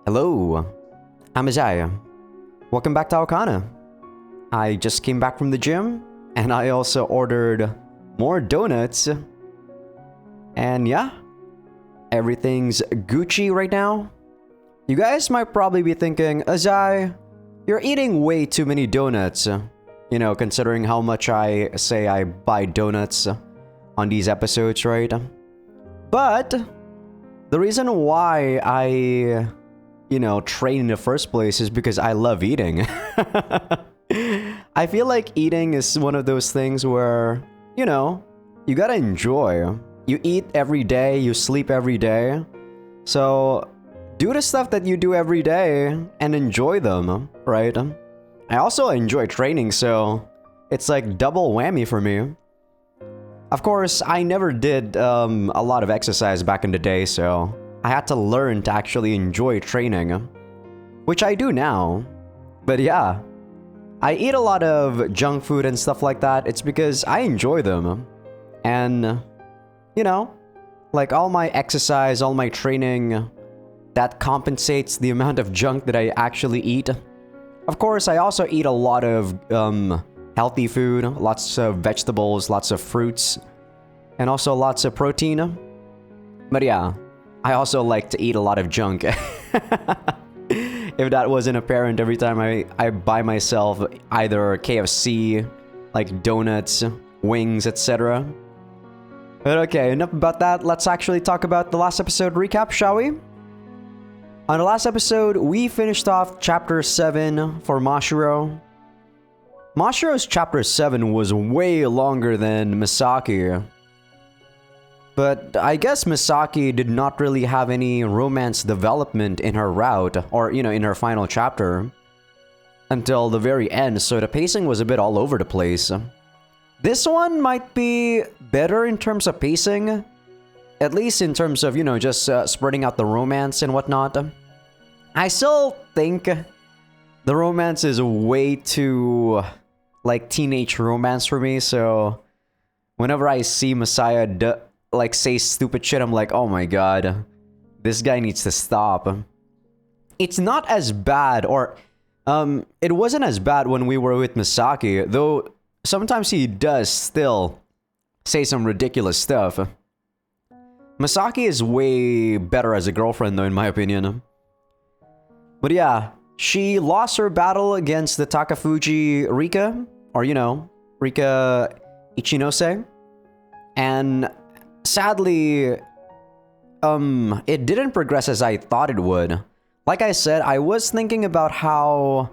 Hello, I'm Azai. Welcome back to Aokana. I just came back from the gym, and I also ordered more donuts. And yeah, everything's Gucci right now. You guys might probably be thinking, Azai, you're eating way too many donuts. You know, considering how much I say I buy donuts on these episodes, right? But the reason why I train in the first place is because I love eating. I feel like eating is one of those things where, you gotta enjoy. You eat every day, you sleep every day. So, do the stuff that you do every day and enjoy them, right? I also enjoy training, so it's like double whammy for me. Of course, I never did a lot of exercise back in the day, so I had to learn to actually enjoy training, which I do now. But yeah, I eat a lot of junk food and stuff like that. It's because I enjoy them. And, like all my exercise, all my training, that compensates the amount of junk that I actually eat. Of course, I also eat a lot of healthy food, lots of vegetables, lots of fruits, and also lots of protein. But yeah, I also like to eat a lot of junk. If that wasn't apparent every time I buy myself either KFC, like donuts, wings, etc. But okay, enough about that. Let's actually talk about the last episode recap, shall we? On the last episode, we finished off Chapter 7 for Mashiro. Mashiro's Chapter 7 was way longer than Misaki. But I guess Misaki did not really have any romance development in her route, or, in her final chapter, until the very end, so the pacing was a bit all over the place. This one might be better in terms of pacing, at least in terms of, just spreading out the romance and whatnot. I still think the romance is way too, like, teenage romance for me, so whenever I see Messiah say stupid shit, I'm like, oh my god, this guy needs to stop. It's not as bad, or it wasn't as bad when we were with Misaki, though sometimes he does still say some ridiculous stuff. Misaki is way better as a girlfriend though, in my opinion. But yeah, she lost her battle against the Takafuji Rika, or Rika Ichinose, and sadly, it didn't progress as I thought it would. Like I said, I was thinking about how,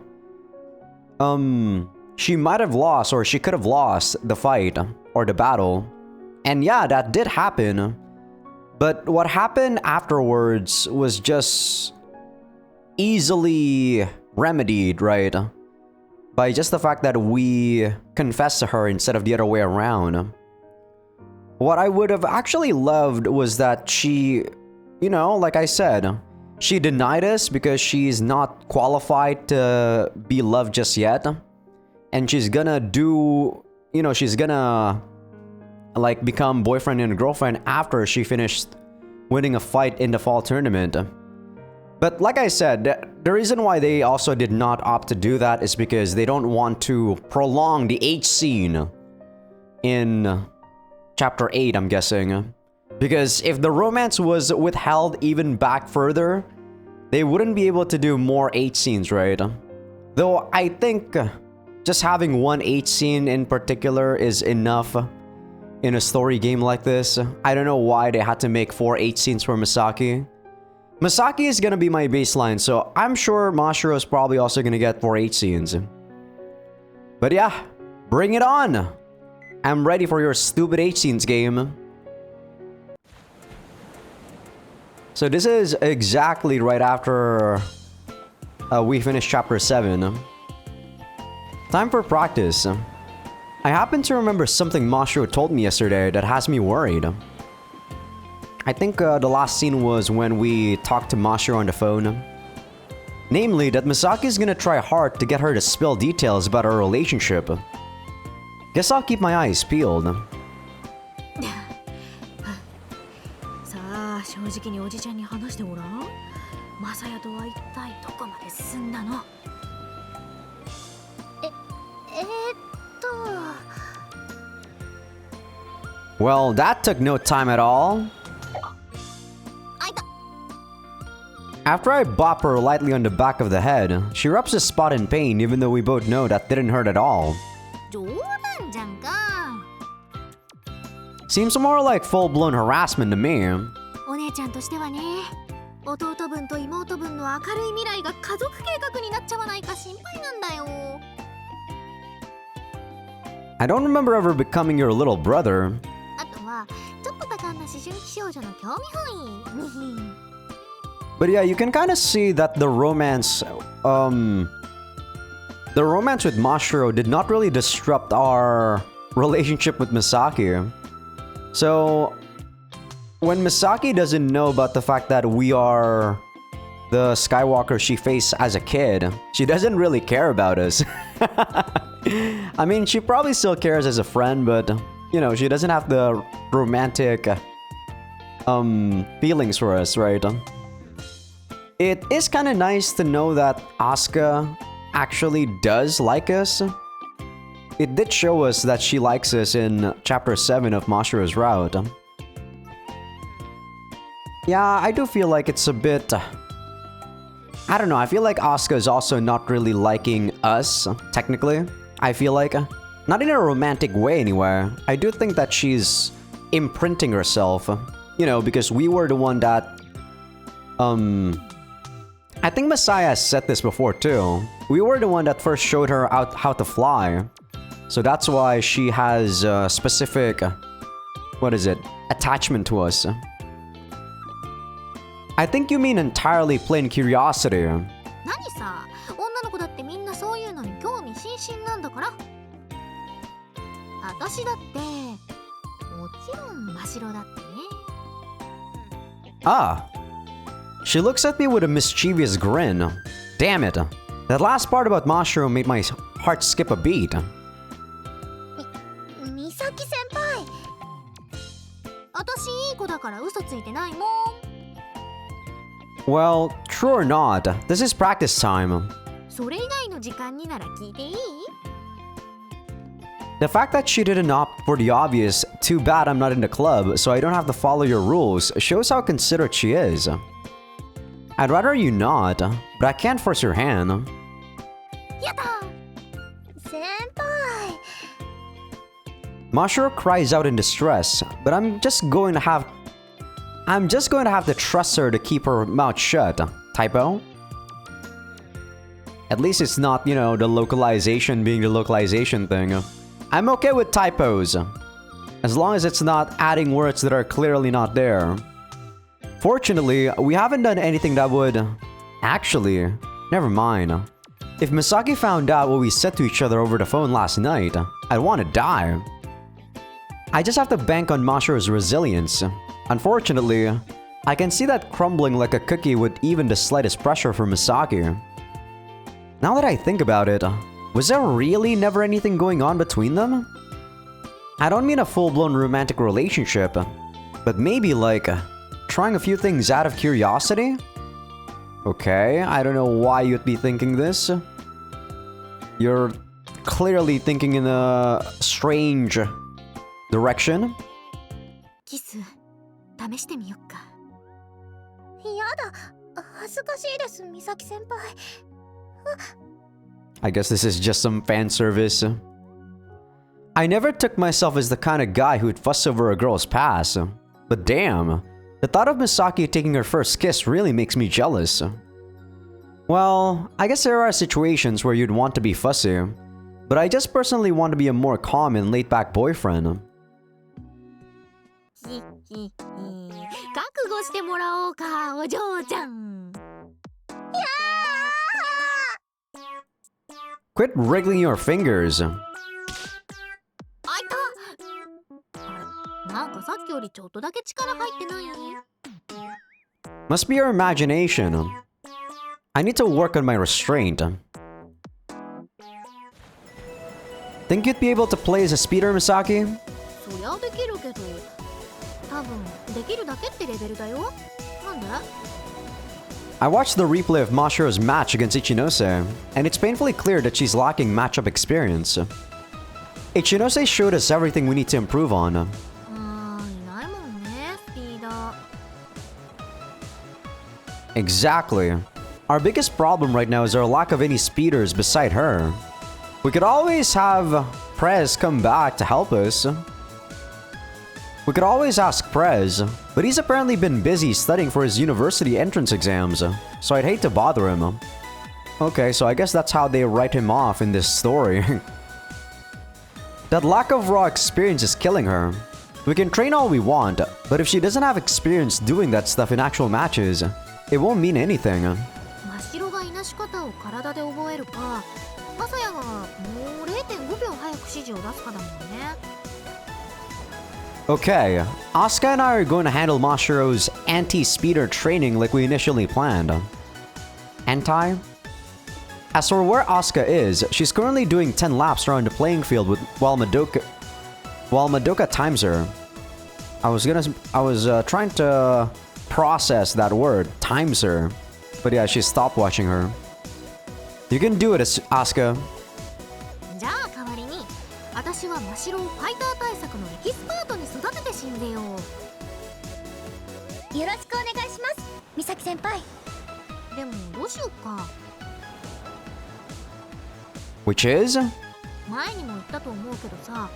she might have lost, or she could have lost the fight, or the battle. And yeah, that did happen. But what happened afterwards was just easily remedied, right? By just the fact that we confessed to her instead of the other way around. What I would have actually loved was that she, like I said, she denied us because she's not qualified to be loved just yet. And she's gonna like become boyfriend and girlfriend after she finished winning a fight in the fall tournament. But like I said, the reason why they also did not opt to do that is because they don't want to prolong the H scene in Chapter 8, I'm guessing. Because if the romance was withheld even back further, they wouldn't be able to do more H scenes, right? Though I think just having one H scene in particular is enough in a story game like this. I don't know why they had to make 4 H scenes for Misaki. Misaki is gonna be my baseline, so I'm sure Mashiro is probably also gonna get 4 H scenes. But yeah, bring it on! I'm ready for your stupid H scenes game. So this is exactly right after we finished Chapter 7. Time for practice. I happen to remember something Mashiro told me yesterday that has me worried. I think the last scene was when we talked to Mashiro on the phone. Namely, that Misaki's gonna try hard to get her to spill details about our relationship. Guess I'll keep my eyes peeled. さあ、正直におじちゃんに話してごらん。マサヤとは一体どこまで進んだの？Well, that took no time at all. After I bop her lightly on the back of the head, she rubs the spot in pain even though we both know that didn't hurt at all. Seems more like full-blown harassment to me. お姉ちゃんとしてはね、弟分と妹分の明るい未来が家族計画になっちゃわないか心配なんだよ。I don't remember ever becoming your little brother. あとはちょっと多感な思春期少女の興味本位。But yeah, you can kind of see that the romance with Mashiro did not really disrupt our relationship with Misaki. So, when Misaki doesn't know about the fact that we are the Skywalker she faced as a kid, she doesn't really care about us. I mean, she probably still cares as a friend, but, you know, she doesn't have the romantic feelings for us, right? It is kind of nice to know that Asuka actually does like us. It did show us that she likes us in Chapter 7 of Mashiro's Route. Yeah, I do feel like it's a bit... I don't know, I feel like Asuka is also not really liking us, technically. I feel like... Not in a romantic way anywhere. I do think that she's imprinting herself. You know, because we were the one that... I think Messiah said this before too. We were the one that first showed her out how to fly. So that's why she has a specific... What is it? Attachment to us. I think you mean entirely plain curiosity. 何さ、女の子だってみんなそういうのに興味津々なんだから。私だって、もちろん真白だってね。Ah. She looks at me with a mischievous grin. Damn it. That last part about Mashiro made my heart skip a beat. 美咲先輩。私いい子だから嘘ついてないもん。Well, true or not, this is practice time. それ以外の時間になら聞いていい？ The fact that she didn't opt for the obvious, too bad I'm not in the club, so I don't have to follow your rules, shows how considerate she is. I'd rather you not, but I can't force your hand. やだ！先輩。Mashiro cries out in distress, but I'm just going to have to trust her to keep her mouth shut. Typo? At least it's not, you know, the localization being the localization thing. I'm okay with typos, as long as it's not adding words that are clearly not there. Fortunately, we haven't done anything that would... Actually, never mind. If Misaki found out what we said to each other over the phone last night, I'd want to die. I just have to bank on Mashiro's resilience. Unfortunately, I can see that crumbling like a cookie with even the slightest pressure from Misaki. Now that I think about it, was there really never anything going on between them? I don't mean a full-blown romantic relationship, but maybe like... trying a few things out of curiosity? Okay, I don't know why you'd be thinking this. You're clearly thinking in a strange direction. キス、試してみよっか。やだ、恥ずかしいです、美咲先輩。I guess this is just some fan service. I never took myself as the kind of guy who'd fuss over a girl's past. But damn, the thought of Misaki taking her first kiss really makes me jealous. Well, I guess there are situations where you'd want to be fussy, but I just personally want to be a more calm and laid-back boyfriend. 覚悟してもらおうか、お嬢ちゃん。Quit wriggling your fingers. あいた。なんかさっきよりちょっとだけ力入ってない？ Must be your imagination. I need to work on my restraint. Think you'd be able to play as a speeder, Misaki? そりゃできるけど、多分できるだけってレベルだよ。なんで？ I watched the replay of Mashiro's match against Ichinose, and it's painfully clear that she's lacking matchup experience. Ichinose showed us everything we need to improve on. いないもんね、スピード。 Exactly. Our biggest problem right now is our lack of any speeders beside her. We could always have Prez come back to help us. We could always ask Prez, but he's apparently been busy studying for his university entrance exams, so I'd hate to bother him. Okay, so I guess that's how they write him off in this story. That lack of raw experience is killing her. We can train all we want, but if she doesn't have experience doing that stuff in actual matches, it won't mean anything. 真白がいなし方を体で覚えるか、マサヤがもう 0.5 秒早く指示を出すかだもんね。 Okay, Asuka and I are going to handle Mashiro's anti-speeder training like we initially planned. Anti? As for where Asuka is, she's currently doing 10 laps around the playing field while Madoka times her. I was trying to process that word, times her. But yeah, she stopped watching her. You can do it, Asuka. じゃあ代わりに、私は真白をファイター対策のエキスパートに育てて死んでよ。よろしくお願いします、美咲先輩。でもどうしようか。 Which is? 前にも言ったと思うけどさ、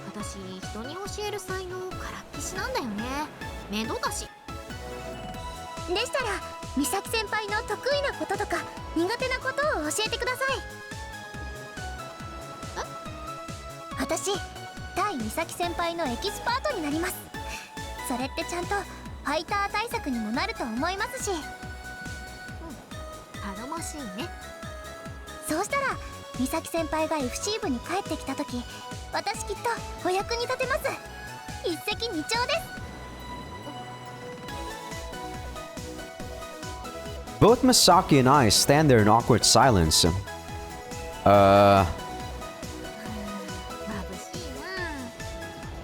私人に教える才能からっきしなんだよね。面倒だし。でしたら美咲先輩の得意なこととか苦手なことを教えてください。私対美咲先輩のエキスパートになります。それってちゃんとファイター対策にもなると思いますし。頼もしいね。そうしたら美咲先輩が FC 部に帰ってきた時、私きっとお役に立てます。一石二鳥です。 Both Misaki and I stand there in awkward silence. 眩しいな。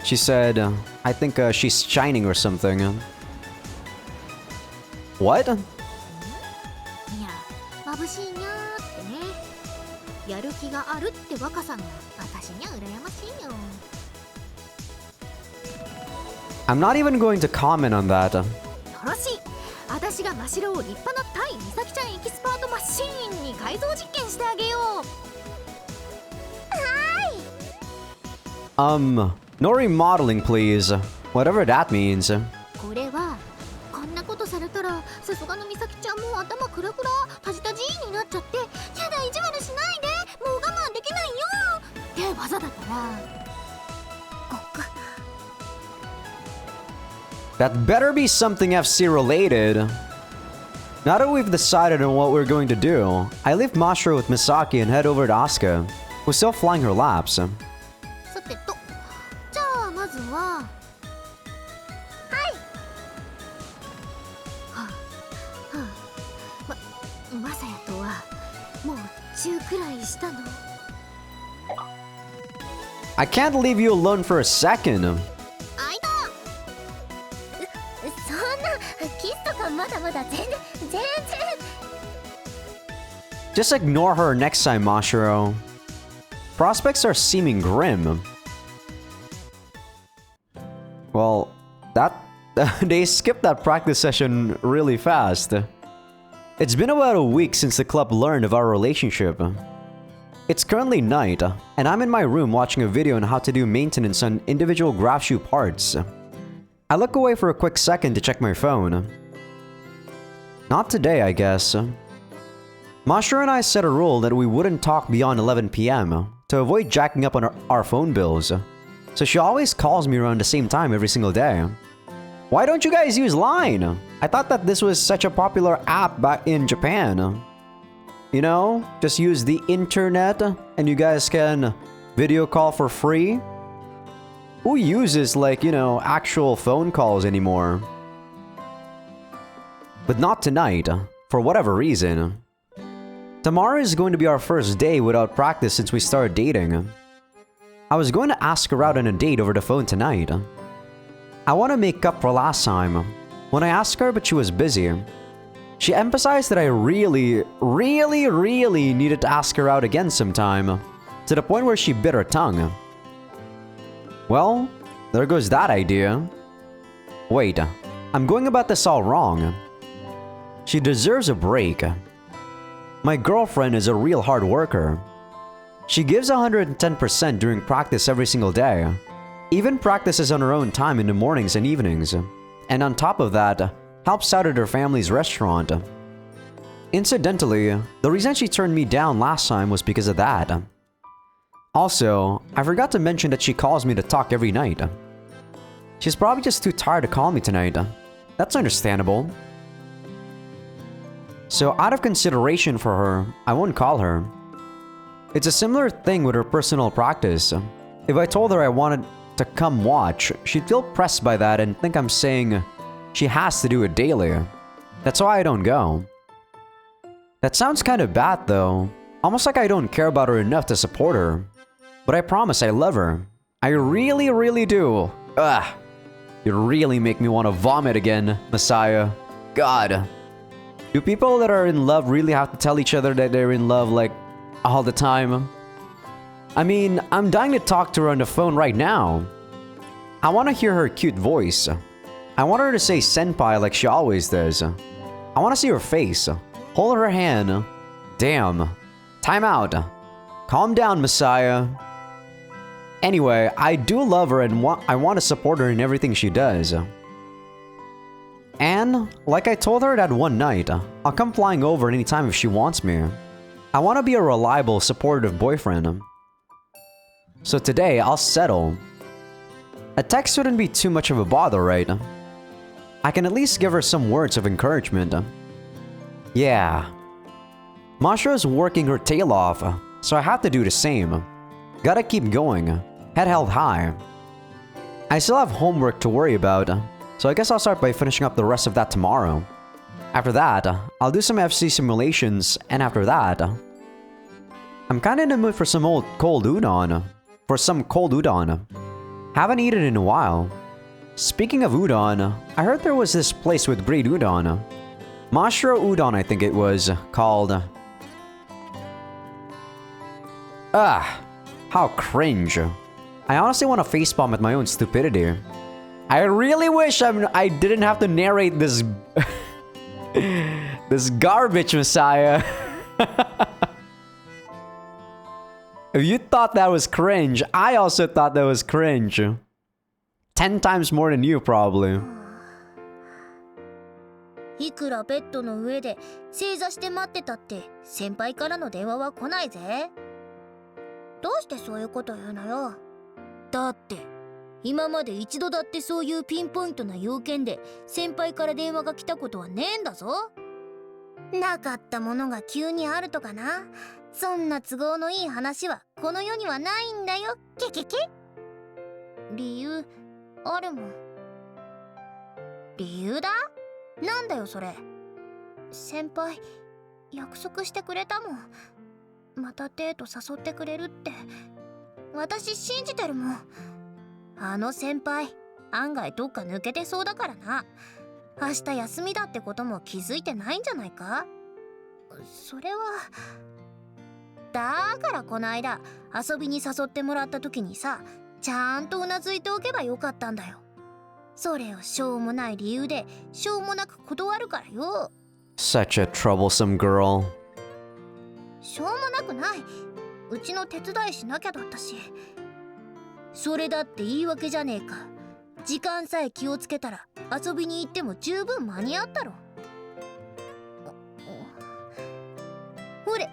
She said, I think she's shining or something. What? いや、眩しいにゃーってね。やる気があるって若さが私には羨ましいよ。 I'm not even going to comment on that. よろしい。私が真白を立派な対美咲ちゃんエキスパートマシーンに改造実験してあげよう。はーい。 No remodeling, please. Whatever that means. これはこんなことされたらさすがの美咲ちゃんも頭クラクラタジタジになっちゃって、やだ意地悪しないで、もう我慢できないよって技だから。ごっく。 That better be something FC related. Now that we've decided on what we're going to do, I leave Mashiro with Misaki and head over to Asuka, who's still flying her laps. さてと、じゃあまずは。はい。はあ、まさやとはもう中くらいしたの。 I can't leave you alone for a second. あいた。そんなキスとかまだまだ全然。 Just ignore her next time, Mashiro. Prospects are seeming grim. Well, they skipped that practice session really fast. It's been about a week since the club learned of our relationship. It's currently night, and I'm in my room watching a video on how to do maintenance on individual graph shoe parts. I look away for a quick second to check my phone. Not today, I guess. Mashiro and I set a rule that we wouldn't talk beyond 11 PM to avoid jacking up on our phone bills. So she always calls me around the same time every single day. Why don't you guys use Line? I thought that this was such a popular app back in Japan. You know, just use the internet and you guys can video call for free. Who uses, like, you know, actual phone calls anymore? But not tonight, for whatever reason. Tomorrow is going to be our first day without practice since we started dating. I was going to ask her out on a date over the phone tonight. I want to make up for last time, when I asked her but she was busy. She emphasized that I really needed to ask her out again sometime, to the point where she bit her tongue. Well, there goes that idea. Wait, I'm going about this all wrong. She deserves a break. My girlfriend is a real hard worker. She gives 110% during practice every single day. Even practices on her own time in the mornings and evenings. And on top of that, helps out at her family's restaurant. Incidentally, the reason she turned me down last time was because of that. Also, I forgot to mention that she calls me to talk every night. She's probably just too tired to call me tonight. That's understandable. So out of consideration for her, I won't call her. It's a similar thing with her personal practice. If I told her I wanted to come watch, she'd feel pressed by that and think I'm saying she has to do it daily. That's why I don't go. That sounds kind of bad though, almost like I don't care about her enough to support her. But I promise I love her. I really do. Ugh. You really make me want to vomit again, Messiah. God. Do people that are in love really have to tell each other that they're in love like all the time? I mean, I'm dying to talk to her on the phone right now. I want to hear her cute voice. I want her to say senpai like she always does. I want to see her face. Hold her hand. Damn. Time out. Calm down, Messiah. Anyway, I do love her and I want to support her in everything she does. And, like I told her that one night, I'll come flying over anytime if she wants me. I want to be a reliable, supportive boyfriend. So today, I'll settle. A text wouldn't be too much of a bother, right? I can at least give her some words of encouragement. Yeah. Mashiro's working her tail off, so I have to do the same. Gotta keep going, head held high. I still have homework to worry about, so I guess I'll start by finishing up the rest of that tomorrow. After that, I'll do some FC simulations, and after that, I'm kinda in the mood for some cold udon. Haven't eaten in a while. Speaking of udon, I heard there was this place with great udon. Mashiro udon, I think it was, called... How cringe. I honestly want to facepalm at my own stupidity. I really wish I didn't have to narrate this... this garbage, Messiah. If you thought that was cringe, I also thought that was cringe. 10 times more than you, probably. いくらベッドの上で正座して待ってたって先輩からの電話は来ないぜ。どうしてそういうこと言うのよ。だって今まで一度だってそういうピンポイントな要件で先輩から電話が来たことはねえんだぞ。なかったものが急にあるとかな。そんな都合のいい話はこの世にはないんだよ。ケケケ。理由あるもん。理由だ？なんだよそれ。先輩約束してくれたもん。またデート誘ってくれるって。私信じてるもん。あの先輩案外どっか抜けてそうだからな。明日休みだってことも気づいてないんじゃないか。それはだからこの間遊びに誘ってもらった時にさ、ちゃんとうなずいておけばよかったんだよ。それをしょうもない理由でしょうもなく断るからよ。 Such a troublesome girl. しょうもなくない。うちの手伝いしなきゃだったし。それだって言い訳じゃねえか。時間さえ気をつけたら遊びに行っても十分間に合ったろ。ほれ、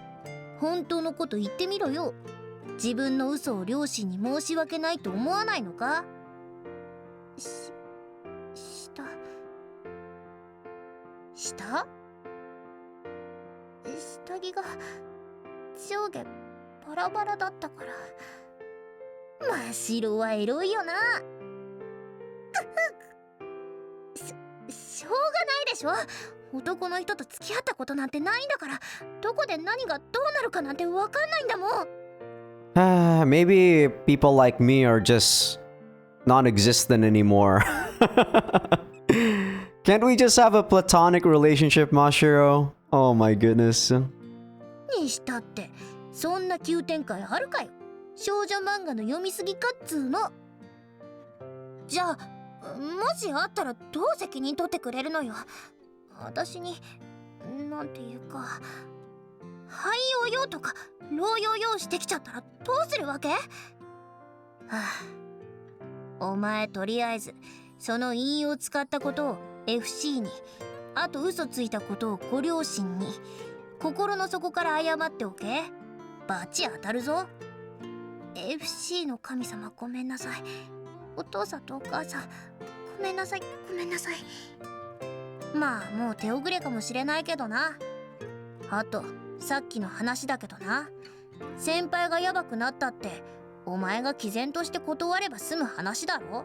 本当のこと言ってみろよ。自分の嘘を両親に申し訳ないと思わないのか。下着が上下バラバラだったから。真っ白はエロいよな。しょうがないでしょ。男の人と付き合ったことなんてないんだから、どこで何がどうなるかなんてわかんないんだもん。Maybe people like me are just non-existent anymore. Can't we just have a platonic relationship, Mashiro? Oh my goodness. にしたってそんな急展開あるかよ。少女漫画の読みすぎかっつーの。じゃあもしあったらどう責任取ってくれるのよ。私になんていうか廃用用とか老用用してきちゃったらどうするわけ？はあ、お前とりあえずその引用を使ったことを FC に、あと嘘ついたことをご両親に心の底から謝っておけ。バチ当たるぞ。 FC の神様ごめんなさい。お父さんとお母さんごめんなさいごめんなさい。まあもう手遅れかもしれないけどな。あとさっきの話だけどな、先輩がヤバくなったってお前が毅然として断れば済む話だろ。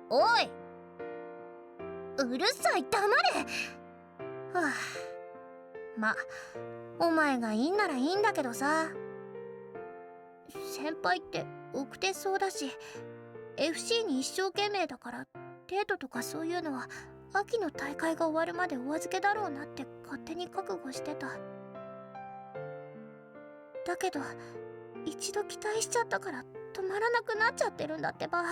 おいうるさい黙れ。はあ、まお前がいいんならいいんだけどさ。先輩って奥手そうだし FC に一生懸命だからデートとかそういうのは秋の大会が終わるまでお預けだろうなって勝手に覚悟してた。だけど一度期待しちゃったから止まらなくなっちゃってるんだってば。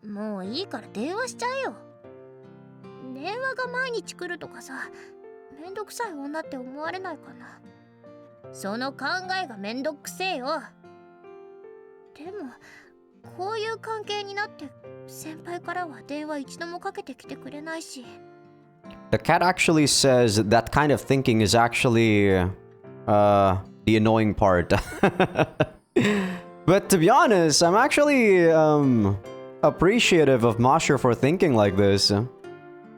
もういいから電話しちゃえよ。電話が毎日来るとかさ、めんどくさい女って思われないかな。その考えがめんどくせえよ。でもこういう関係になって先輩からは電話一度もかけてきてくれないし。 The cat actually says that kind of thinking is actually the annoying part. But to be honest, I'm actually appreciative of Mashiro for thinking like this.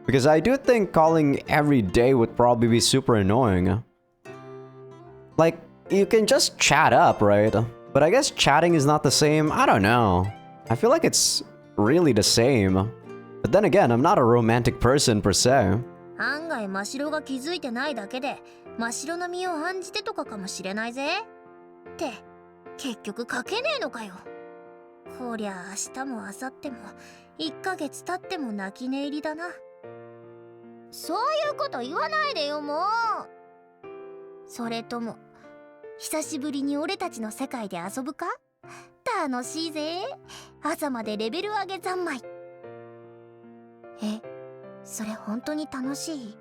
Because I do think calling every day would probably be super annoying. Like, you can just chat up, right? But I guess chatting is not the same. I don't know. I feel like it's really the same. But then again, I'm not a romantic person per se. 案外真白が気づいてないだけで真白の身を案じてとかかもしれないぜ。って結局書けねえのかよ。こりゃ明日も明後日も1ヶ月経っても泣き寝入りだな。そういうこと言わないでよもう。それとも久しぶりに俺たちの世界で遊ぶか？楽しいぜ。朝までレベル上げ三昧。え、それ本当に楽しい？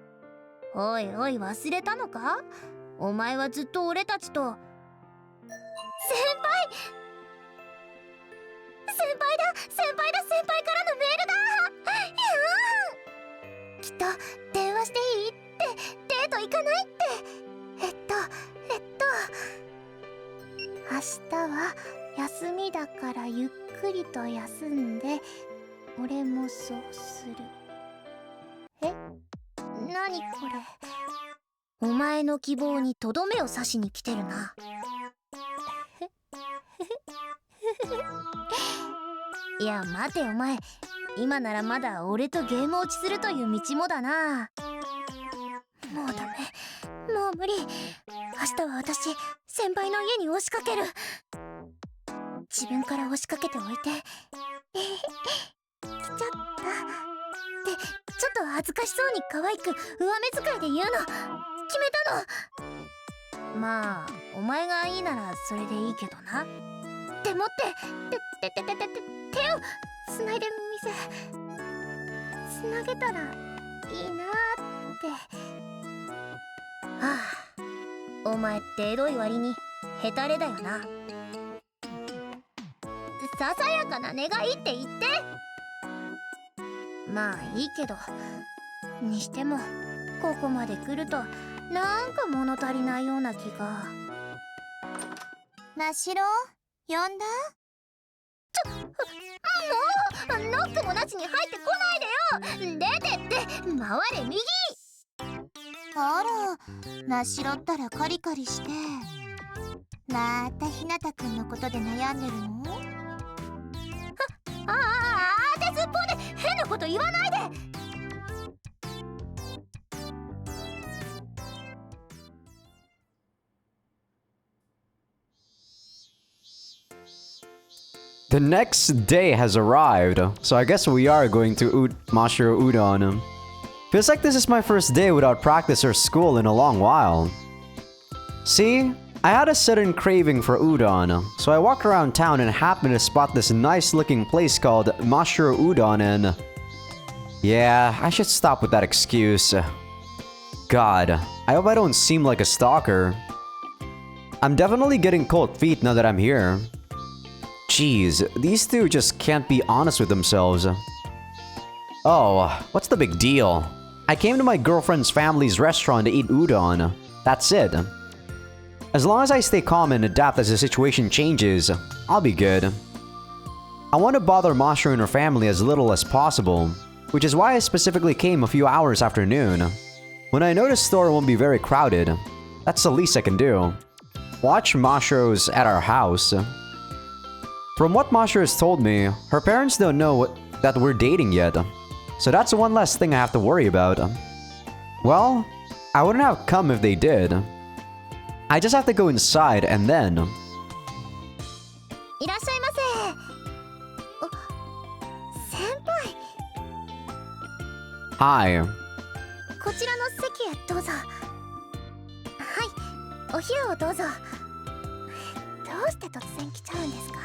おいおい忘れたのか？お前はずっと俺たちと。先輩だ先輩からのメールだ。きっと電話していいってデート行かないって。明日は休みだからゆっくりと休んで俺もそうする。え？何これ？お前の希望にとどめを刺しに来てるな。いや待てお前、今ならまだ俺とゲーム落ちするという道もだな。もうダメ、もう無理。明日は私先輩の家に押しかける。自分から押しかけておいて。来ちゃったってちょっと恥ずかしそうに可愛く上目遣いで言うの決めたの。まあお前がいいならそれでいいけどな。でもって手をつないでみせ。つなげたらいいなって。はあ、お前ってエロい割にヘタレだよな。ささやかな願いって言って。まあいいけど、にしてもここまで来るとなんか物足りないような気が。真白呼んだ？もうノックもなしに入ってこないでよ。出てって回れ右。あら、真白ったらカリカリして。またひなたくんのことで悩んでるの？当てずっぽうで変なこと言わないで。The next day has arrived, so I guess we are going to Mashiro Udon. Feels like this is my first day without practice or school in a long while. See? I had a sudden craving for udon, so I walked around town and happened to spot this nice looking place called Mashiro Udon and... Yeah, I should stop with that excuse. God, I hope I don't seem like a stalker. I'm definitely getting cold feet now that I'm here. Jeez, these two just can't be honest with themselves. Oh, what's the big deal? I came to my girlfriend's family's restaurant to eat udon. That's it. As long as I stay calm and adapt as the situation changes, I'll be good. I want to bother Mashiro and her family as little as possible, which is why I specifically came a few hours after noon. When I know the store won't be very crowded, that's the least I can do. Watch Mashiro's at our house. From what Mashiro has told me, her parents don't know that we're dating yet, so that's one less thing I have to worry about. Well, I wouldn't have come if they did. I just have to go inside and then... いらっしゃいませ。先輩。 Hi. こちらの席へどうぞ。はい、お昼をどうぞ。どうして突然来ちゃうんですか？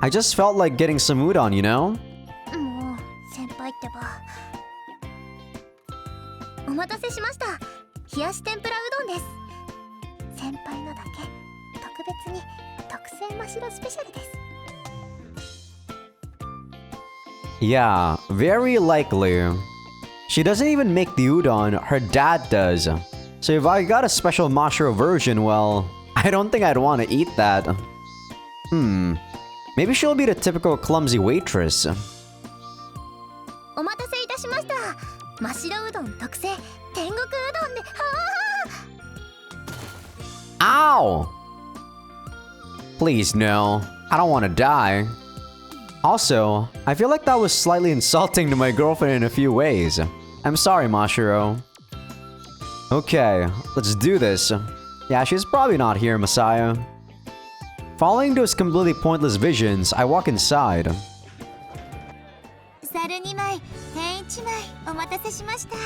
I just felt like getting some udon, you know? もう先輩ってば。お待たせしました。冷やし天ぷらうどんです。先輩のだけ特別に特製真白スペシャルです。 Yeah, very likely. She doesn't even make the udon, her dad does. So if I got a special Mashiro version, well, I don't think I'd want to eat that. Maybe she'll be the typical clumsy waitress. お待たせいたしました。真っ白うどん特製天国うどんで。Ow! Please, no. I don't want to die. Also, I feel like that was slightly insulting to my girlfriend in a few ways. I'm sorry, Mashiro. Okay, let's do this. Yeah, she's probably not here, Messiah. Following those completely pointless visions, I walk inside. ざる2枚、天1枚、お待たせしました。は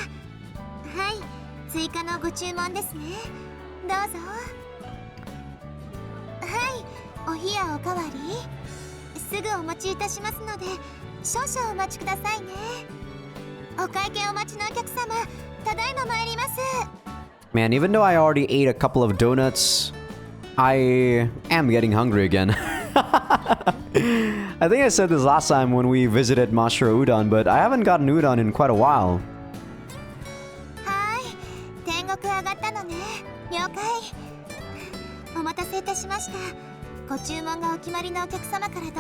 い、追加のご注文ですね。どうぞ。はい、お冷やおかわり。すぐお持ちいたしますので、少々お待ちくださいね。お会計お待ちのお客様、ただいま参ります。Man, even though I already ate a couple of donuts, I am getting hungry again. I think I said this last time when we visited Mashiro Udon, but I haven't gotten udon in quite a while. はい、天国上がったのね。了解。お待たせいたしました。ご注文がお決まりのお客様からどうぞ。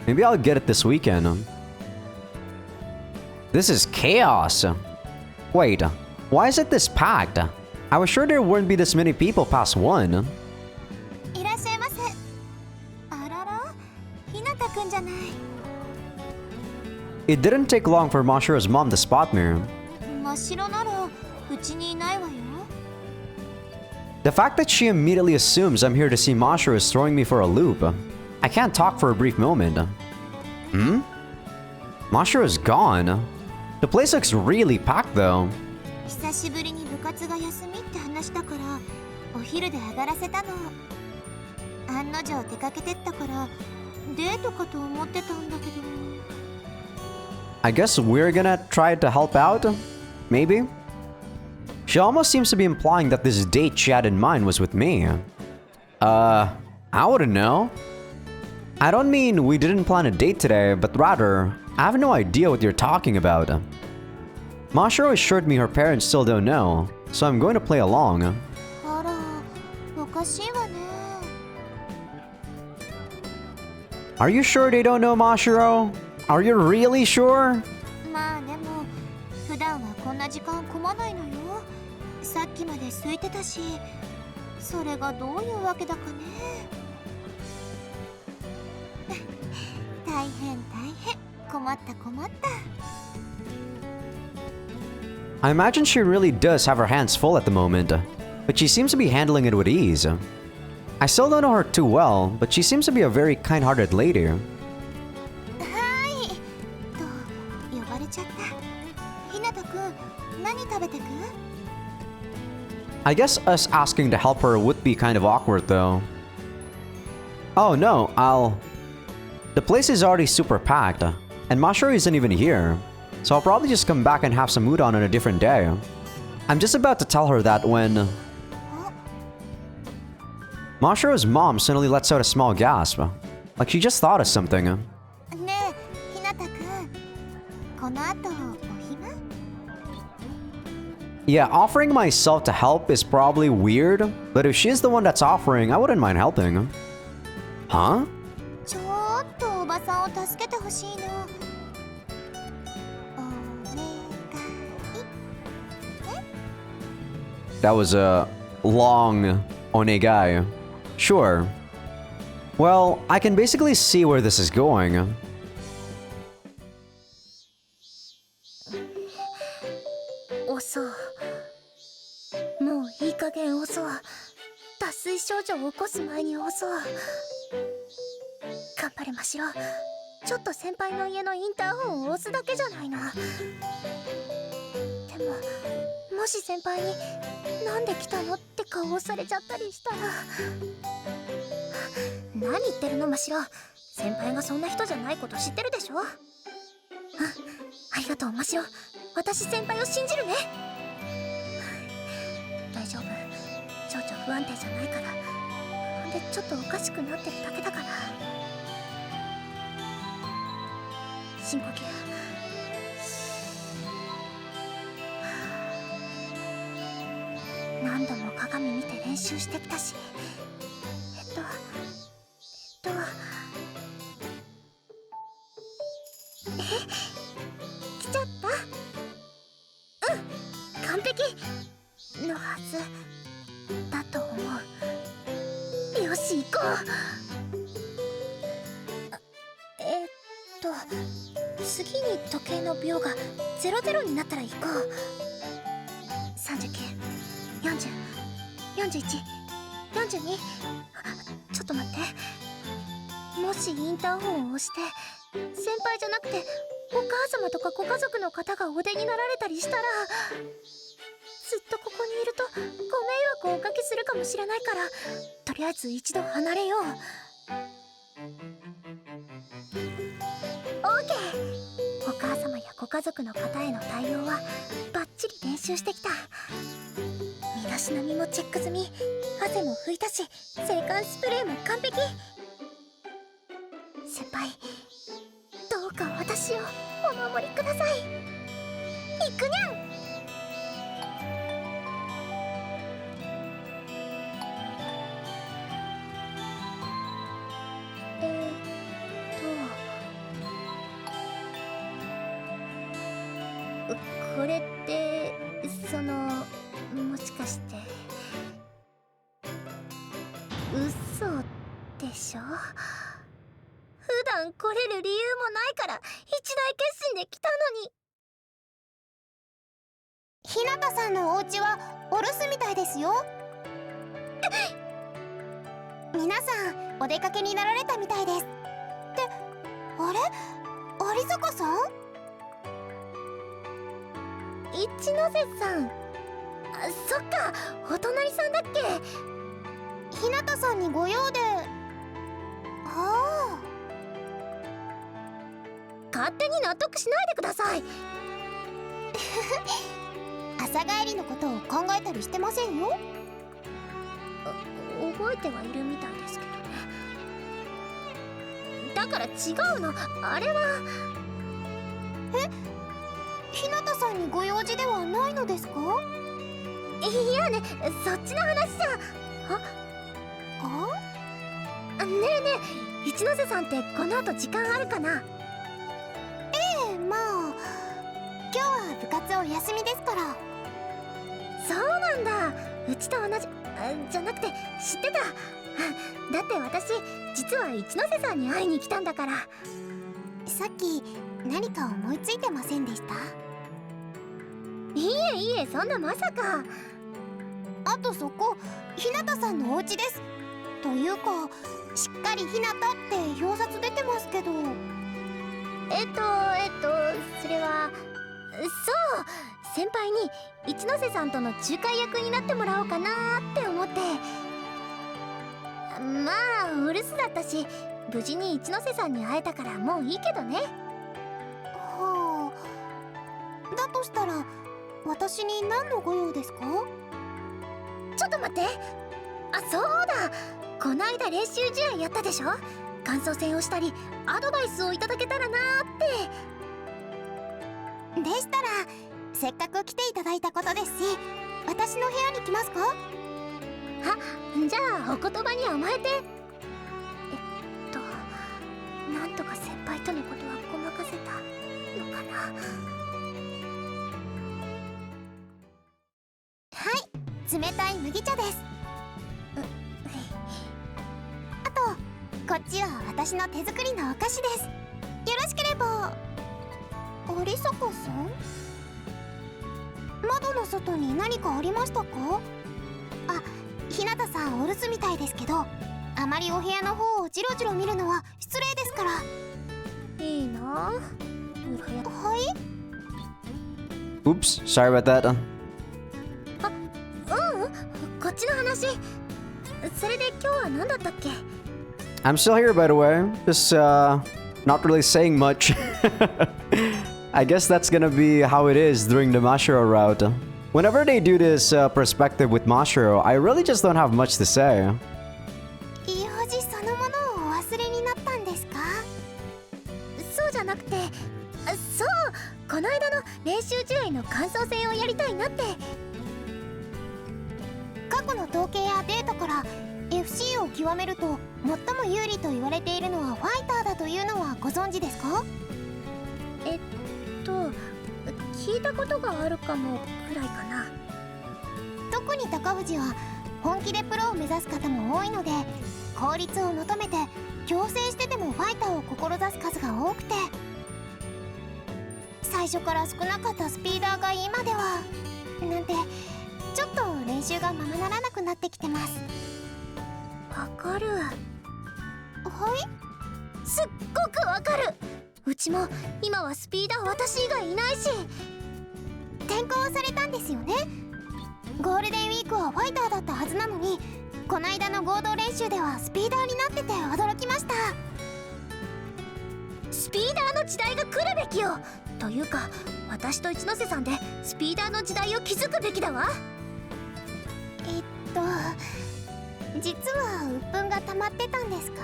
Maybe I'll get it this weekend. This is chaos. Wait, why is it this packed? I was sure there wouldn't be this many people past 1. いらっしゃいませ。あらら、ひなたくんじゃない。It didn't take long for Mashiro's mom to spot me. 真っ白ならうちにいないわよ。The fact that she immediately assumes I'm here to see Mashiro is throwing me for a loop. I can't talk for a brief moment. Mashiro's gone. The place looks really packed though. 久しぶりに部活が休みって話だからお昼で上がらせたの。案の定出かけてったからデートかと思ってたんだけど。I guess we're gonna try to help out? Maybe? She almost seems to be implying that this date she had in mind was with me. I wouldn't know. I don't mean we didn't plan a date today, but rather, I have no idea what you're talking about. Mashiro assured me her parents still don't know, so I'm going to play along. あら、おかしいわね。Are you sure they don't know, Mashiro? Are you really sure? まあでも、普段はこんな時間混まないのよ。さっきまで空いてたし、それがどういうわけだかね。大変大変、困った困った。I imagine she really does have her hands full at the moment, but she seems to be handling it with ease. I still don't know her too well, but she seems to be a very kind-hearted lady. はいと呼ばれちゃった。ひなたくん、何食べてく？ I guess us asking to help her would be kind of awkward though. Oh no, The place is already super packed, and Mashiro isn't even here, so I'll probably just come back and have some udon on a different day. I'm just about to tell her that when... Mashiro's mom suddenly lets out a small gasp, like she just thought of something. ねえ、ひなたくん、この後お暇？ Yeah, offering myself to help is probably weird, but if she's the one that's offering, I wouldn't mind helping. Huh? ちょっとおばさんを助けてほしいの。お願い。That was a long onegai. Sure. Well, I can basically see where this is going. 遅もういい加減遅脱水症状を起こす前に遅頑張れましろ。ちょっと先輩の家のインターホンを押すだけじゃないの。でももし先輩に「なんで来たの?」って顔をされちゃったりしたら。何言ってるのましろ。先輩がそんな人じゃないこと知ってるでしょ。ありがとうましろ。私先輩を信じるね。大丈夫、情緒不安定じゃないから。でちょっとおかしくなってるだけだから。深呼吸。何度も鏡見て練習してきたし、来ちゃった。完璧のはずだと思う。よし行こう。次に時計の秒が00になったら行こう。39、40、41、42。ちょっと待って。もしインターホンを押して先輩じゃなくてお母様とかご家族の方がお出になられたりしたら、ずっとここにいるとご迷惑をおかけするかもしれないから、とりあえず一度離れよう。オーケー。お母様やご家族の方への対応はバッチリ練習してきた。身だしなみもチェック済み、汗も拭いたし、制汗スプレーも完璧。先輩、どうか私をお守りください。行くにゃん。これってもしかして嘘でしょ。普段来れる理由もないから一大決心で来たのに。ひなたさんのお家はお留守みたいですよ。皆さんお出かけになられたみたいです。ってあれ、有坂さん？一ノ瀬さん。そっか、お隣さんだっけ。ひなたさんにご用で。ああ、勝手に納得しないでください。朝帰りのことを考えたりしてませんよ。覚えてはいるみたいですけどね。だから違うの、あれは。ひなたさんにご用事ではないのですか？いやね、そっちの話じゃ。ねえねえ、一ノ瀬さんってこの後時間あるかな？まあ今日は部活お休みですから。そうなんだ、うちと同じ。じゃなくて知ってた。だって私実は一ノ瀬さんに会いに来たんだから。さっき何か思いついてませんでした？いえいえ、そんなまさか。あとそこ、ひなたさんのお家です。というか、しっかりひなたって表札出てますけど。それはそう、先輩に一ノ瀬さんとの仲介役になってもらおうかなって思って。まあお留守だったし、無事に一ノ瀬さんに会えたからもういいけどね。はあ、だとしたら私に何のご用ですか？ちょっと待って、あ、そうだ、こないだ練習試合やったでしょ。感想戦をしたりアドバイスをいただけたらなーって。でしたらせっかく来ていただいたことですし、私の部屋に来ますか？じゃあお言葉に甘えて。なんとか先輩とのことはごまかせたのかな。はい、冷たい麦茶です。あとこっちは私の手作りのお菓子です。よろしければ。有坂さん、窓の外に何かありましたか？あ、日向さんお留守みたいですけど、あまりお部屋の方をジロジロ見るのは失礼ですから。いいな。はい。Oops, sorry about that. こっちの話。それで今日は何だったっけ？ I'm still here, by the way. Just not really saying much. I guess that's gonna be how it is during the Mashiro route. Whenever they do this perspective with Mashiro, I really just don't have much to say. 用事そのものをお忘れになったんですか？そうじゃなくて、そう、この間の練習試合の感想戦をやりたいなって。過去の統計やデータから FC を極めると最も有利と言われているのはファイターだというのはご存知ですか？聞いたことがあるかもくらいかな。特に高藤は本気でプロを目指す方も多いので、効率を求めて強制してでもファイターを志す数が多くて、最初から少なかったスピーダーが今ではなんて、ちょっと練習がままならなくなってきてます。わかる。はい、すっごくわかる。うちも今はスピーダー私以外いないし。転校されたんですよね。ゴールデンウィークはファイターだったはずなのに、こないだの合同練習ではスピーダーになってて驚きました。スピーダーの時代が来るべきよ。というか私と一ノ瀬さんでスピーダーの時代を築くべきだわ。実は鬱憤が溜まってたんですか？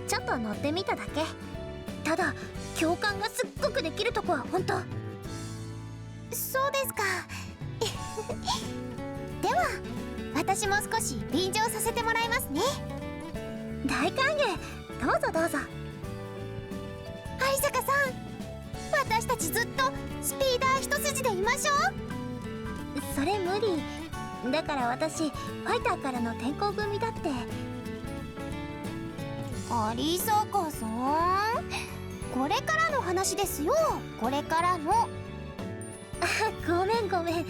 ちょっと乗ってみただけ。ただ共感がすっごくできるとこは本当。そうですか。では私も少し便乗させてもらいますね。大歓迎、どうぞどうぞ。有坂さん、私たちずっとスピーダー一筋でいましょう。それ無理だから、私ファイターからの転校組だって。有坂さん、これからの話ですよ、これからの。あ、ごめんごめん。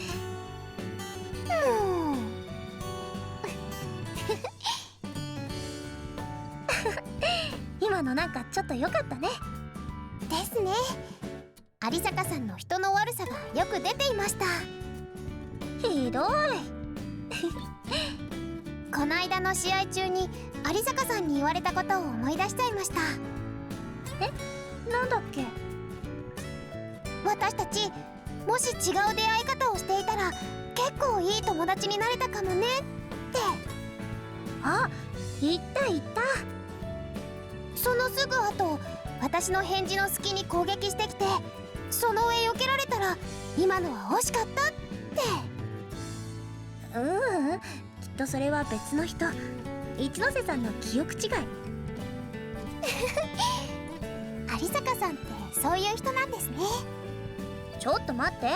今のなんかちょっと良かったね。ですね。有坂さんの人の悪さがよく出ていました。ひどい。この間の試合中に有坂さんに言われたことを思い出しちゃいました。なんだっけ？私たちもし違う出会い方をしていたら結構いい友達になれたかもねって。あ、言った言った。そのすぐ後、私の返事の隙に攻撃してきて、その上避けられたら今のは惜しかったって。きっとそれは別の人。一ノ瀬さんの記憶違い。有坂さんってそういう人なんですね。ちょっと待って、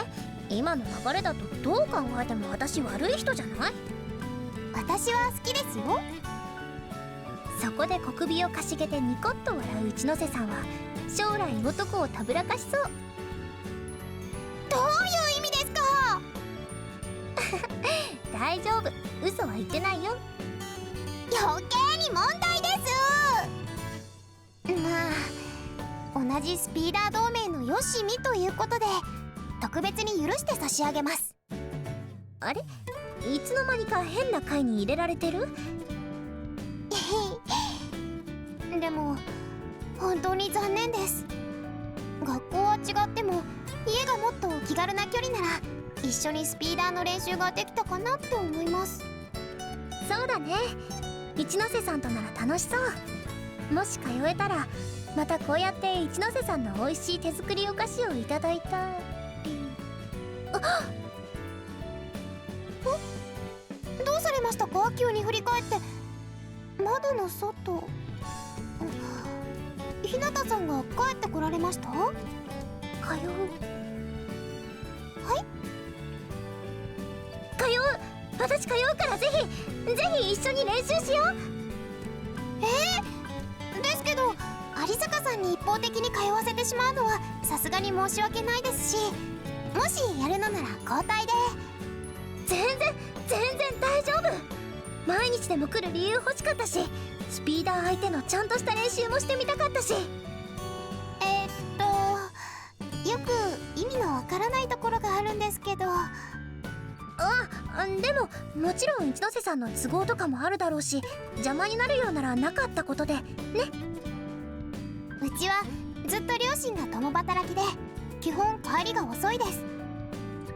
今の流れだとどう考えても私悪い人じゃない？私は好きですよ。そこで小首をかしげてニコッと笑う一ノ瀬さんは将来男をたぶらかしそう。どういう意味ですか？大丈夫、嘘は言ってないよ。余計に問題です。まあ同じスピーダー同盟のよしみということで特別に許して差し上げます。あれ、いつの間にか変な会に入れられてる？でも本当に残念です。学校は違っても家がもっとお気軽な距離なら一緒にスピーダーの練習ができたかなって思います。そうだね、一ノ瀬さんとなら楽しそう。もし通えたらまたこうやって一ノ瀬さんの美味しい手作りお菓子をいただいたり。どうされましたか？急に振り返って。窓の外、日向さんが帰ってこられました？通う。はい、通う。私通うからぜひ一緒に練習しよう。ですけど有坂さんに一方的に通わせてしまうのはさすがに申し訳ないですし、もしやるのなら交代で。全然大丈夫。毎日でも来る理由欲しかったし、スピーダー相手のちゃんとした練習もしてみたかったし。よく意味のわからないところがあるんですけど。でももちろん一ノ瀬さんの都合とかもあるだろうし、邪魔になるようならなかったことでね。うちはずっと両親が共働きで基本帰りが遅いです。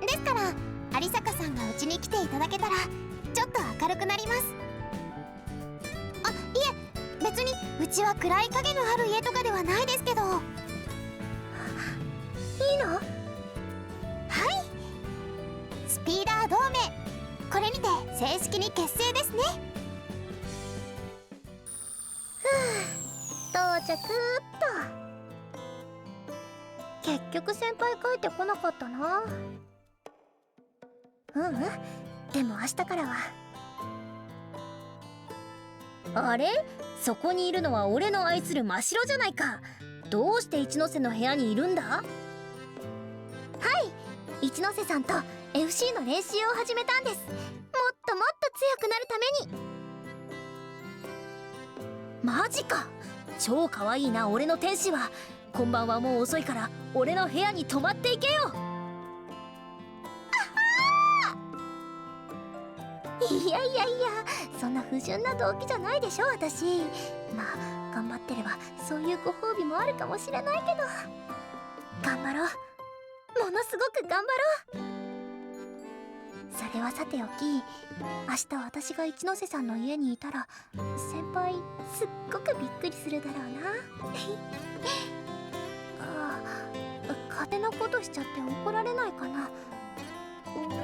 ですから有坂さんがうちに来ていただけたらちょっと明るくなります。いえ、別にうちは暗い影のある家とかではないですけど。いいの？はい、スピーダー同盟、これにて正式に結成ですね。到着っと。結局先輩帰ってこなかったな。でも明日からは。あれ、そこにいるのは俺の愛する真白じゃないか。どうして一ノ瀬の部屋にいるんだ？はい、一ノ瀬さんと FC の練習を始めたんです。もっともっと強くなるために。マジか、超かわいいな俺の天使は。こんばんはもう遅いから俺の部屋に泊まっていけよ。いや、そんな不純な動機じゃないでしょ私。まあ頑張ってればそういうご褒美もあるかもしれないけど、頑張ろう、ものすごく頑張ろう。それはさておき、明日私が一ノ瀬さんの家にいたら先輩すっごくびっくりするだろうな。勝手なことしちゃって怒られないかな。応援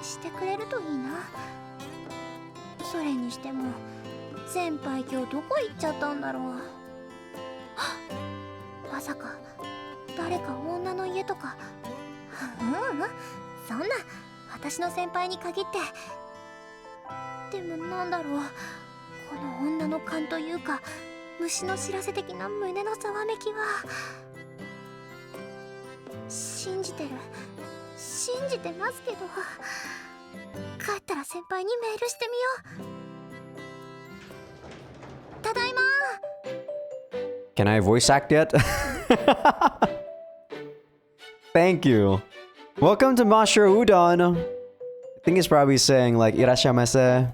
してくれるといいな。それにしても先輩今日どこ行っちゃったんだろう。まさか誰か女の家とか。そんな私の先輩に限って。でもなんだろう、この女の勘というか虫の知らせ的な胸のざわめきは。信じてますけど、帰ったら先輩にメールしてみよう。ただいま。 Can I voice act yet? Thank you. Welcome to Mashiro Udon. I think he's probably saying like Irashamase.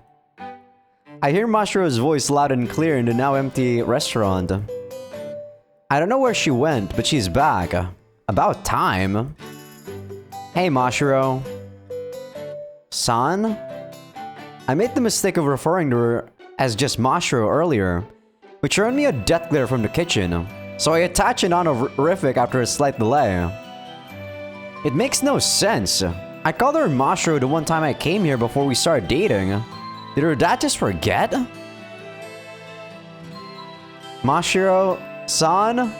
I hear Mashiro's voice loud and clear in the now empty restaurant. I don't know where she went, but she's back. About time. Hey Mashiro. San? I made the mistake of referring to her as just Mashiro earlier, which earned me a death glare from the kitchen, so I attached an honorific after a slight delay. It makes no sense. I called her Mashiro the one time I came here before we started dating. Did her dad just forget? Mashiro-san?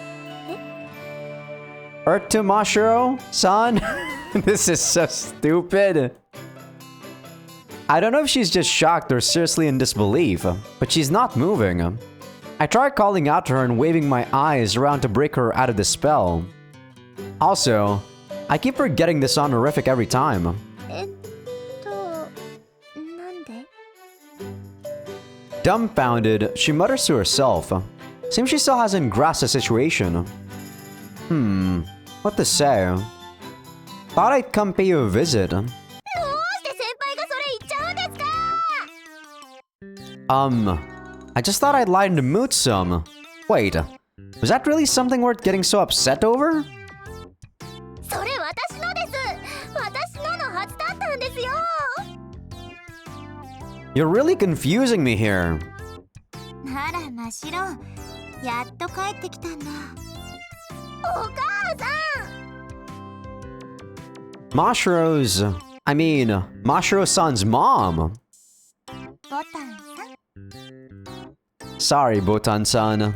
To Mashiro-san? This is so stupid. I don't know if she's just shocked or seriously in disbelief, but she's not moving. I tried calling out to her and waving my eyes around to break her out of the spell. Also, I keep forgetting this honorific every time. なんで？ Dumbfounded, she mutters to herself. Seems she still hasn't grasped the situation. What to say? Thought I'd come pay you a visit. I just thought I'd lighten the mood some. Wait, was that really something worth getting so upset over? You're really confusing me here. Mashiro's mom. Sorry, Botan-san.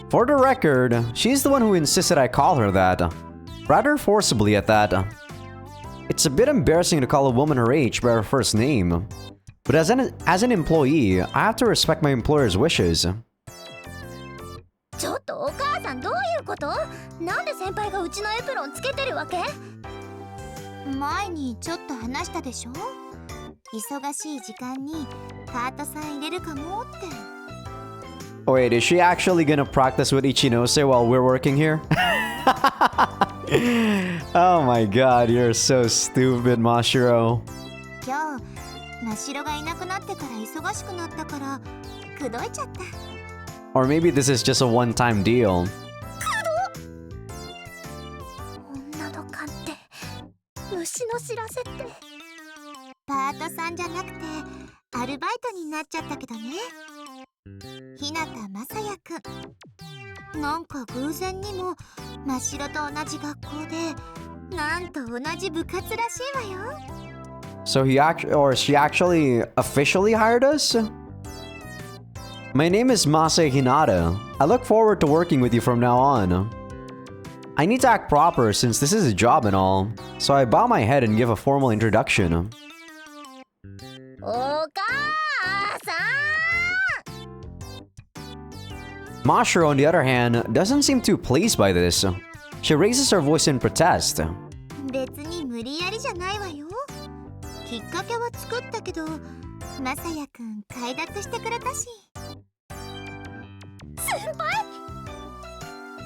For the record, she's the one who insisted I call her that. Rather forcibly at that. It's a bit embarrassing to call a woman her age by her first name. But as an employee, I have to respect my employer's wishes. Wait, is she actually gonna practice with Ichinose while we're working here? Oh my god, you're so stupid, Mashiro. Or maybe this is just a one-time deal. So she actually officially hired us? My name is Masai Hinata. I look forward to working with you from now on. I need to act proper since this is a job and all, so I bow my head and give a formal introduction. Mashiro, on the other hand, doesn't seem too pleased by this. She raises her voice in protest.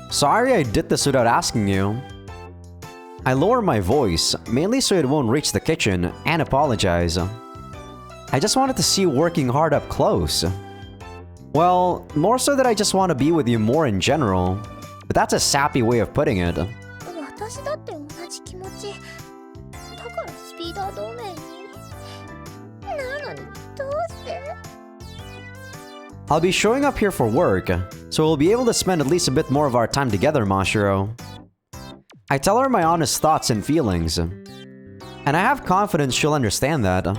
Sorry I did this without asking you. I lower my voice, mainly so it won't reach the kitchen, and apologize. I just wanted to see you working hard up close. Well, more so that I just want to be with you more in general. But that's a sappy way of putting it. I'll be showing up here for work, so we'll be able to spend at least a bit more of our time together, Mashiro. I tell her my honest thoughts and feelings. And I have confidence she'll understand that.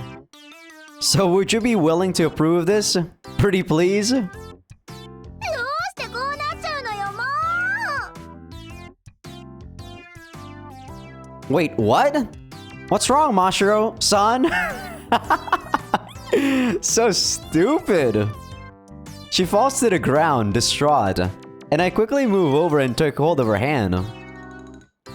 So would you be willing to approve of this? Pretty please? Wait, what? What's wrong, Mashiro? Son? So stupid. She falls to the ground, distraught, and I quickly move over and took hold of her hand.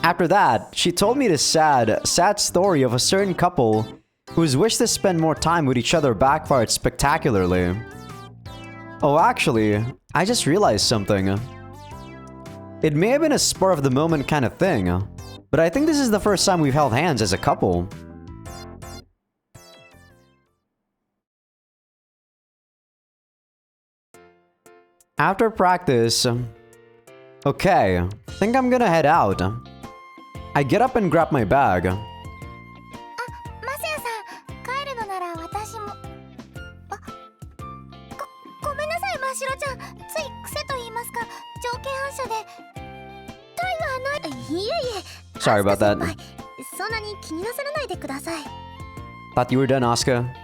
After that, she told me the sad story of a certain couple whose wish to spend more time with each other backfired spectacularly. Oh, actually, I just realized something. It may have been a spur of the moment kind of thing, but I think this is the first time we've held hands as a couple. After practice... Okay, think I'm gonna head out. I get up and grab my bag. Sorry about that. Thought you were done, Asuka.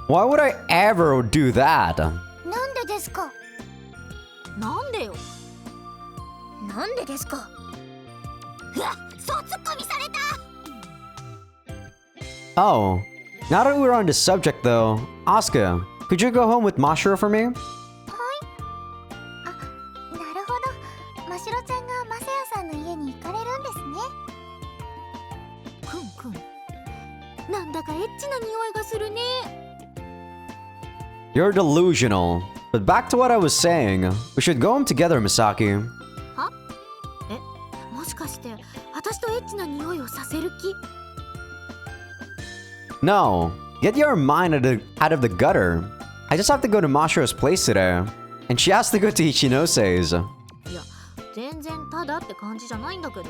Why would I ever do that? Oh, now that we're on the subject though, Asuka, could you go home with Mashiro for me? なんだかエッチな匂いがするね。 You're delusional. But back to what I was saying. We should go home together, Misaki. は？え、もしかして私とエッチな匂いをさせる気？ No. Get your mind out of the gutter. I just have to go to Mashiro's place today. And she has to go to Ichinose's. いや、全然ただって感じじゃないんだけど。喧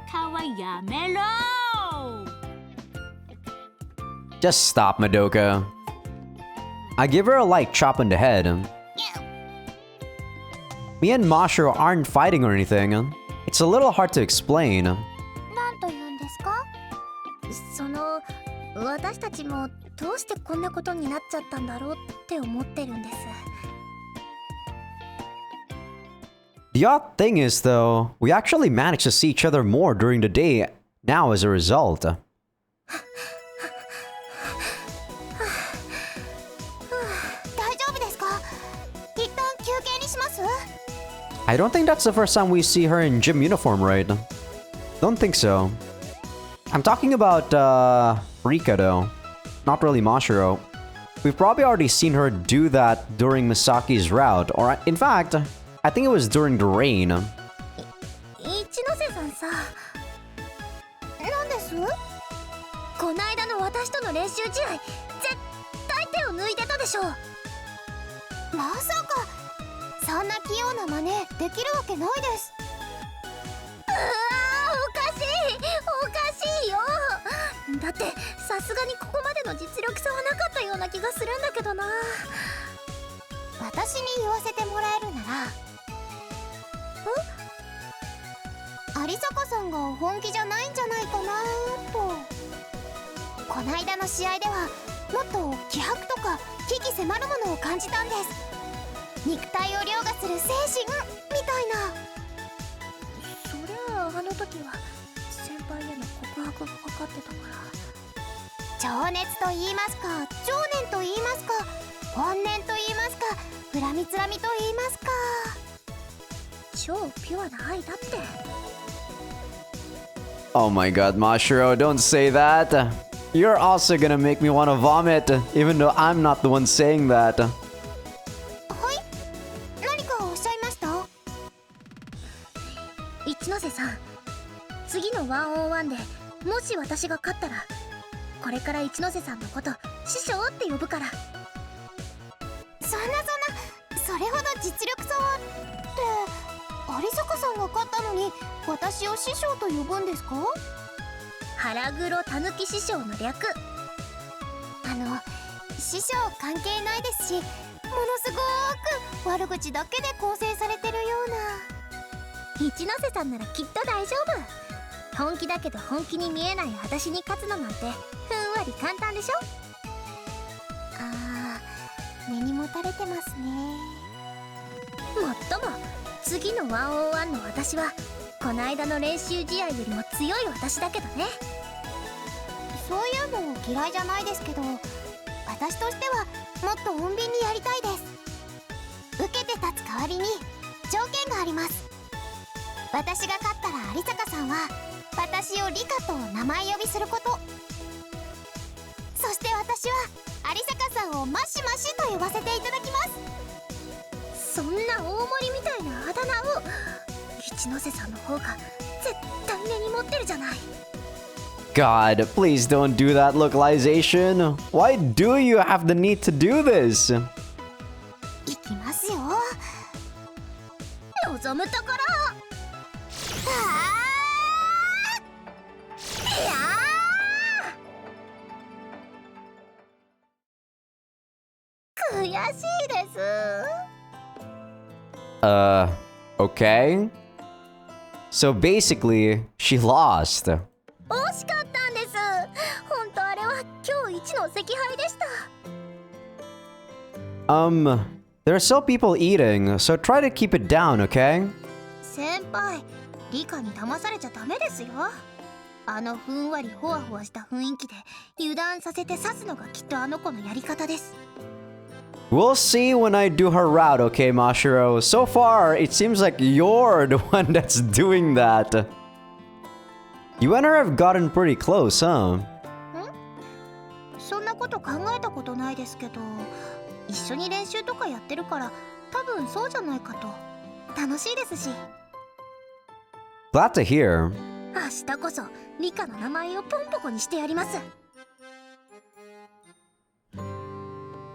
嘩はやめろ。 Just stop, Madoka. I give her a light chop on the head. Me and Mashiro aren't fighting or anything. It's a little hard to explain. なんと言うんですか？私たちもどうしてこんなことになっちゃったんだろうって思ってるんです。 The odd thing is, though, we actually managed to see each other more during the day now as a result. 大丈夫ですか？一旦休憩にします？ I don't think that's the first time we see her in gym uniform, right? Don't think so. I'm talking about, Rika, though. Not really Mashiro. We've probably already seen her do that during Misaki's route, or in fact, I think it was during the rain. 一ノ瀬さんさ、なんです？こないだの私との練習試合、絶対手を抜いてたでしょ。まさかそんな器用な真似できるわけないです。おかしいよ。だってさすがにここまでの実力差はなかったような気がするんだけどな。私に言わせてもらえるなら、有坂さんが本気じゃないんじゃないかなと。こないだの試合ではもっと気迫とか鬼気迫るものを感じたんです。肉体を凌駕する精神みたいな。そりゃあの時は先輩への告白がかかってたから。情熱と言いますか、情念と言いますか、怨念と言いますか、恨みつらみと言いますか。超ピュアな愛だって。 Oh my god, Mashiro, don't say that. You're also gonna make me want to vomit, even though I'm not the one saying that. はい、何かおっしゃいました？一ノ瀬さん、次の1on1でもし私が勝ったら、これから一ノ瀬さんのこと師匠って呼ぶから。それほど実力差はって、有坂さんが勝ったのに私を師匠と呼ぶんですか？腹黒たぬき師匠の略。師匠関係ないですし、ものすごーく悪口だけで構成されてるような。一ノ瀬さんならきっと大丈夫。本気だけど本気に見えない私に勝つのなんてふんわり簡単でしょ。根に持たれてますね。もっとも次の1on1の私はこの間の練習試合よりも強い私だけどね。そういうの嫌いじゃないですけど、私としてはもっと穏便にやりたいです。受けて立つ代わりに条件があります。私が勝ったら有坂さんは私をリカと名前呼びすること。そして私は有坂さんをマシマシと呼ばせていただきます。そんな大盛りみたいなあだ名を一ノ瀬さんの方が絶対根に持ってるじゃない。 God, please don't do that localization. Why do you have the need to do this? いきますよ。望むところ。いやー、悔しいです。Okay. So basically, she lost. 惜しかったんです。本当あれは今日一の惜敗でした。There are still people eating, so try to keep it down, okay? 先輩、リカに騙されちゃダメですよ。あのふんわりほわほわした雰囲気で油断させて刺すのがきっとあの子のやり方です。 We'll see when I do her route, okay, Mashiro? So far, it seems like you're the one that's doing that. You and her have gotten pretty close, huh? そんなこと考えたことないですけど、一緒に練習とかやってるから多分そうじゃないかと。楽しいですし。 Glad to hear. 明日こそリカの名前をポンポコにしてやります。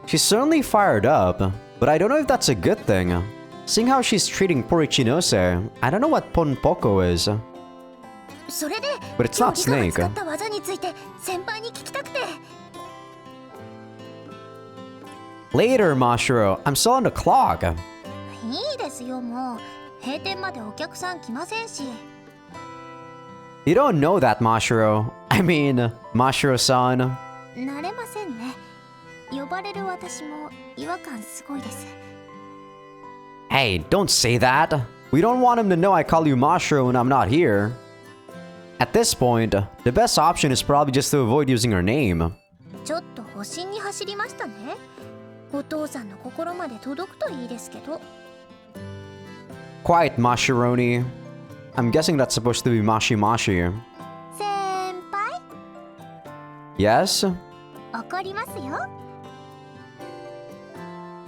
She's certainly fired up, but I don't know if that's a good thing. Seeing how she's treating poor Ichinose, I don't know what Ponpoko is. それで But it's not 今日リカ Snake. が使った技について先輩に聞きたくて。 Later, Mashiro. I'm still on the clock. いいですよ、もう閉店までお客さん来ませんし。 You don't know that, Mashiro. I mean, Mashiro-san. 慣れませんね。呼ばれる私も違和感すごいです。 Hey, don't say that. We don't want him to know I call you Mashiro when I'm not here. At this point, the best option is probably just to avoid using her name. ちょっと保身に走りましたね。お父さんの心まで届くといいですけど。 Quiet, Mashironi. I'm guessing that's supposed to be Mashi-Mashi. 先輩、 Yes? 怒りますよ。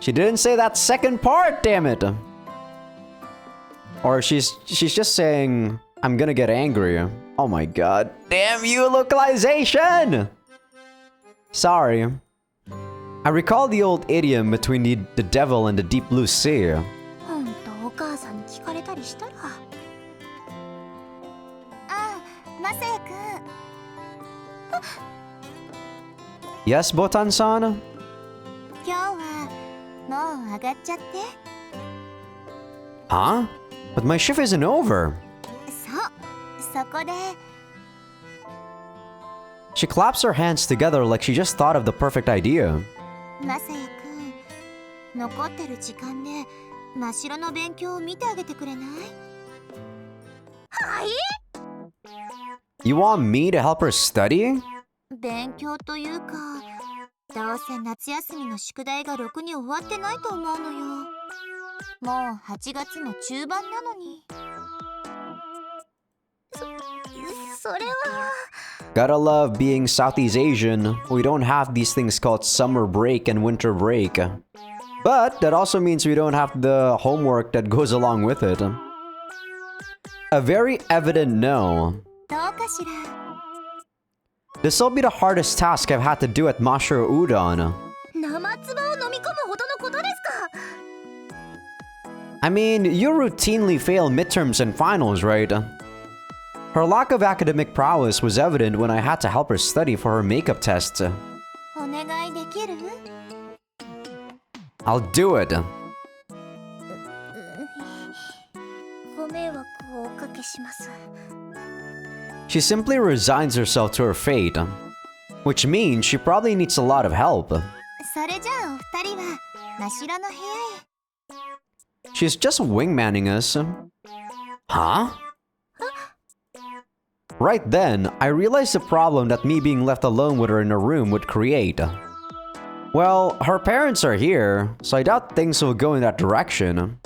She didn't say that second part, damn it! Or she's just saying, I'm gonna get angry. Oh my god. Damn you, localization! Sorry. I recall the old idiom between the devil and the deep blue sea. ほんとお母さんに聞かれたりしたら。あ、マサヤくん。 Yes, Botan-san? 今日はもう上がっちゃって。 Huh? But my shift isn't over. そこで。 She claps her hands together like she just thought of the perfect idea. マサヤくん、残ってる時間で真白の勉強を見てあげてくれない？はい？ You want me to help her study? 勉強というか、どうせ夏休みの宿題がろくに終わってないと思うのよ。もう8月も中盤なのに。それは。 Gotta love being Southeast Asian. We don't have these things called summer break and winter break. But that also means we don't have the homework that goes along with it. A very evident no. どうかしら。 This'll be the hardest task I've had to do at Mashiro Udon. 生唾を飲み込むほどのことですか？ I mean, you routinely fail midterms and finals, right? Her lack of academic prowess was evident when I had to help her study for her makeup test. お願いできる？ I'll do it. ご迷惑をおかけします。 She simply resigns herself to her fate, which means she probably needs a lot of help. それじゃあお二人は真白の部屋へ。 She's just wingmanning us. Huh? Right then, I realized the problem that me being left alone with her in a room would create. Well, her parents are here, so I doubt things will go in that direction.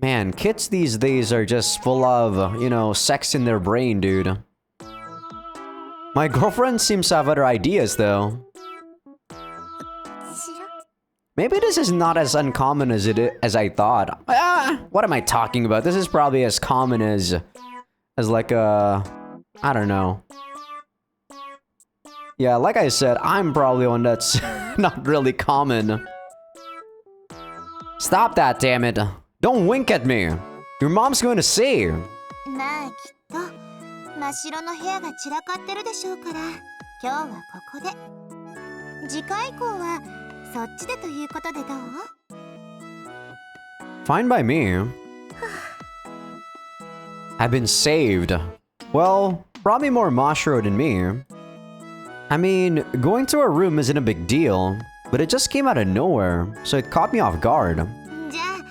Man, kids these days are just full of, you know, sex in their brain, dude. My girlfriend seems to have other ideas, though. Maybe this is not as uncommon as I thought. What am I talking about? This is probably as common as like a, I don't know. Yeah, like I said, I'm probably one that's not really common. Stop that, damn it. Don't wink at me. Your mom's going to see. まあきっと真っ白の部屋が散らかってるでしょうから、今日はここで。次回以降はそっちでということでどう？ Fine by me. I've been saved. Well, probably more Mashiro than me. I mean, going to her room isn't a big deal, but it just came out of nowhere, so it caught me off guard. じゃあ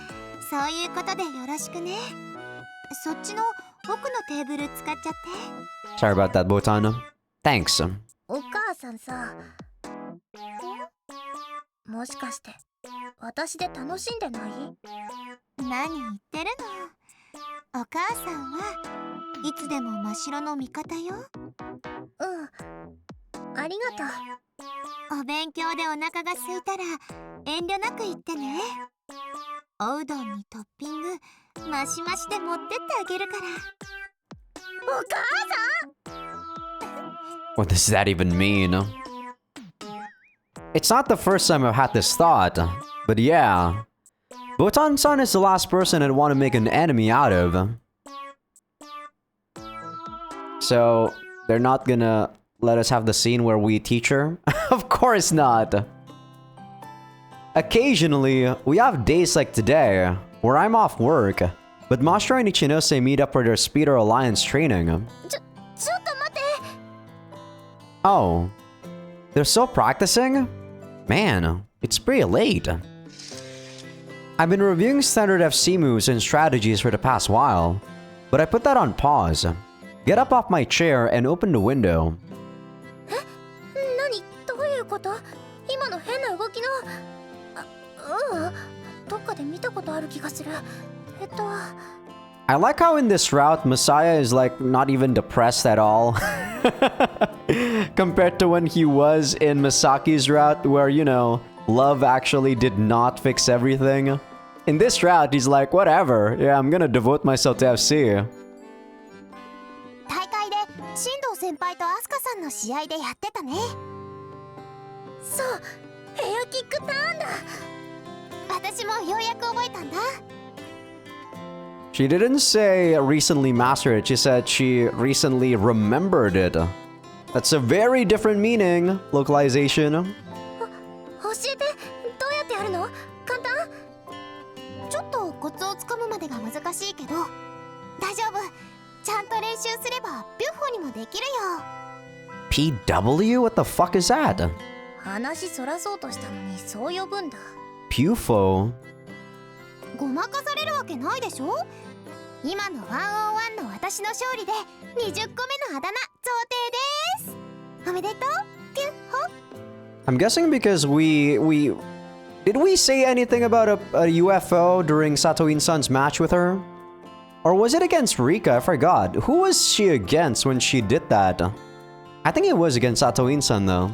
そういうことでよろしくね。そっちの奥のテーブル使っちゃって。 Sorry about that, Botan. Thanks. お母さんさ、もしかして私で楽しんでない？何言ってるの。お母さんはいつでも真白の味方よ。ありがとう。お勉強でお腹が空いたら遠慮なく言ってね。おうどんにトッピングマシマシで持ってってあげるから。お母さん What does that even mean? It's not the first time I've had this thought, but yeah. Botan-san is the last person I'd want to make an enemy out of. So, they're not gonna let us have the scene where we teach her? Of course not! Occasionally, we have days like today, where I'm off work, but Mashiro and Ichinose meet up for their Speeder Alliance training. ちょっと待って。 Oh, they're still practicing? Man, it's pretty late. I've been reviewing standard FC moves and strategies for the past while, but I put that on pause. Get up off my chair and open the window. 何？どういうこと？今の変な動きの…どっかで見たことある気がする。I like how in this route, Messiah is like not even depressed at all. Compared to when he was in Masaki's route where, you know, love actually did not fix everything. In this route, he's like, whatever, yeah, I'm gonna devote myself to FC. 大会で進藤先輩とアスカさんの試合でやってたね。そう、エアキックターンだ。私もようやく覚えたんだ。She didn't say recently mastered it, she said she recently remembered it. That's a very different meaning, localization. 教えて、どうやってやるの？簡単？ちょっとコツをつかむまでが難しいけど、大丈夫。ちゃんと練習すればビュッフォにもできるよ。PW? What the fuck is that? 話そらそうとしたのにそう呼ぶんだ。Pufo? ごまかされるわけないでしょ。今の101の私の勝利で20個目のあだ名贈呈です。おめでとう、ピュッホ。I'm guessing because did we say anything about a UFO during Satoin-san's match with her? Or was it against Rika? I forgot. Who was she against when she did that? I think it was against Satoin-san though.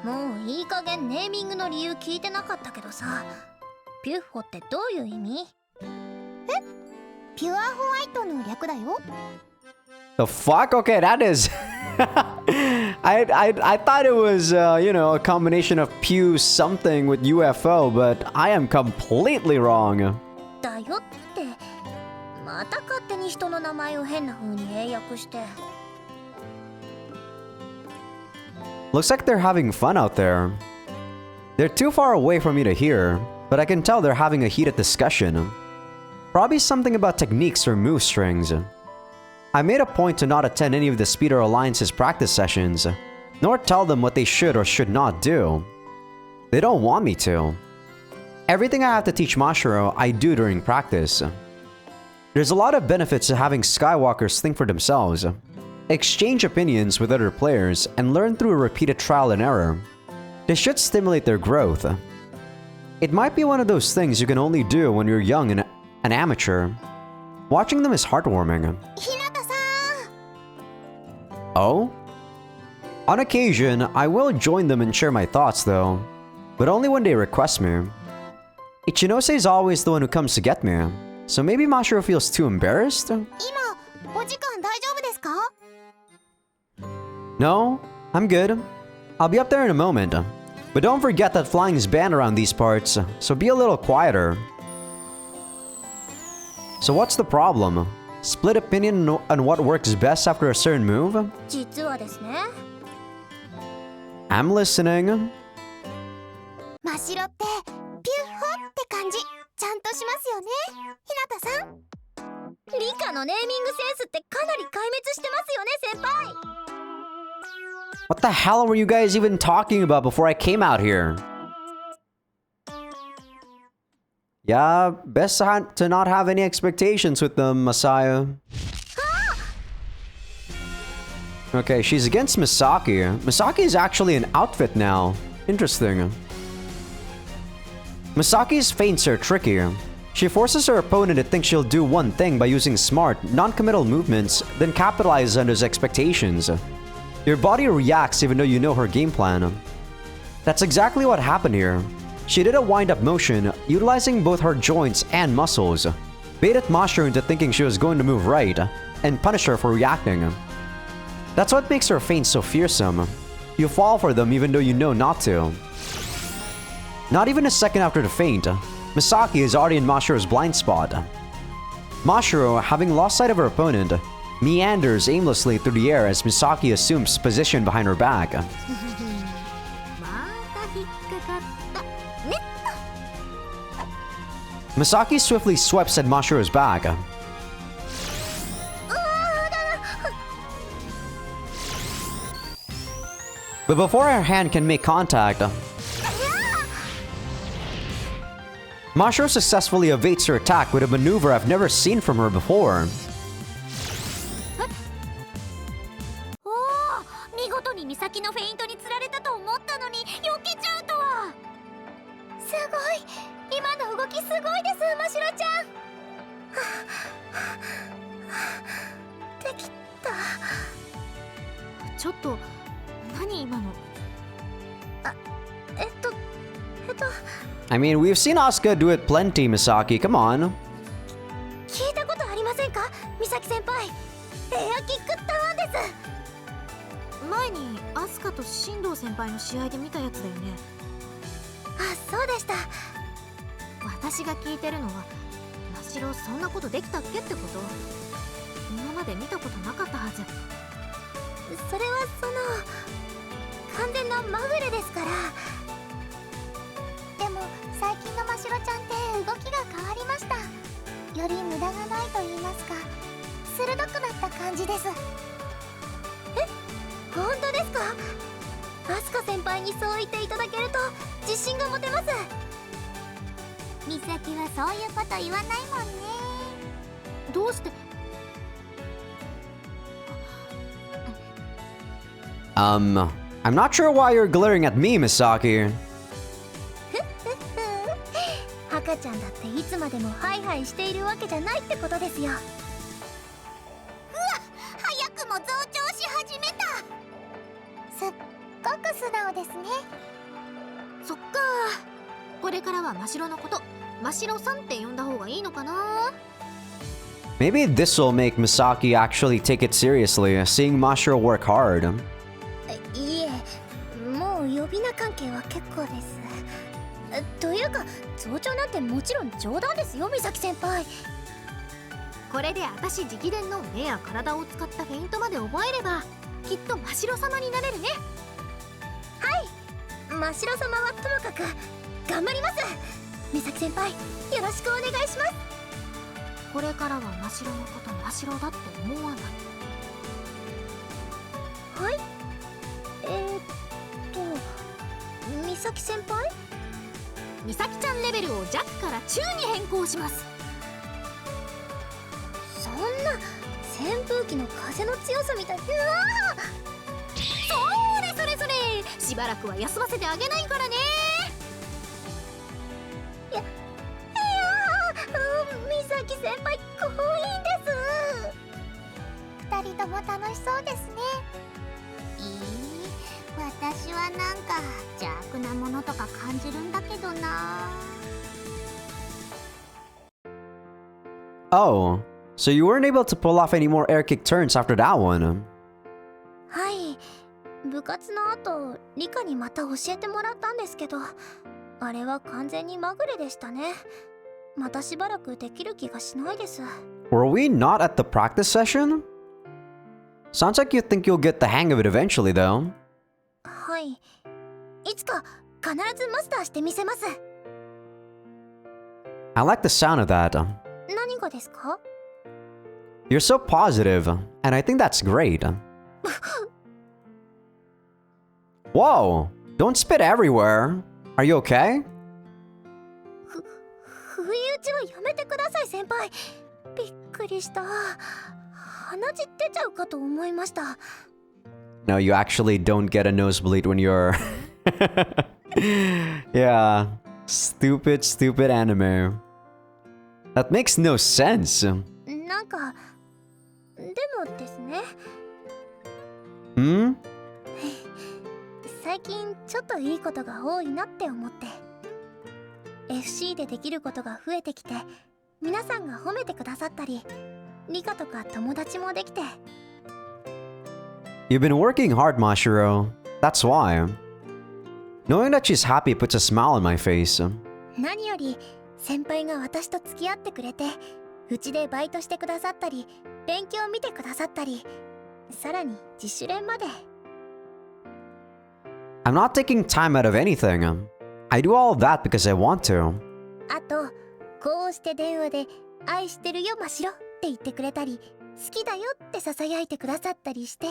もういい加減ネーミングの理由聞いてなかったけどさ、ピュッホってどういう意味？ピュアホワイトの略だよ。The fuck? Okay, that is... I thought it was, you know, a combination of Pew something with UFO, but I am completely wrong. だよって、また勝手に人の名前を変な風に英訳して。Looks like they're having fun out there. They're too far away for me to hear, but I can tell they're having a heated discussion. Probably something about techniques or move strings. I made a point to not attend any of the Speeder Alliance's practice sessions, nor tell them what they should or should not do. They don't want me to. Everything I have to teach Mashiro, I do during practice. There's a lot of benefits to having Skywalkers think for themselves, exchange opinions with other players, and learn through repeated trial and error. This should stimulate their growth. It might be one of those things you can only do when you're young and an amateur. Watching them is heartwarming. Oh? On occasion, I will join them and share my thoughts though, but only when they request me. Ichinose is always the one who comes to get me, so maybe Mashiro feels too embarrassed? No, I'm good. I'll be up there in a moment. But don't forget that flying is banned around these parts, so be a little quieter. So what's the problem? Split opinion on what works best after a certain move? I'm listening. 真白ってピュッホって感じちゃんとしますよね、日向さん。リカのネーミングセンスってかなり壊滅してますよね、先輩。What the hell were you guys even talking about before I came out here? Yeah, best to not have any expectations with them, Messiah. Okay, she's against Misaki. Misaki is actually an outfit now. Interesting. Misaki's feints are tricky. She forces her opponent to think she'll do one thing by using smart, non-committal movements, then capitalizes on those expectations. Your body reacts even though you know her game plan. That's exactly what happened here. She did a wind-up motion, utilizing both her joints and muscles, baited Mashiro into thinking she was going to move right, and punished her for reacting. That's what makes her feints so fearsome. You fall for them even though you know not to. Not even a second after the feint, Misaki is already in Mashiro's blind spot. Mashiro, having lost sight of her opponent, meanders aimlessly through the air as Misaki assumes position behind her back. また引っかかったねっ Misaki swiftly swipes at Mashiro's back. But before her hand can make contact, Mashiro successfully evades her attack with a maneuver I've never seen from her before. おお、見事に美咲のフェイントに釣られたと思ったのに避けちゃうとは。すごい、今の動きすごいです、ましろちゃん。できた。ちょっと何今の。I mean, we've seen Asuka do it plenty, Misaki, come on. 聞いたことありませんか、美咲先輩。エアキックターンです。前にアスカと進藤先輩の試合で見たやつだよね。あ、そうでした。私が聞いてるのは、真白そんなことできたっけってこと。今まで見たことなかったはず。それは完全なまぐれですから。でも最近のましろちゃんって動きが変わりました。より無駄がないと言いますか、鋭くなった感じです。え、本当ですか？アスカ先輩にそう言っていただけると自信が持てます。美咲はそういうこと言わないもんね。どうしてI'm not sure why you're glaring at me, Misaki. 赤ちゃんだっていつまでもハイハイしているわけじゃないってことですよ。うわ、早くも増長し始めた。すっごく素直ですね。そっか。これからは真白のこと、真白さんって呼んだ方がいいのかな。Maybe this will make Misaki actually take it seriously, seeing Mashiro work hard. いえ、もう呼び名関係は結構です。というか、増長なんてもちろん冗談ですよ、美咲先輩。これで私直伝の目や体を使ったフェイントまで覚えれば、きっと真白様になれるね。はい、真白様はともかく頑張ります。美咲先輩、よろしくお願いします。これからは真白のこと真白だって思わない。はい、美咲先輩？美咲ちゃんレベルを弱から中に変更します。そんな扇風機の風の強さみたい。うわそれしばらくは休ませてあげないからね。美咲先輩、光栄です。二人とも楽しそうですね。私はなんか邪悪なものとか感じるんだけどな。Oh, so you weren't able to pull off any more air kick turns after that one? はい、部活の後理科にまた教えてもらったんですけど、あれは完全にまぐれでしたね。またしばらくできる気がしないです。 Were we not at the practice session? Sounds like you think you'll get the hang of it eventually, though. はい、いつか必ずマスターしてみせます。 I like the sound of that. 何がですか？ You're so positive, and I think that's great. Whoa! Don't spit everywhere. Are you okay? 不意打ちはやめてください、先輩。びっくりした。鼻血出ちゃうかと思いました。 No, you actually don't get a nosebleed when you're... Yeah. Stupid anime. That makes no sense. なんかでもですね、 Hmm? 最近ちょっといいことが多いなって思って、 FC でできることが増えてきて、皆さんが褒めてくださったり、リカとか友達もできて。 You've been working hard, Mashiro. That's why. Knowing that she's happy puts a smile on my face. 何より先輩が私と付き合ってくれて、うちでバイトしてくださったり、勉強見てくださったり、さらに自主練まで。 I'm not taking time out of anything. I do all of that because I want to. あとこうして電話で「愛してるよマシロ」って言ってくれたり、好きだよって囁いてくださったりして。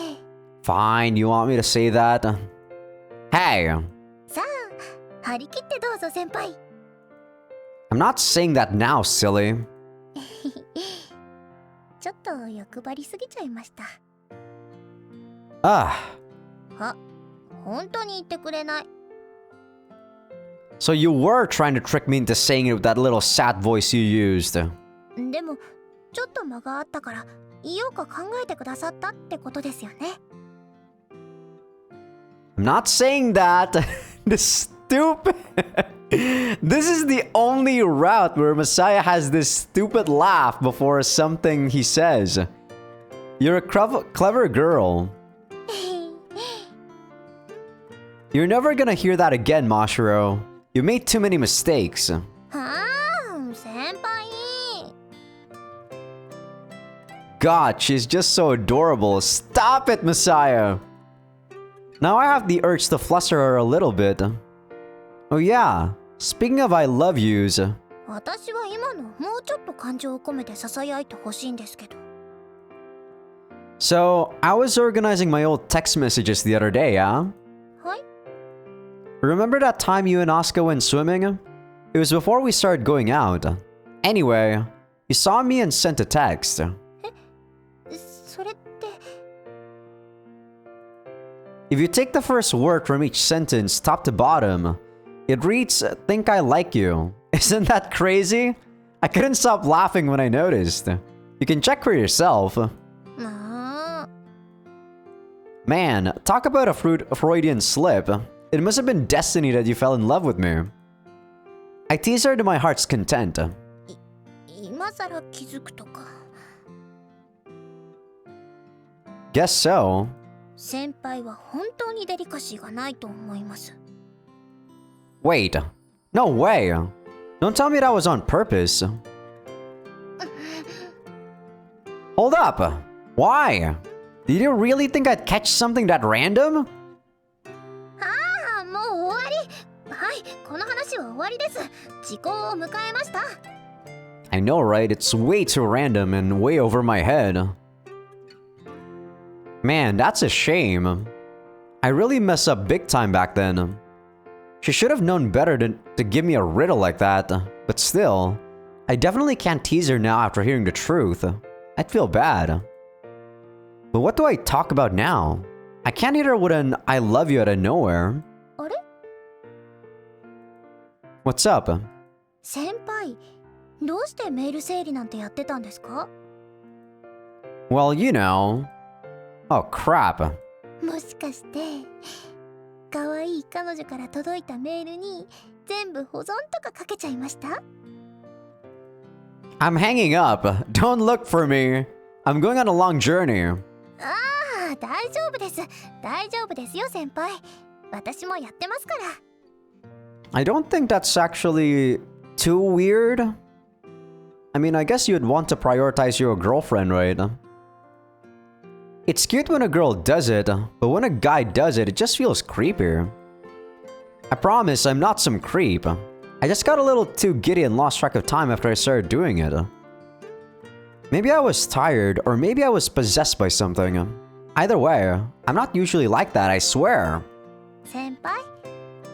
Fine, you want me to say that? Hey, さあ張り切ってどうぞ先輩。 I'm not saying that now, silly. ちょっと欲張りすぎちゃいました。 Ah, あ、本当に言ってくれない。 so you were trying to trick me into saying it with that little sad voice you used. でもちょっと間があったから言おうか考えてくださったってことですよね。 I'm not saying that. The stupid. This is the only route where Messiah has this stupid laugh before something he says. You're a clever girl. You're never gonna hear that again, Mashiro. You made too many mistakes. はあ、先輩。 God, she's just so adorable. Stop it, Messiah. Now I have the urge to fluster her a little bit. Oh yeah, speaking of I love yous. 私は今のもうちょっと感情を込めて囁いてほしいんですけど。 So, I was organizing my old text messages the other day, huh? はい。 Remember that time you and Asuka went swimming? It was before we started going out. Anyway, you saw me and sent a text. それって。 If you take the first word from each sentence top to bottom, it reads, "Think I like you." Isn't that crazy? I couldn't stop laughing when I noticed. You can check for yourself. まあ。 Man, talk about a Freudian slip. It must have been destiny that you fell in love with me. I teased her to my heart's content. 今さら気づくとか。 Guess so. 先輩は本当にデリカシーがないと思います。 Wait. No way. Don't tell me that was on purpose. Hold up. Why? Did you really think I'd catch something that random? ああ、もう終わり。はい、この話は終わりです。時効を迎えました。 I know, right? It's way too random and way over my head. Man, that's a shame. I really messed up big time back then. She should have known better to give me a riddle like that. But still, I definitely can't tease her now after hearing the truth. I'd feel bad. But what do I talk about now? I can't hit her with an I love you out of nowhere. あれ？ What's up? 先輩、どうしてメール整理なんてやってたんですか？ Well, you know. Oh, crap. もしかして可愛い彼女から届いたメールに全部保存とかかけちゃいました？ I'm hanging up. Don't look for me. I'm going on a long journey. ああ、大丈夫です。大丈夫ですよ先輩。私もやってますから。 I don't think that's actually too weird. I mean, I guess you'd want to prioritize your girlfriend, right? It's cute when a girl does it, but when a guy does it, it just feels creepier. I promise I'm not some creep. I just got a little too giddy and lost track of time after I started doing it. Maybe I was tired, or maybe I was possessed by something. Either way, I'm not usually like that, I swear. 先輩、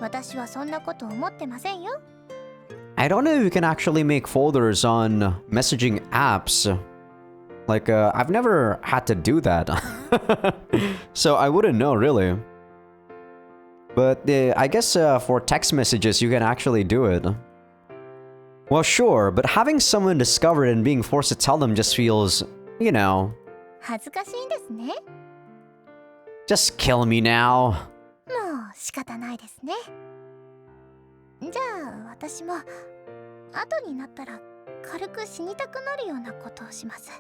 私はそんなこと思ってませんよ。 I don't know if you can actually make folders on messaging apps. Like, I've never had to do that. So I wouldn't know, really. But I guess for text messages, you can actually do it. Well, sure, but having someone discover it and being forced to tell them just feels, you know, 恥ずかしいんですね。 just kill me now. もう仕方ないですね。じゃあ私も後になったら軽く死にたくなるようなことをします。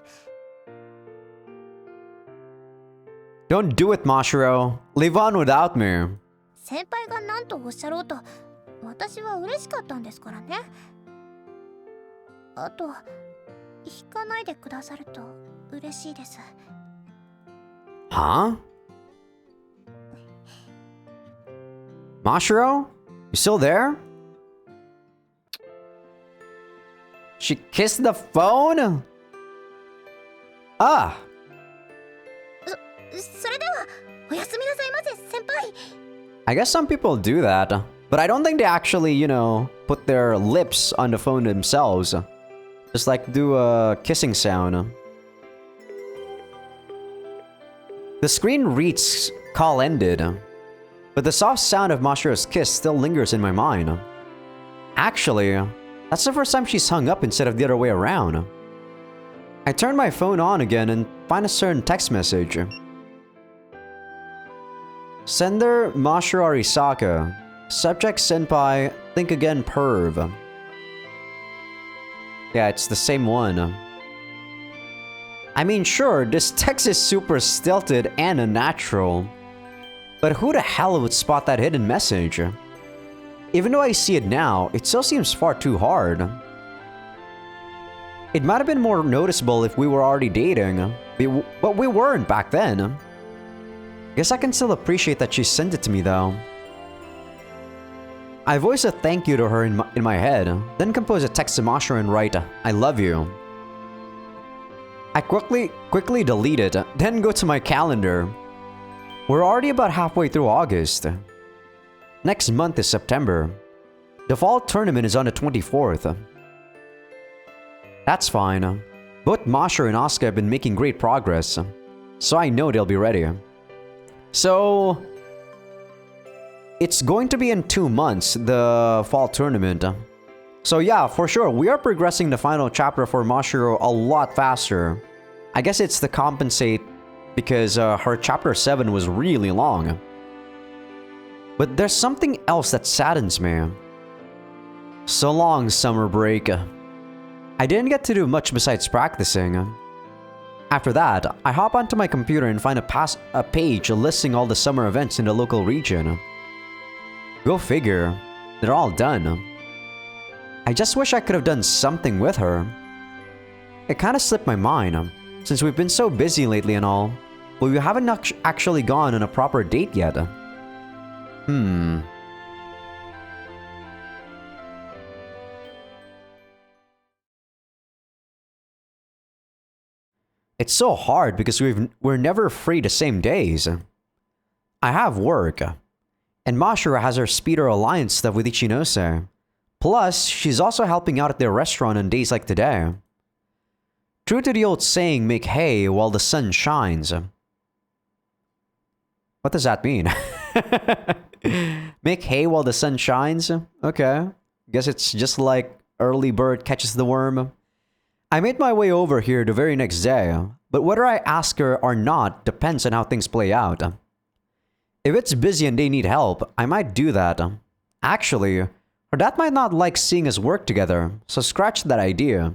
Don't do it, Mashiro. Live on without me. 先輩が何とおっしゃろうと私は嬉しかったんですからね。あと引かないでくださると嬉しいです。 Huh? Mashiro? You still there? She kissed the phone? Ah! それではおやすみなさいませ先輩。 I guess some people do that, but I don't think they actually, you know, put their lips on the phone themselves. Just like do a kissing sound. The screen reads call ended, but the soft sound of Mashiro's kiss still lingers in my mind. Actually, that's the first time she's hung up instead of the other way around. I turn my phone on again and find a certain text message. Sender Mashiro Arisaka. Subject Senpai, think again perv. Yeah, it's the same one. I mean, sure, this text is super stilted and unnatural. But who the hell would spot that hidden message? Even though I see it now, it still seems far too hard. It might have been more noticeable if we were already dating, but we weren't back then. Guess I can still appreciate that she sent it to me though. I voice a thank you to her in my head, then compose a text to Mashiro and write, I love you. I quickly delete it, then go to my calendar. We're already about halfway through August. Next month is September. The fall tournament is on the 24th. That's fine. Both Mashiro and Asuka have been making great progress, so I know they'll be ready. So, it's going to be in 2 months, the fall tournament. So yeah, for sure, we are progressing the final chapter for Mashiro a lot faster. I guess it's to compensate because her chapter 7 was really long. But there's something else that saddens me. So long, summer break. I didn't get to do much besides practicing. After that, I hop onto my computer and find a page listing all the summer events in the local region. Go figure, they're all done. I just wish I could have done something with her. It kinda slipped my mind, since we've been so busy lately and all, but we haven't actually gone on a proper date yet. It's so hard because we're never free the same days. I have work, and Mashiro has her Speeder Alliance stuff with Ichinose. Plus, she's also helping out at their restaurant on days like today. True to the old saying, make hay while the sun shines. What does that mean? Make hay while the sun shines? Okay. Guess it's just like early bird catches the worm. I made my way over here the very next day, but whether I ask her or not depends on how things play out. If it's busy and they need help, I might do that. Actually, her dad might not like seeing us work together, so scratch that idea.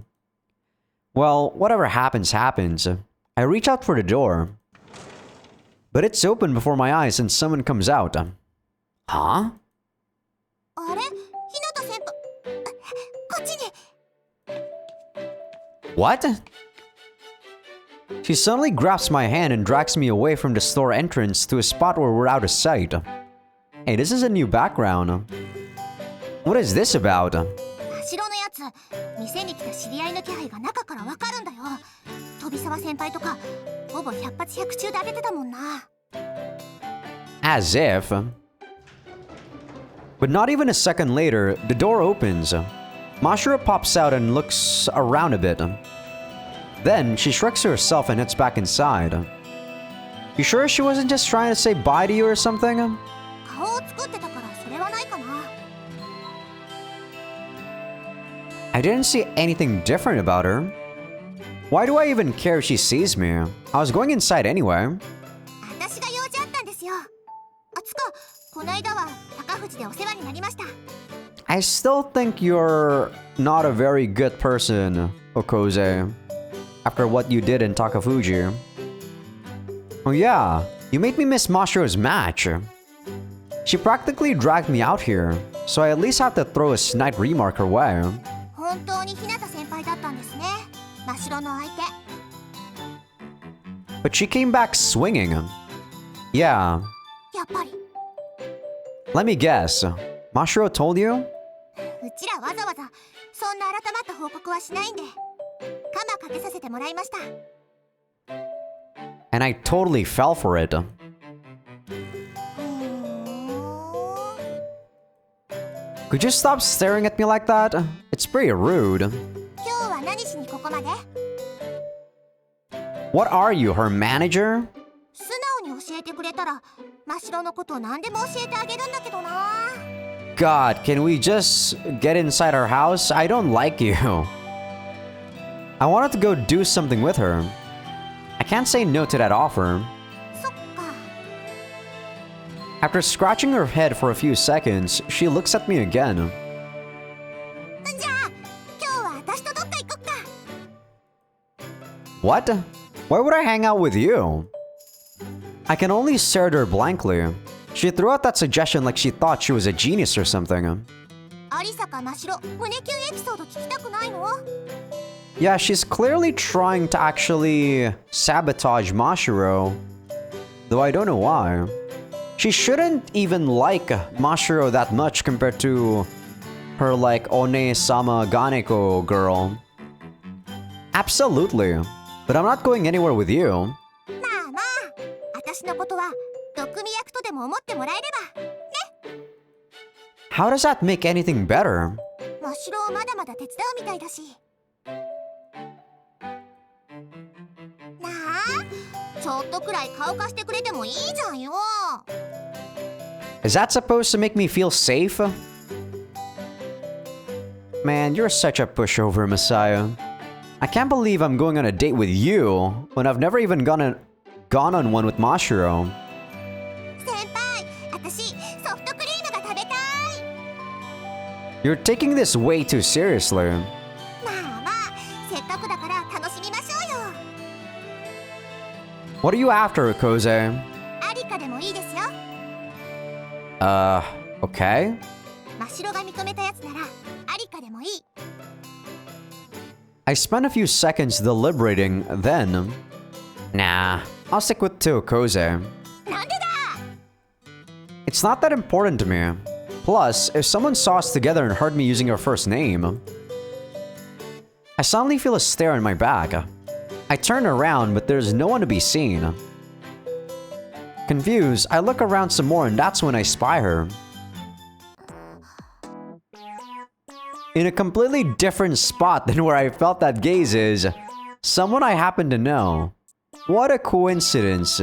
Well, whatever happens, happens. I reach out for the door. But it's open before my eyes and someone comes out. Huh? あれ、日向先輩、こっちに。 What? She suddenly grabs my hand and drags me away from the store entrance to a spot where we're out of sight. Hey, this is a new background. What is this about? 後ろのやつ、店に来た知り合いの気配が中からわかるんだよ。飛沢先輩とか、ほぼ百発百中で当ててたもんな。As if. But not even a second later, the door opens. Mashiro pops out and looks around a bit. Then, she shrugs to herself and heads back inside. You sure she wasn't just trying to say bye to you or something? 顔を作ってたからそれはないかな。I didn't see anything different about her. Why do I even care if she sees me? I was going inside anyway. 私が用事あったんですよ。あつか、この間は高藤でお世話になりました。 I still think you're not a very good person, Okoze, after what you did in Takafuji. Oh yeah, you made me miss Mashiro's match. She practically dragged me out here, so I at least have to throw a snide remark her way. 本当に日向先輩だったんですね。真白の相手。 But she came back swinging. Yeah. やっぱり。 Let me guess. Mashiro told you? うちらわざわざそんな改まった報告はしないんで、カマかけさせてもらいました。 And I totally fell for it. Could you stop staring at me like that? It's pretty rude. 今日は何しにここまで？ What are you, her manager? 素直に教えてくれたら、真白のこと何でも教えてあげるんだけどな。 God, can we just get inside her house? I don't like you. I wanted to go do something with her. I can't say no to that offer. そっか。 After scratching her head for a few seconds, she looks at me again. じゃあ、今日は私とどっか行こっか。 What? Why would I hang out with you? I can only stare at her blankly. She threw out that suggestion like she thought she was a genius or something. 有坂真白、胸キュンエピソード聞きたくないの？ Yeah, she's clearly trying to actually sabotage Mashiro, though I don't know why. She shouldn't even like Mashiro that much compared to her like One-sama Ganeko girl. Absolutely, but I'm not going anywhere with you. まあまあ、私のことは毒味役とでも思ってもらえれば。 How does that make anything better? 真白をまだまだ手伝うみたいだし。なあ、ちょっとくらい顔貸してくれてもいいじゃんよ。 Is that supposed to make me feel safe? Man, you're such a pushover, Messiah. I can't believe I'm going on a date with you when I've never even gone on one with Mashiro. 先輩、私ソフトクリームが食べたい。 You're taking this way too seriously. まあまあ、せっかくだから楽しみましょうよ。 What are you after, Okoze? アリカでもいいですよ。 Okay? 真白が認めたやつならアリカでもいい。 I spent a few seconds deliberating, then... Nah, I'll stick with Okoze. なんでだ？ It's not that important to me. Plus, if someone saw us together and heard me using your first name... I suddenly feel a stare on my back. I turn around, but there's no one to be seen. Confused, I look around some more and that's when I spy her. In a completely different spot than where I felt that gaze is, someone I happen to know. What a coincidence.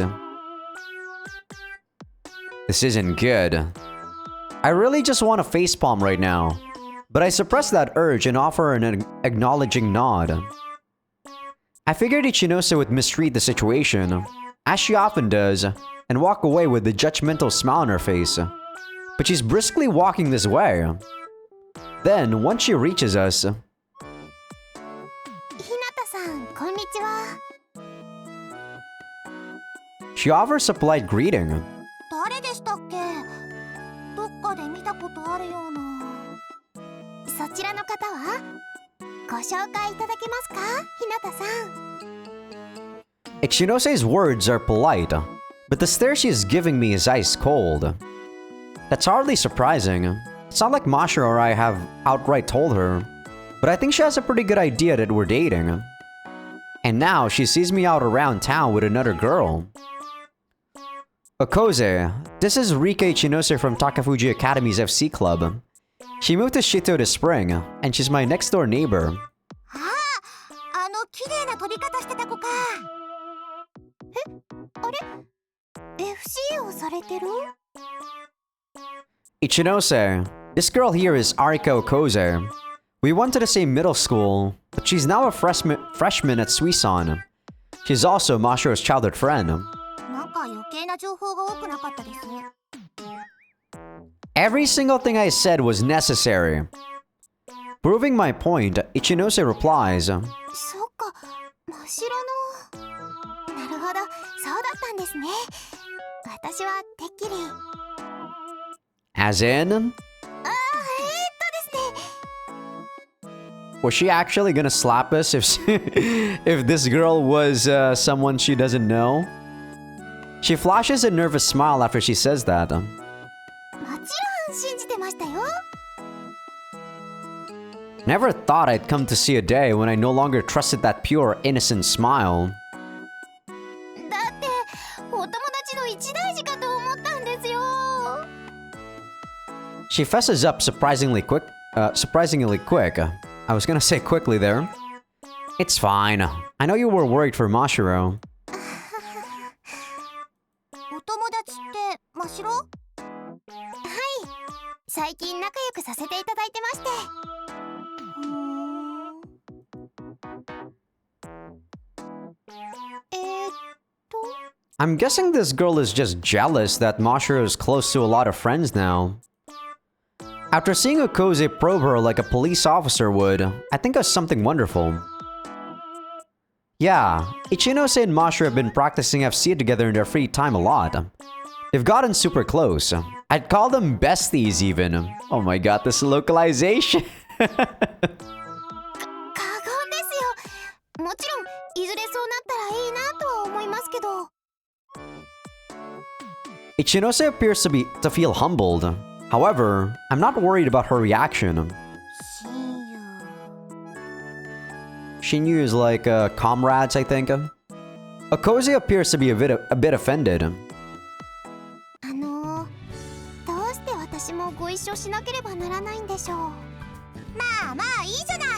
This isn't good. I really just want a facepalm right now, but I suppress that urge and offer an acknowledging nod. I figured Ichinose would misread the situation, as she often does, and walk away with a judgmental smile on her face. But she's briskly walking this way. Then, once she reaches us... ひなたさん、こんにちは。 She offers a polite greeting. 誰でしたっけ？どっかで見たことあるような。そちらの方は？ご紹介いただけますか、ひなたさん。 Ichinose's words are polite, but the stare she is giving me is ice cold. That's hardly surprising. It's not like Mashiro or I have outright told her, but I think she has a pretty good idea that we're dating. And now she sees me out around town with another girl. Okoze, this is Rika Ichinose from Takafuji Academy's FC club. She moved to Shito this spring, and she's my next door neighbor. ああ、綺麗な飛び方してた子か。え、あれ？ FC をされてる？ Ichinose, this girl here is Arika Okoze. We went to the same middle school, but she's now a freshman at Suisan. She's also Mashiro's childhood friend. なんか余計な情報が多くなかったです。 Every single thing I said was necessary. Proving my point, Ichinose replies, そっか、真っ白の。なるほど、そうだったんですね。私はてっきり。as in? ですね。 Was she actually gonna slap us if if this girl was someone she doesn't know? She flashes a nervous smile after she says that. もちろん信じてましたよ。 Never thought I'd come to see a day when I no longer trusted that pure, innocent smile. だってお友達の一大事かと思ったんですよ。 She fesses up surprisingly quick. I was gonna say quickly there. It's fine. I know you were worried for Mashiro. お友達って真っ白？はい。最近仲良くさせていただいてまして。I'm guessing this girl is just jealous that Mashiro is close to a lot of friends now. After seeing Okoze probe her like a police officer would, I think of something wonderful. Yeah, Ichinose and Mashiro have been practicing FC together in their free time a lot. They've gotten super close. I'd call them besties even. Oh my god, this localization. 過言ですよ。もちろんいずれそうなったらいいなとは思いますけど。 Ichinose appears to feel humbled. However, I'm not worried about her reaction. 親友。 Shinyu is like comrades, I think. Okoze appears to be a bit offended. どうして私もご一緒しなければならないんでしょう。まあまあいいじゃない。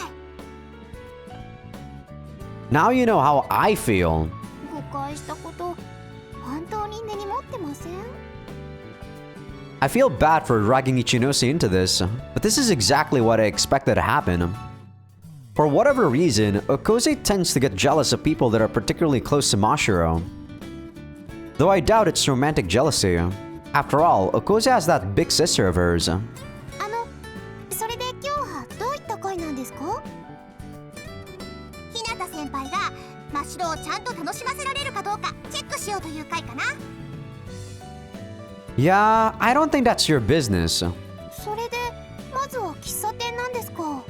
Now you know how I feel. 誤解したこと、本当に根に持ってません？ I feel bad for dragging Ichinose into this, but this is exactly what I expected to happen. For whatever reason, Okoze tends to get jealous of people that are particularly close to Mashiro. Though I doubt it's romantic jealousy. After all, Okoze has that big sister of hers. それで今日はどういった会なんですか？日向先輩が真っ白をちゃんと楽しませられるかどうかチェックしようという会かな。 Yeah, I don't think that's your business. それでまずは喫茶店なんですか？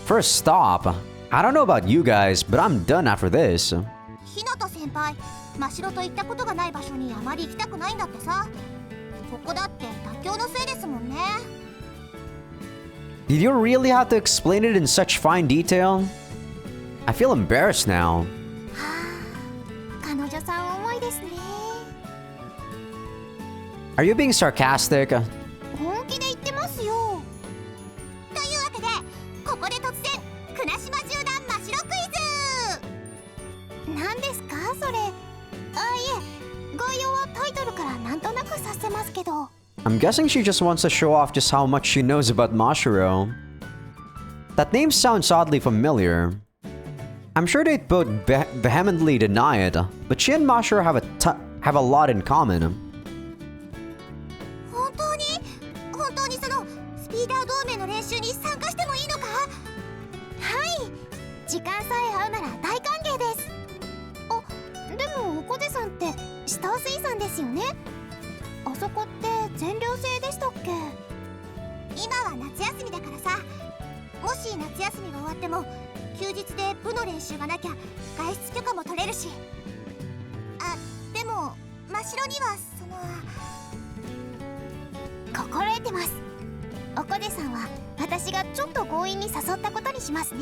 First stop. I don't know about you guys, but I'm done after this. 日向先輩、真っ白と行ったことがない場所にあまり行きたくないんだってさ。ここだって妥協のせいですもんね。 Did you really have to explain it in such fine detail? I feel embarrassed now. 彼女さん重いですね。 Are you being sarcastic? 本気で言ってますよ。というわけで、ここで突然クナシマ縦断真っ白クイズ。何ですかそれ？あ、いえ、概要はタイトルからなんとなく察せますけど。 I'm guessing she just wants to show off just how much she knows about Mashiro. That name sounds oddly familiar. I'm sure they'd both vehemently deny it, but she and Mashiro have a lot in common. 本当にそのスピーダー同盟の練習に参加してもいいのか？はい、時間さえ合うなら大歓迎です。あ、でもおこぜさんってスター水産ですよね。あそこって全寮制でしたっけ？今は夏休みだからさ。もし夏休みが終わっても休日で部の練習がなきゃ外出許可も取れるし。あ、でも真っ白にはその。心得てます。おこでさんは私がちょっと強引に誘ったことにしますね。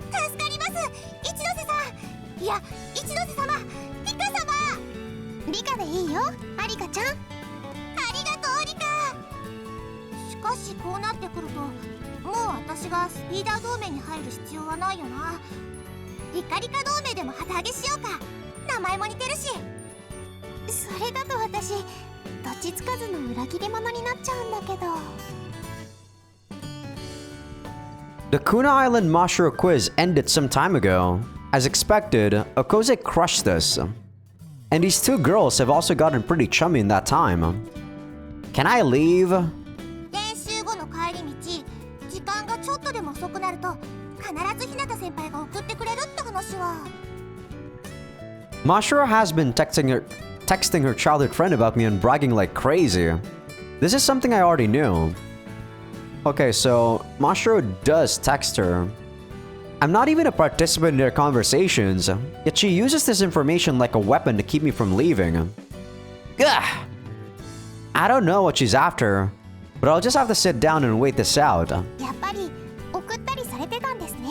助かります一ノ瀬さん。いや、一ノ瀬様、リカ様。リカでいいよ、アリカちゃん。ありがとうリカ。しかしこうなってくるともう私がスピーダー同盟に入る必要はないよな。リカリカ同盟でも旗揚げしようか。名前も似てるし。それだと私どっちつかずの裏切り者になっちゃうんだけど。The Kuna Island Mashiro quiz ended some time ago. As expected, Okose crushed this. And these two girls have also gotten pretty chummy in that time. Can I leave? 練習後の帰り道、時間がちょっとでも遅くなると必ず日向先輩が送ってくれるって話は。Mashiro has been texting her childhood friend about me and bragging like crazy. This is something I already knew. Okay, so Mashiro does text her. I'm not even a participant in their conversations, yet she uses this information like a weapon to keep me from leaving. Ugh! I don't know what she's after, but I'll just have to sit down and wait this out. やっぱり送ったりされてたんですね。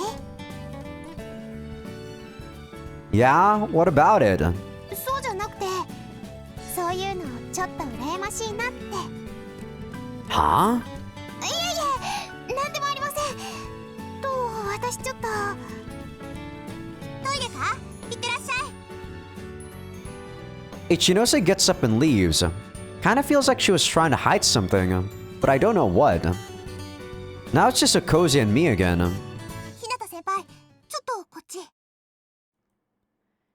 Yeah? What about it? そうじゃなくて、そういうのちょっと羨ましいなって。Huh? いえ、なんでもありません。と、私ちょっと。トイレか？いってらっしゃい。 Ichinose gets up and leaves. Kinda feels like she was trying to hide something, but I don't know what. Now it's just Okose and me again. 日向先輩、ちょっとこっち。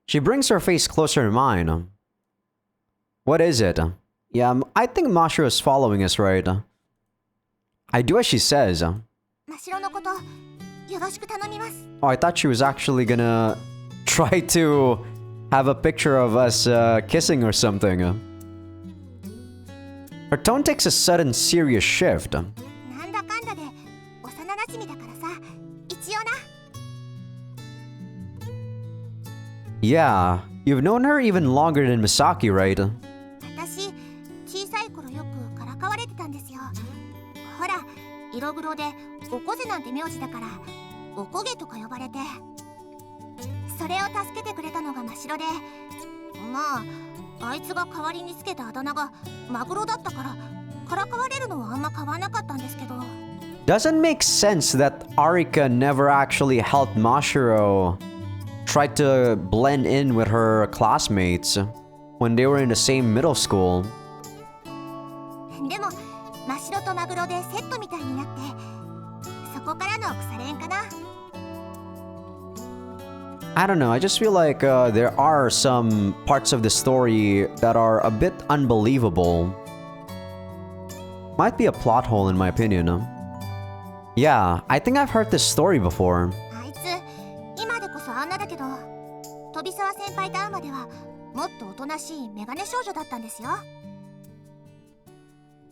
She brings her face closer to mine. What is it? Yeah, I think Mashiro is following us, right? I do as she says. 真白のこと、よろしく頼みます。 Oh, I thought she was actually gonna try to have a picture of us kissing or something. Her tone takes a sudden serious shift. なんだかんだで幼馴染だからさ、一応な。Yeah, you've known her even longer than Misaki, right? 私、小さい頃よくからかわれてたんですよ。ほら、色黒でおこぜなんて名字だからおこげとか呼ばれて、それを助けてくれたのが真白で、まああいつが代わりにつけたあだ名がマグロだったからからかわれるのはあんま変わらなかったんですけど。 Doesn't make sense that Arika never actually helped Mashiro try to blend in with her classmates when they were in the same middle school. でも真白とマグロでセットみたいになって、そこからの腐れ縁かな。 I don't know, I just feel like there are some parts of the story that are a bit unbelievable. Might be a plot hole in my opinion. Yeah, I think I've heard this story before. あいつ今でこそあんなだけど、飛沢先輩と会うまではもっとおとなしいメガネ少女だったんですよ。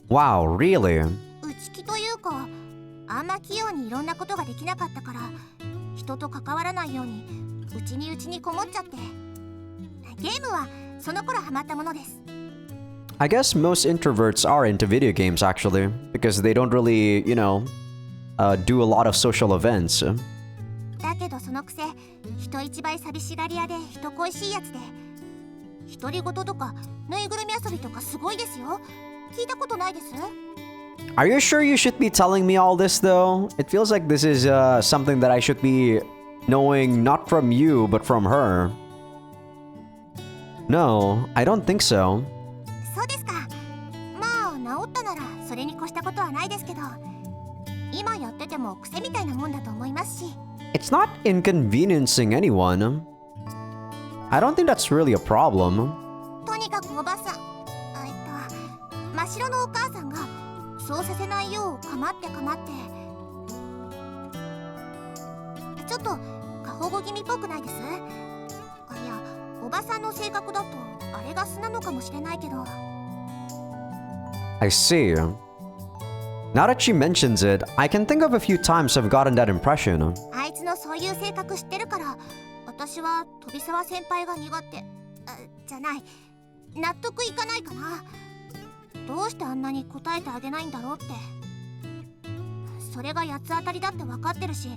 Wow, really? 内気というか、あんま器用にいろんなことができなかったから、人と関わらないように内にこもっちゃって。ゲームはその頃ハマったものです。 I guess most introverts are into video games actually, because they don't really, do a lot of social events. だけどそのくせ人一倍寂しがり屋で人恋しいやつで、独り言とかぬいぐるみ遊びとかすごいですよ。聞いたことないです？ Are you sure you should be telling me all this though? It feels like this is something that I should be knowing not from you but from her. No, I don't think so. そうですか。まあ治ったならそれに越したことはないですけど、今やってても癖みたいなもんだと思いますし。 It's not inconveniencing anyone. I don't think that's really a problem. とにかくおばさん、真白のお母さんがそうさせないよう構ってちょっと過保護気味っぽくないです？いや、おばさんの性格だとあれが素なのかもしれないけど。 I see. Now that she mentions it, I can think of a few times I've gotten that impression. あいつのそういう性格知ってるから、私は飛沢先輩が苦手、じゃない、納得いかないかな。どうしてあんなに答えてあげないんだろうって。それが八つ当たりだって分かってるし、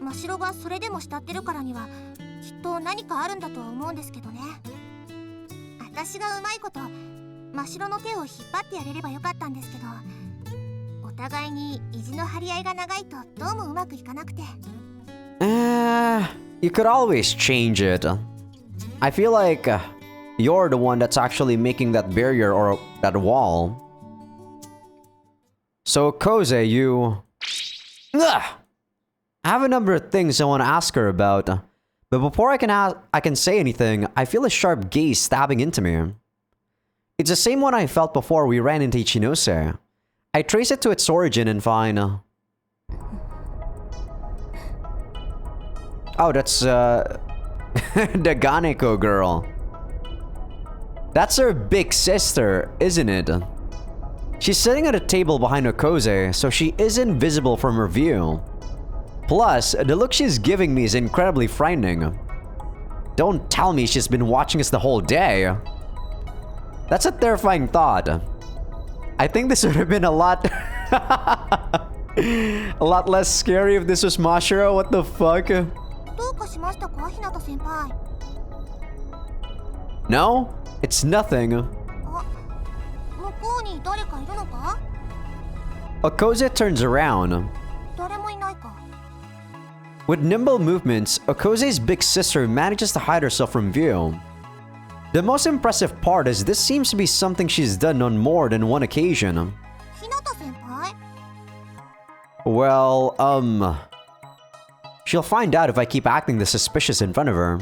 真白がそれでも慕ってるからにはきっと何かあるんだとは思うんですけどね。私がうまいこと真白の手を引っ張ってやれればよかったんですけど、お互いに意地の張り合いが長いとどうもうまくいかなくて。You could always change it. I feel like you're the one that's actually making that barrier or that wall. So Koze, you... Ugh! I have a number of things I want to ask her about. But before I can say anything, I feel a sharp gaze stabbing into me. It's the same one I felt before we ran into Ichinose. I trace it to its origin and find... Oh, that's the Ganeko girl. That's her big sister, isn't it? She's sitting at a table behind Okose, so she isn't visible from her view. Plus, the look she's giving me is incredibly frightening. Don't tell me she's been watching us the whole day. That's a terrifying thought. I think this would have been a lot... a lot less scary if this was Mashiro. What the fuck? No, it's nothing. Okose turns around. With nimble movements, Okose's big sister manages to hide herself from view. The most impressive part is this seems to be something she's done on more than one occasion. Well, she'll find out if I keep acting this suspicious in front of her.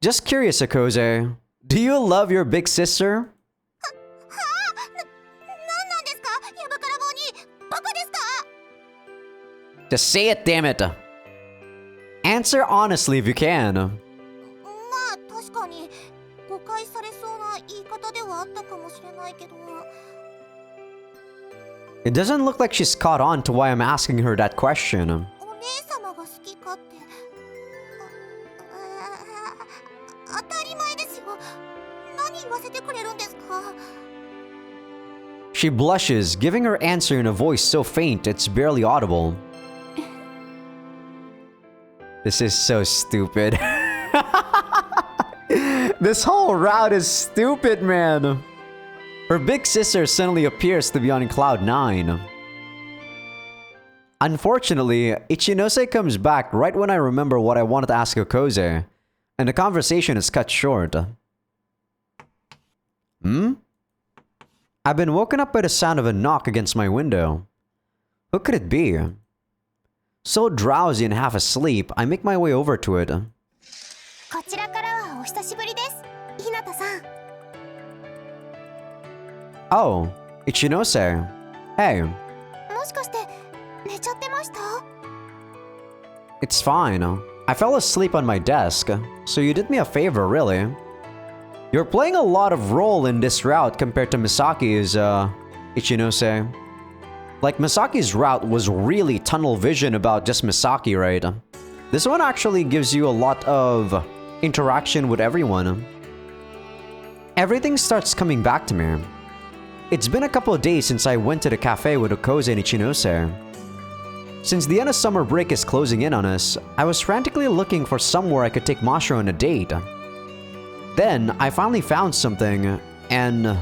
Just curious, Okose. Do you love your big sister? Just say it, damn it. Answer honestly if you can. It doesn't look like she's caught on to why I'm asking her that question. She blushes, giving her answer in a voice so faint it's barely audible. This is so stupid. This whole route is stupid, man. Her big sister suddenly appears to be on cloud 9. Unfortunately, Ichinose comes back right when I remember what I wanted to ask Okose, and the conversation is cut short. I've been woken up by the sound of a knock against my window. Who could it be? So drowsy and half asleep, I make my way over to it. Oh, Ichinose. Hey. It's fine. I fell asleep on my desk, so you did me a favor, really. You're playing a lot of role in this route compared to Misaki's, Ichinose. Like, Misaki's route was really tunnel vision about just Misaki, right? This one actually gives you a lot of interaction with everyone. Everything starts coming back to me. It's been a couple of days since I went to the cafe with Okose and Ichinose. Since the end of summer break is closing in on us, I was frantically looking for somewhere I could take Mashiro on a date. Then, I finally found something, and...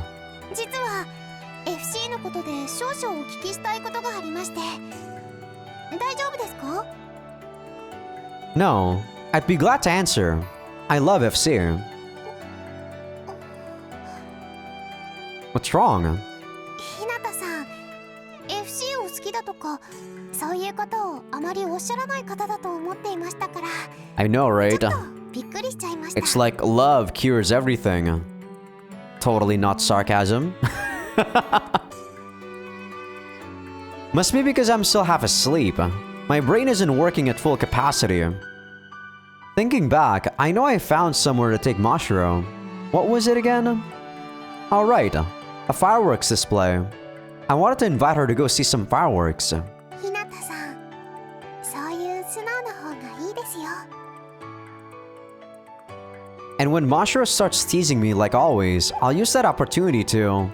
No, I'd be glad to answer. I love FC. What's wrong? I know, right? It's like love cures everything. Totally not sarcasm. Must be because I'm still half asleep. My brain isn't working at full capacity. Thinking back, I know I found somewhere to take Mashiro. What was it again? Alright, a fireworks display. I wanted to invite her to go see some fireworks. And when Mashiro starts teasing me like always, I'll use that opportunity to...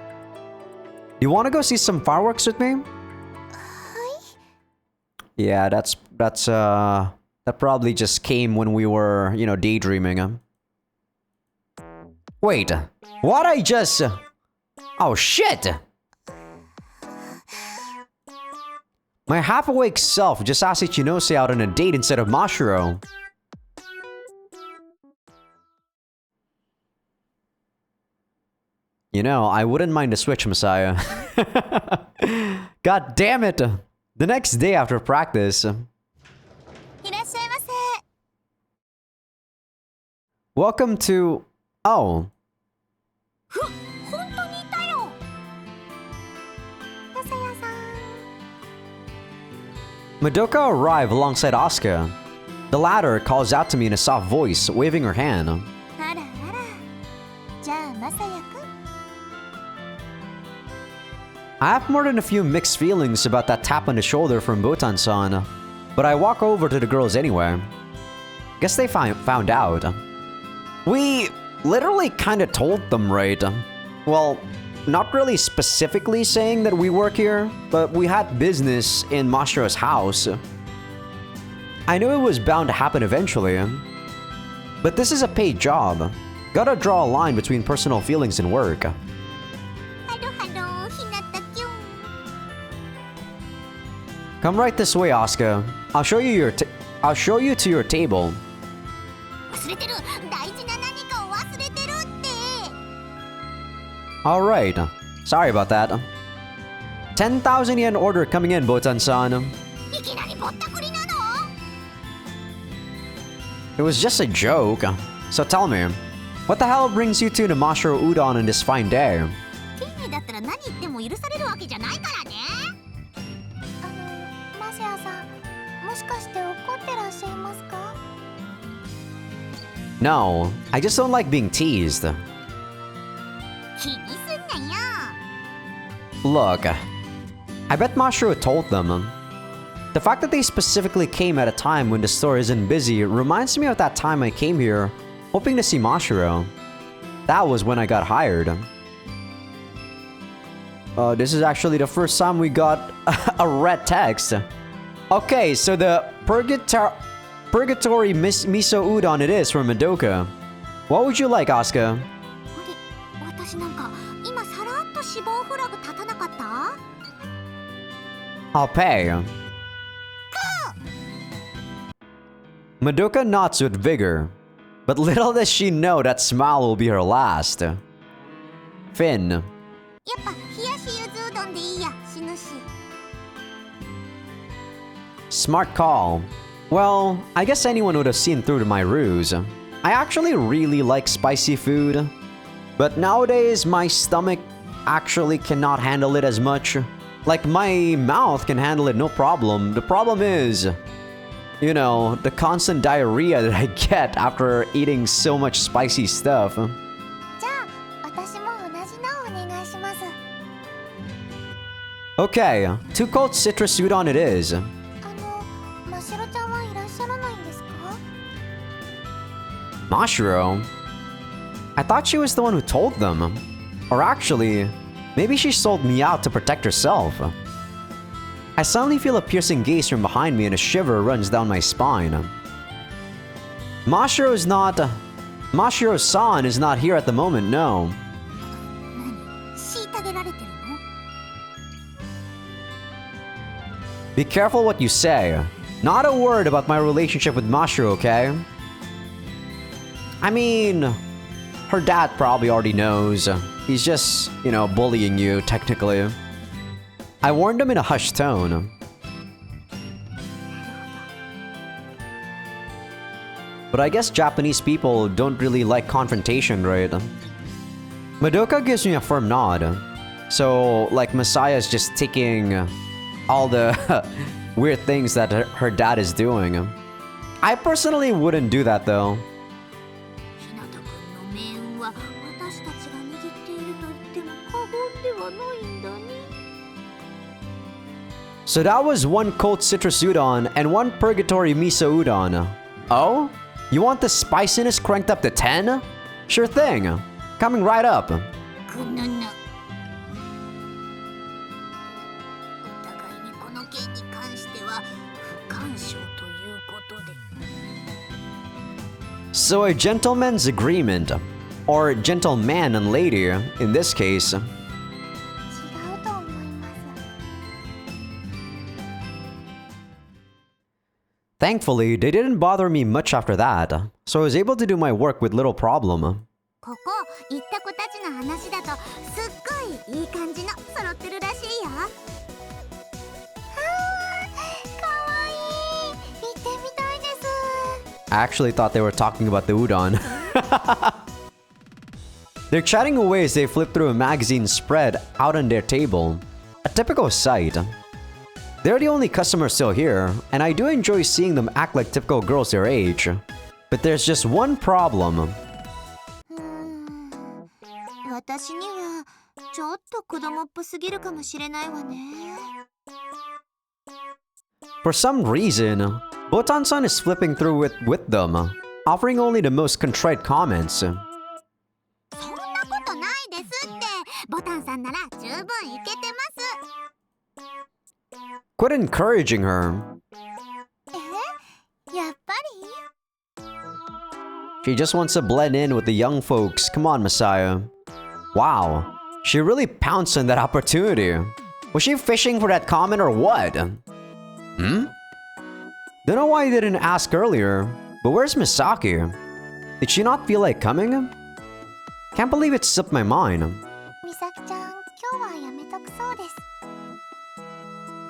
You want to go see some fireworks with me? Yeah, that probably just came when we were, you know, daydreaming. Wait, what I just... Oh shit! My half-awake self just asked Ichinose out on a date instead of Mashiro. You know, I wouldn't mind a switch, Messiah. God damn it! The next day after practice, いらっしゃいませ。 welcome to... Oh, 本当にいたよ。まさやさん。 Madoka arrived alongside Asuka. The latter calls out to me in a soft voice, waving her hand. あらあら。じゃあまさやくん。 I have more than a few mixed feelings about that tap on the shoulder from Botan-san, but I walk over to the girls anyway. Guess they found out. We literally kinda told them, right? Well, not really specifically saying that we work here, but we had business in Mashiro's house. I knew it was bound to happen eventually. But this is a paid job. Gotta draw a line between personal feelings and work. ハロハロひなたきゅん。 Come right this way, Asuka. I'll show you to your table. 忘れてる。大事な何かを忘れてるって。 Alright. Sorry about that. 10,000 yen order coming in, Botan-san. いきなりぼったくりなの？ It was just a joke. So tell me, what the hell brings you two to Mashiro Udon on this fine day? 丁寧だったら何言っても許されるわけじゃないからね。まさやさん、もしかして怒ってらっしゃいますか？ No, I just don't like being teased. 気にすんなよ。 Look, I bet Mashiro told them. The fact that they specifically came at a time when the store isn't busy reminds me of that time I came here hoping to see Mashiro. That was when I got hired. This is actually the first time we got a red text. Okay, so the purgatory miso udon it is from Madoka. What would you like, Asuka? あれ、私なんか今さらっと死亡フラグ立たなかった？ I'll pay. Madoka nods with vigor, but little does she know that smile will be her last. Finn. やっぱ冷やしゆずうどんでいいや、死ぬし。 Smart call. Well, I guess anyone would have seen through to my ruse. I actually really like spicy food, but nowadays my stomach actually cannot handle it as much. Like, my mouth can handle it no problem. The problem is, you know, the constant diarrhea that I get after eating so much spicy stuff. じゃあ私も同じのお願いします。 Okay, 2 cold citrus udon it is. ましろちゃんはいらっしゃらないんですか？ Mashiro? I thought she was the one who told them. Or actually, maybe she sold me out to protect herself. I suddenly feel a piercing gaze from behind me and a shiver runs down my spine. Mashiro-san is not here at the moment, no. 何？虐げられてるの？ Be careful what you say. Not a word about my relationship with Mashiro, okay? I mean, her dad probably already knows. He's just, you know, bullying you, technically. I warned him in a hushed tone. But I guess Japanese people don't really like confrontation, right? Madoka gives me a firm nod. So, like, Masai's just taking all the weird things that her dad is doing. I personally wouldn't do that, though. ひなたくんの命運は私たちが握っていると言っても過言ではないんだね。 So that was 1 cold citrus udon and 1 purgatory miso udon. Oh? You want the spiciness cranked up to 10? Sure thing. Coming right up. ぐぬぬ。お互いにこの件に関しては不干渉ということで。 So a gentleman's agreement. Or gentleman and lady, in this case. 違うと思います。 Thankfully, they didn't bother me much after that, so I was able to do my work with little problem. ここ行った子たちの話だとすっごいいい感じの揃ってるらしいよ。は I actually thought they were talking about the udon. They're chatting away as they flip through a magazine spread out on their table. A typical sight. They're the only customers still here, and I do enjoy seeing them act like typical girls their age. But there's just one problem. 私にはちょっと子供っぽすぎるかもしれないわね。For some reason, Botan-san is flipping through it with them, offering only the most contrite comments. そんなことないですって。ボタンさんなら十分イケてます。Quit encouraging her. やっぱり She just wants to blend in with the young folks. Come on, Messiah. Wow, she really pounced on that opportunity. Was she fishing for that comment or what? Don't know why I didn't ask earlier, but where's Misaki? Did she not feel like coming? Can't believe it slipped my mind. 美咲ちゃん、今日はやめとくそうです。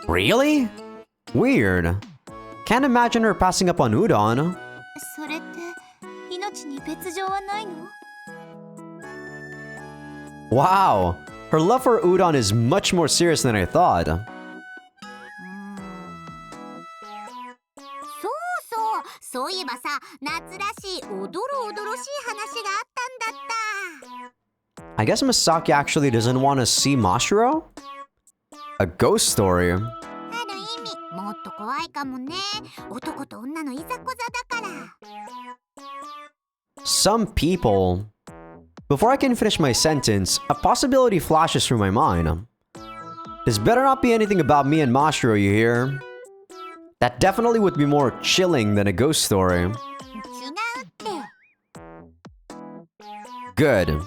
Really? Weird. Can't imagine her passing up on udon. それって命に別状はないの？ Wow, her love for udon is much more serious than I thought. そうそう、そういえばさ、夏らしいおどろおどろしい話があったんだった。 I guess Misaki actually doesn't want to see Mashiro? A ghost story. ある意味、もっと怖いかもね。男と女のいざこざだから。 Some people... Before I can finish my sentence, a possibility flashes through my mind. This better not be anything about me and Mashiro, you hear? That definitely would be more chilling than a ghost story. 違うって。 Good. マ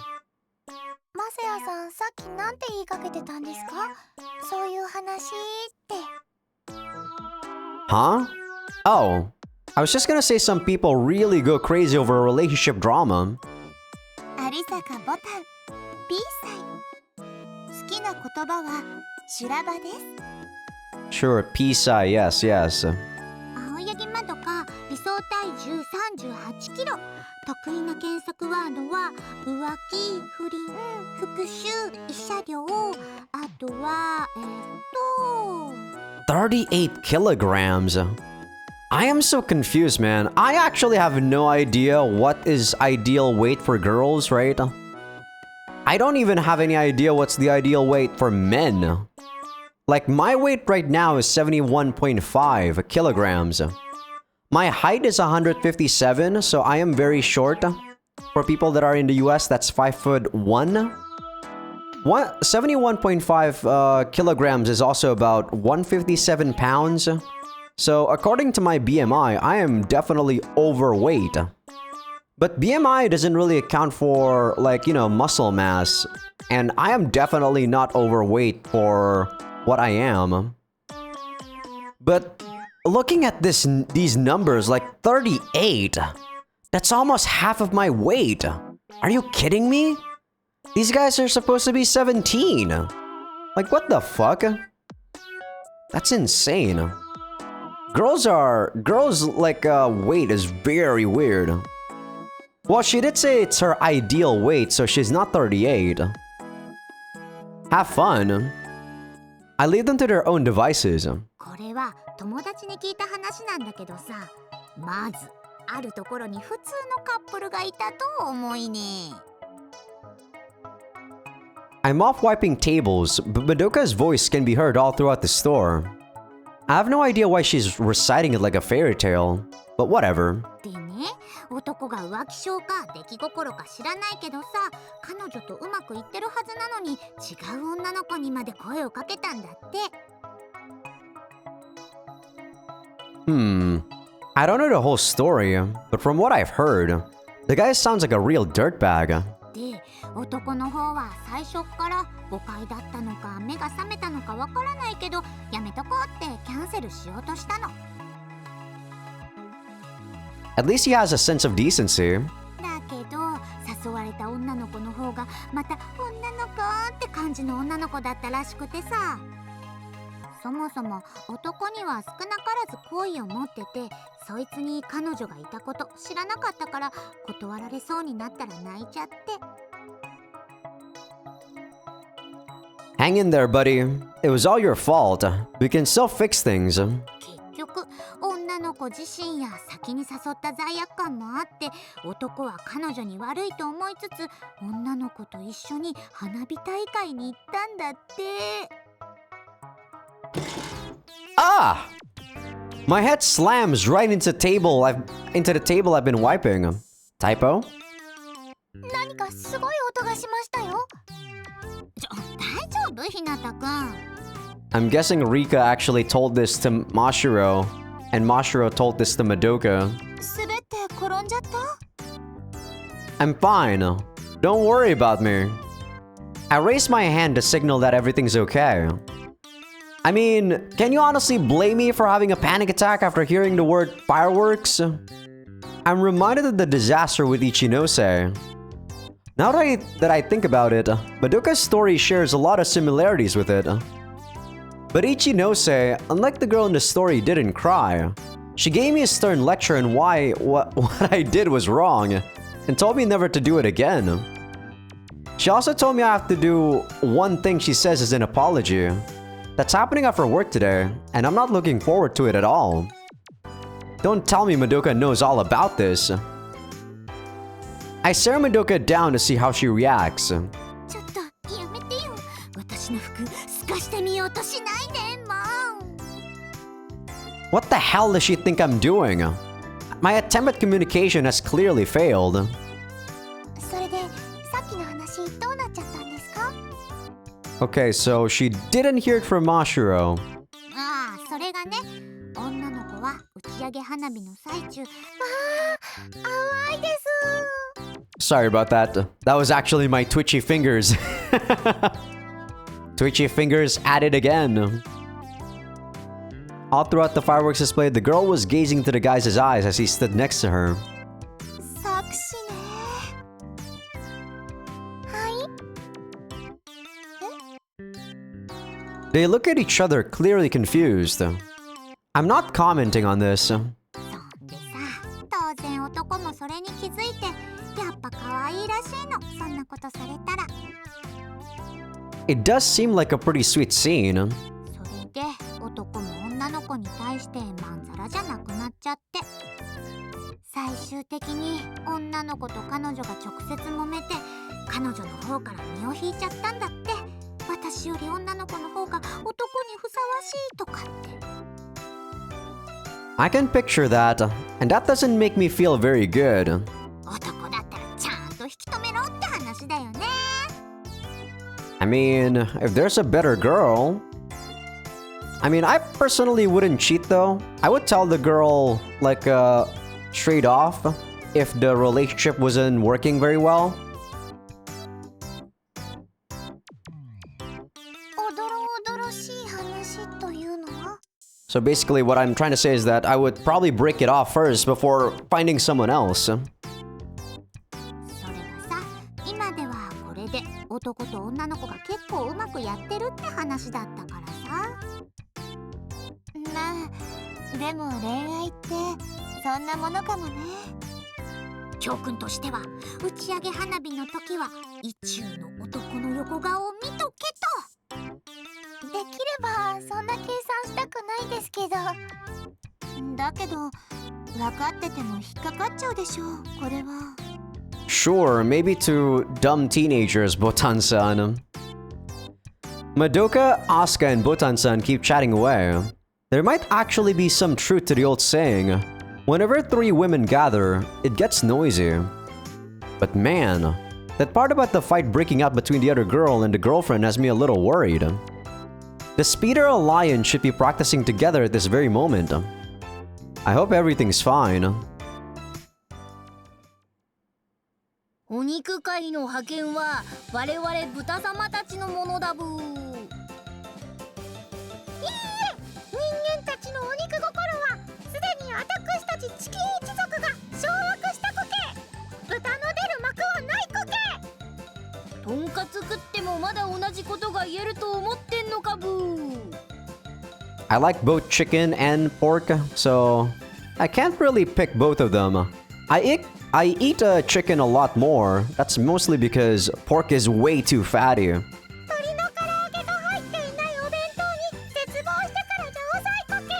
セヤさん、さっきなんて言いかけてたんですか？そういう話って。 Huh? Oh. I was just gonna say some people really go crazy over a relationship drama. 有坂ボタン B 歳。好きな言葉は修羅場です。 Sure, Pisa, yes, yes. 青柳まどか理想体重38キロ。得意な検索ワードは浮気、不倫、復讐、慰謝料。あとは38 kilograms. I am so confused, man. I actually have no idea what is ideal weight for girls, right? I don't even have any idea what's the ideal weight for men. Like, my weight right now is 71.5 kilograms. My height is 157, so I am very short. For people that are in the US, that's 5'1". 71.5 kilograms is also about 157 pounds. So, according to my BMI, I am definitely overweight. But BMI doesn't really account for, like, you know, muscle mass. And I am definitely not overweight for what I am. But looking at these numbers, like 38, that's almost half of my weight. Are you kidding me? These guys are supposed to be 17. Like, what the fuck? That's insane. Girls like weight is very weird. Well, she did say it's her ideal weight, so she's not 38. Have fun. I leave them to their own devices. これは友達に聞いた話なんだけどさ、まずあるところに普通のカップルがいたと思いね。 I'm off wiping tables, but Madoka's voice can be heard all throughout the store. I have no idea why she's reciting it like a fairy tale, but whatever. でね、男が浮気性か出来心か知らないけどさ、彼女とうまくいってるはずなのに違う女の子にまで声をかけたんだって。 I don't know the whole story, but from what I've heard, the guy sounds like a real dirtbag. で、男の方は最初から誤解だったのか目が覚めたのかわからないけど、やめとこうってキャンセルしようとしたの。 At least he has a sense of decency. だけど誘われた女の子の方がまた女の子って感じの女の子だったらしくてさ、そもそも男には少なからず好意を持ってて、そいつに彼女がいたこと知らなかったから断られそうになったら泣いちゃって。 Hang in there, buddy. It was all your fault. We can still fix things. 結局女の子自身や先に誘った罪悪感もあって、男は彼女に悪いと思いつつ女の子と一緒に花火大会に行ったんだって。 Ah! My head slams right into the table I've been wiping. Typo? 何かすごい音がしましたよ。大丈夫ひなたくん。 I'm guessing Rika actually told this to Mashiro, and Mashiro told this to Madoka. 滑って転んじゃった？ I'm fine. Don't worry about me. I raised my hand to signal that everything's okay. I mean, can you honestly blame me for having a panic attack after hearing the word fireworks? I'm reminded of the disaster with Ichinose. Now that I think about it, Madoka's story shares a lot of similarities with it. But Ichinose, unlike the girl in the story, didn't cry. She gave me a stern lecture on why what I did was wrong, and told me never to do it again. She also told me I have to do one thing she says is an apology. That's happening after work today, and I'm not looking forward to it at all. Don't tell me Madoka knows all about this. I stare Madoka down to see how she reacts. ちょっとやめてよ。私の服透かしてみようとしないでもう。 What the hell does she think I'm doing? My attempt at communication has clearly failed. それでさっきの話どうなっちゃったんですか？ Okay, so she didn't hear it from Mashiro. ああ、それがね、女の子は打ち上げ花火の最中、淡いです。 Sorry about that. That was actually my twitchy fingers. Twitchy fingers at it again. All throughout the fireworks display, the girl was gazing into the guy's eyes as he stood next to her. 作詞ね。はい。 They look at each other, clearly confused. I'm not commenting on this. そんでさ、当然男もそれに気づいて、やっぱ可愛いらしいの。そんなことされたら。 It does seem like a pretty sweet scene. それで男も女の子に対してまんざらじゃなくなっちゃって、最終的に女の子と彼女が直接揉めて、彼女の方から身を引いちゃったんだって。私より女の子の方が男にふさわしいとかって。 I can picture that, and that doesn't make me feel very good. 男だったらちゃんと引き止めろって話だよね。 I mean, if there's a better girl... I mean, I personally wouldn't cheat though. I would tell the girl, like, straight off if the relationship wasn't working very well. おどろおどろしい話というのは？ So basically what I'm trying to say is that I would probably break it off first before finding someone else. それがさ、今ではこれで男と女の子が結構うまくやってるって話だったからさ。まあでも恋愛ってそんなものかもね。教訓としては、打ち上げ花火の時は意中の男の横顔を見とけと。できればそんな計算したくないですけど。だけど分かってても引っかかっちゃうでしょう、これは。 Sure, maybe to dumb teenagers, Botan-san. Madoka, Asuka, and Botan-san keep chatting away. There might actually be some truth to the old saying, whenever three women gather, it gets noisy. But man, that part about the fight breaking out between the other girl and the girlfriend has me a little worried. The Speeder Alliance should be practicing together at this very moment. I hope everything's fine. お肉界の覇権は我々豚様たちのものだブー。いいえ、人間たちのお肉心はすでに私たち地球一族が掌握したコケ。豚の出る幕はないコケ。とんかつ食ってもまだ同じことが言えると思ってんのかブー。I like both chicken and pork, so I can't really pick both of them. I eat chicken a lot more. That's mostly because pork is way too fatty. 鶏の唐揚げが入っていないお弁当に絶望したからなおさいこけ。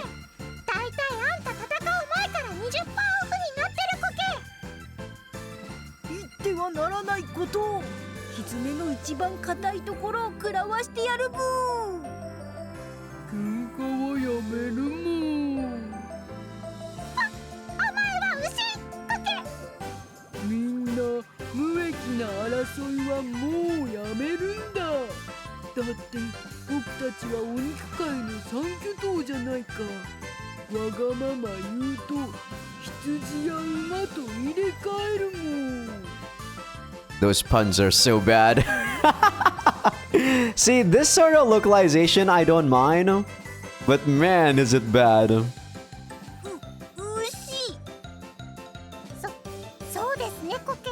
大体あんた戦う前から20%オフになってるこけ。言ってはならないこと。狐の一番硬いところを食らわしてやるブー。喧嘩はやめるもん。お前は牛こけ。みんな無益な争いはもうやめるんだ。だって僕たちはお肉界の三巨頭じゃないか。わがまま言うと羊や馬と入れ替えるもん。 Those puns are so bad. See, this sort of localization I don't mind, but man, is it bad. 牛。そうですねこけ。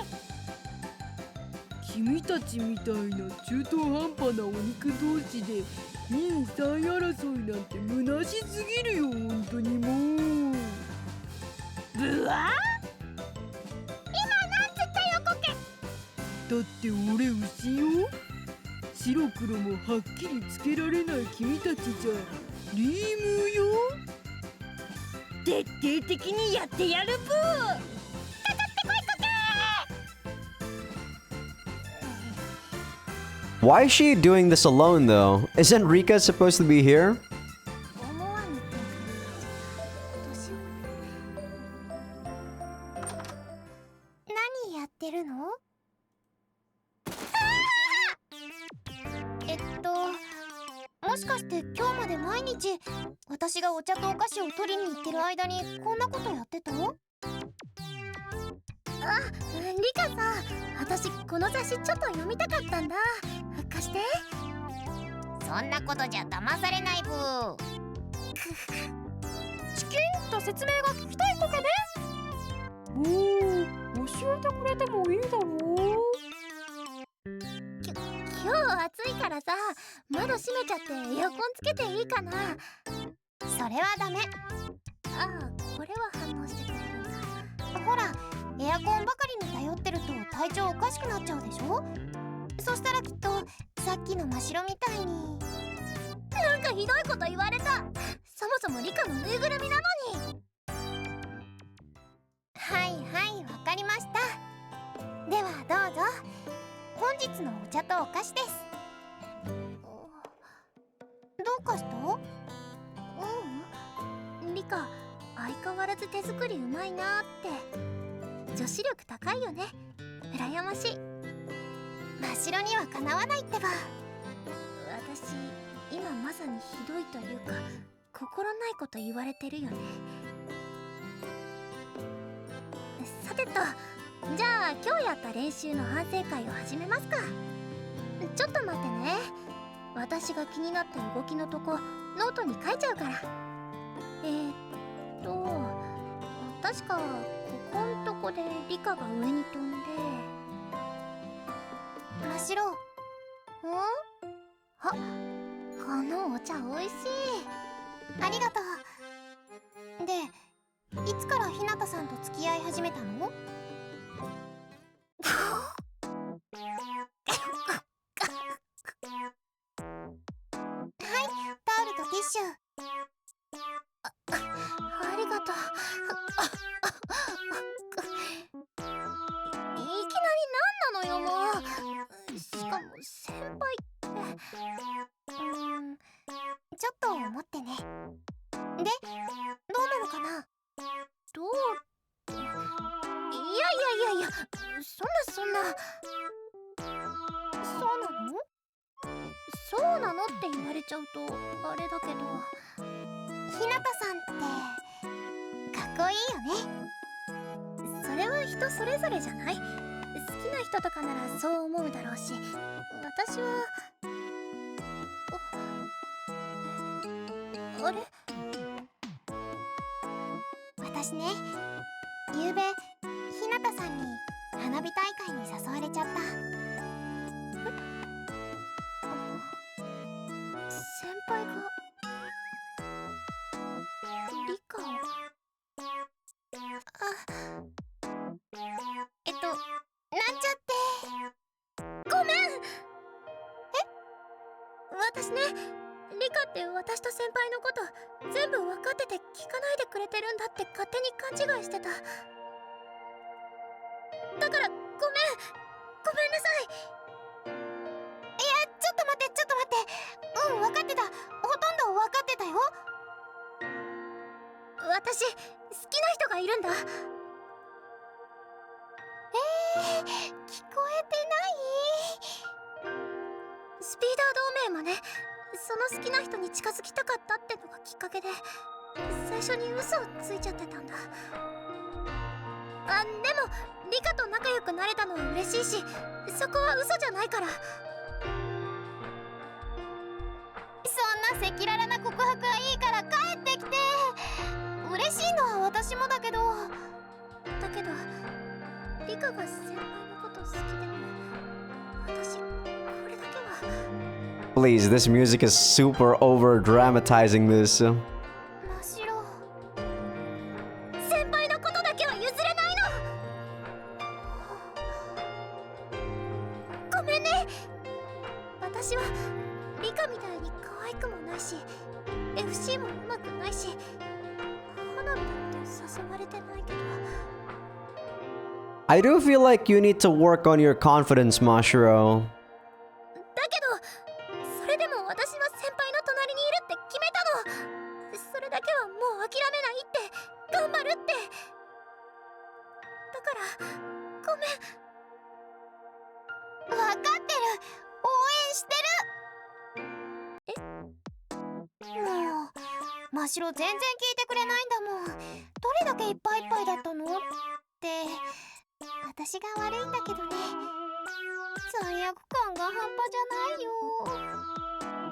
君たちみたいな中途半端なお肉同士で2位3位争いなんて虚しすぎるよ本当にもう。ブワだって俺牛よ。白黒もはっきりつけられない君たちじゃリームよ。徹底的にやってやるブー。 Why is she doing this alone though? Isn't Rika supposed to be here? 思わぬ展開になっちゃった。どうしよう。何やってるの？もしかして今日まで毎日私がお茶とお菓子を取りに行ってる間にこんなことやってた？あ、リカさん、私この雑誌ちょっと読みたかったんだ。貸して。そんなことじゃ騙されないブー。チキンと説明が聞きたいコケね。おお、教えてくれてもいいだろう。今日暑いからさ、窓閉めちゃってエアコンつけていいかな。それはダメ。ああ、これは反応してくれるんだ。ほら、エアコンばかりに頼ってると体調おかしくなっちゃうでしょ。そしたらきっとさっきの真白みたいになんかひどいこと言われた。そもそもリカのぬいぐるみなのに。はいはい、わかりました。ではどうぞ。本日のお茶とお菓子です。どうかした？リカ、相変わらず手作りうまいなーって。女子力高いよね。羨ましい。真っ白にはかなわないってば。私、今まさにひどいというか、心ないこと言われてるよね。さてと、じゃあ今日やった練習の反省会を始めますか。ちょっと待ってね。私が気になった動きのとこノートに書いちゃうから。確かここんとこでリカが上に飛んで。真っ白。あ、このお茶おいしい。ありがとう。で、いつからひなたさんと付き合い始めたの？タオルとティッシュ。ありがとう。いきなり何なのよもう。しかも先輩ってちょっと思ってね。で、どうなのかな。どうって、いや、そんなそうなのって言われちゃうとあれだけど。ひなたさんってかっこいいよね。それは人それぞれじゃない？好きな人とかならそう思うだろうし、私はあれ？私ね、ゆうべひなたさんに花火大会に誘われちゃった。先輩がリカって私と先輩のこと全部分かってて聞かないでくれてるんだって勝手に勘違いしてた。だからごめんなさい。いや、ちょっと待って。分かってた。ほとんど分かってたよ。私好きな人がいるんだ。聞こえてない？スピーダー同盟もね、その好きな人に近づきたかったってのがきっかけで最初に嘘をついちゃってたんだ。でもリカと仲良くなれたのは嬉しいし、そこは嘘じゃないから。そんな赤裸々な告白はいいから帰ってきて。嬉しいのは私もだけどリカが先輩のこと好きでも私これだけは。 Please, this music is super over dramatizing this. マシロ、先輩のことだけは譲れないの。ごめんね。私はリカみたいに可愛くもないし FC も上手くないし花火だって誘われてないけど。 I do feel like you need to work on your confidence, Mashiro. だけどそれでも私は先輩の隣にいるって決めたの。それだけはもう諦めないって頑張るって。だからごめん。分かってる。応援してる。もうマシロ全然聞いてくれないんだもん。どれだけいっぱいいっぱいだったのって私が悪いんだけどね。罪悪感が半端じゃないよ。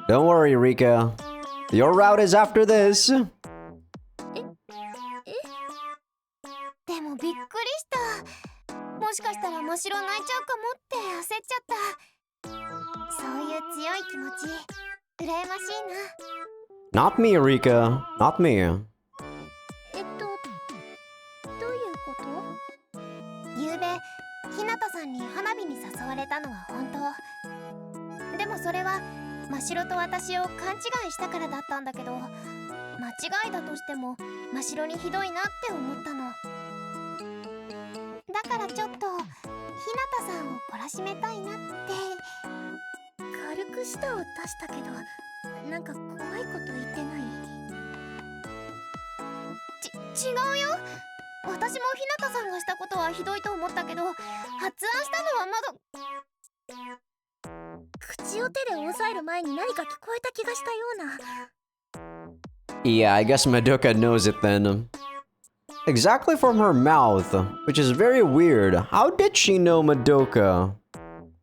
Don't worry, Rika. Your route is after this. でもびっくりした。もしかしたらマシロ泣いちゃうかもって焦っちゃった。そういう強い気持ち羨ましいな。 Not me, Rika. Not me. どういうこと？ゆうべ日向さんに花火に誘われたのは本当。でもそれはマシロと私を勘違いしたからだったんだけど、間違いだとしてもマシロにひどいなって思ったの。だからちょっと日向さんを懲らしめたいなって。軽く舌を出したけどなんか怖いこと言ってない？違うよ。私も日向さんがしたことはひどいと思ったけど、発案したのは口を手で押さえる前に何か聞こえた気がしたような。 Yeah, I guess Madoka knows it then. Exactly from her mouth, which is very weird. How did she know Madoka?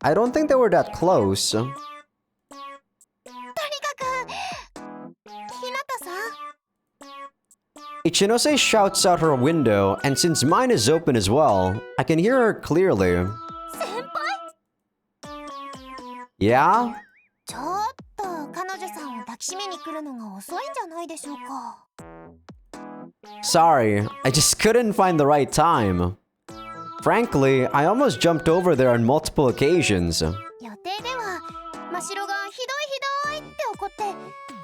I don't think they were that close. とにかく日向さん。 Ichinose shouts out her window, and since mine is open as well, I can hear her clearly. 先輩？ Yeah? ちょっと彼女さんを抱きしめに来るのが遅いんじゃないでしょうか。 Sorry, I just couldn't find the right time. Frankly, I almost jumped over there on multiple occasions. 予定ではマシロがひどいって怒って、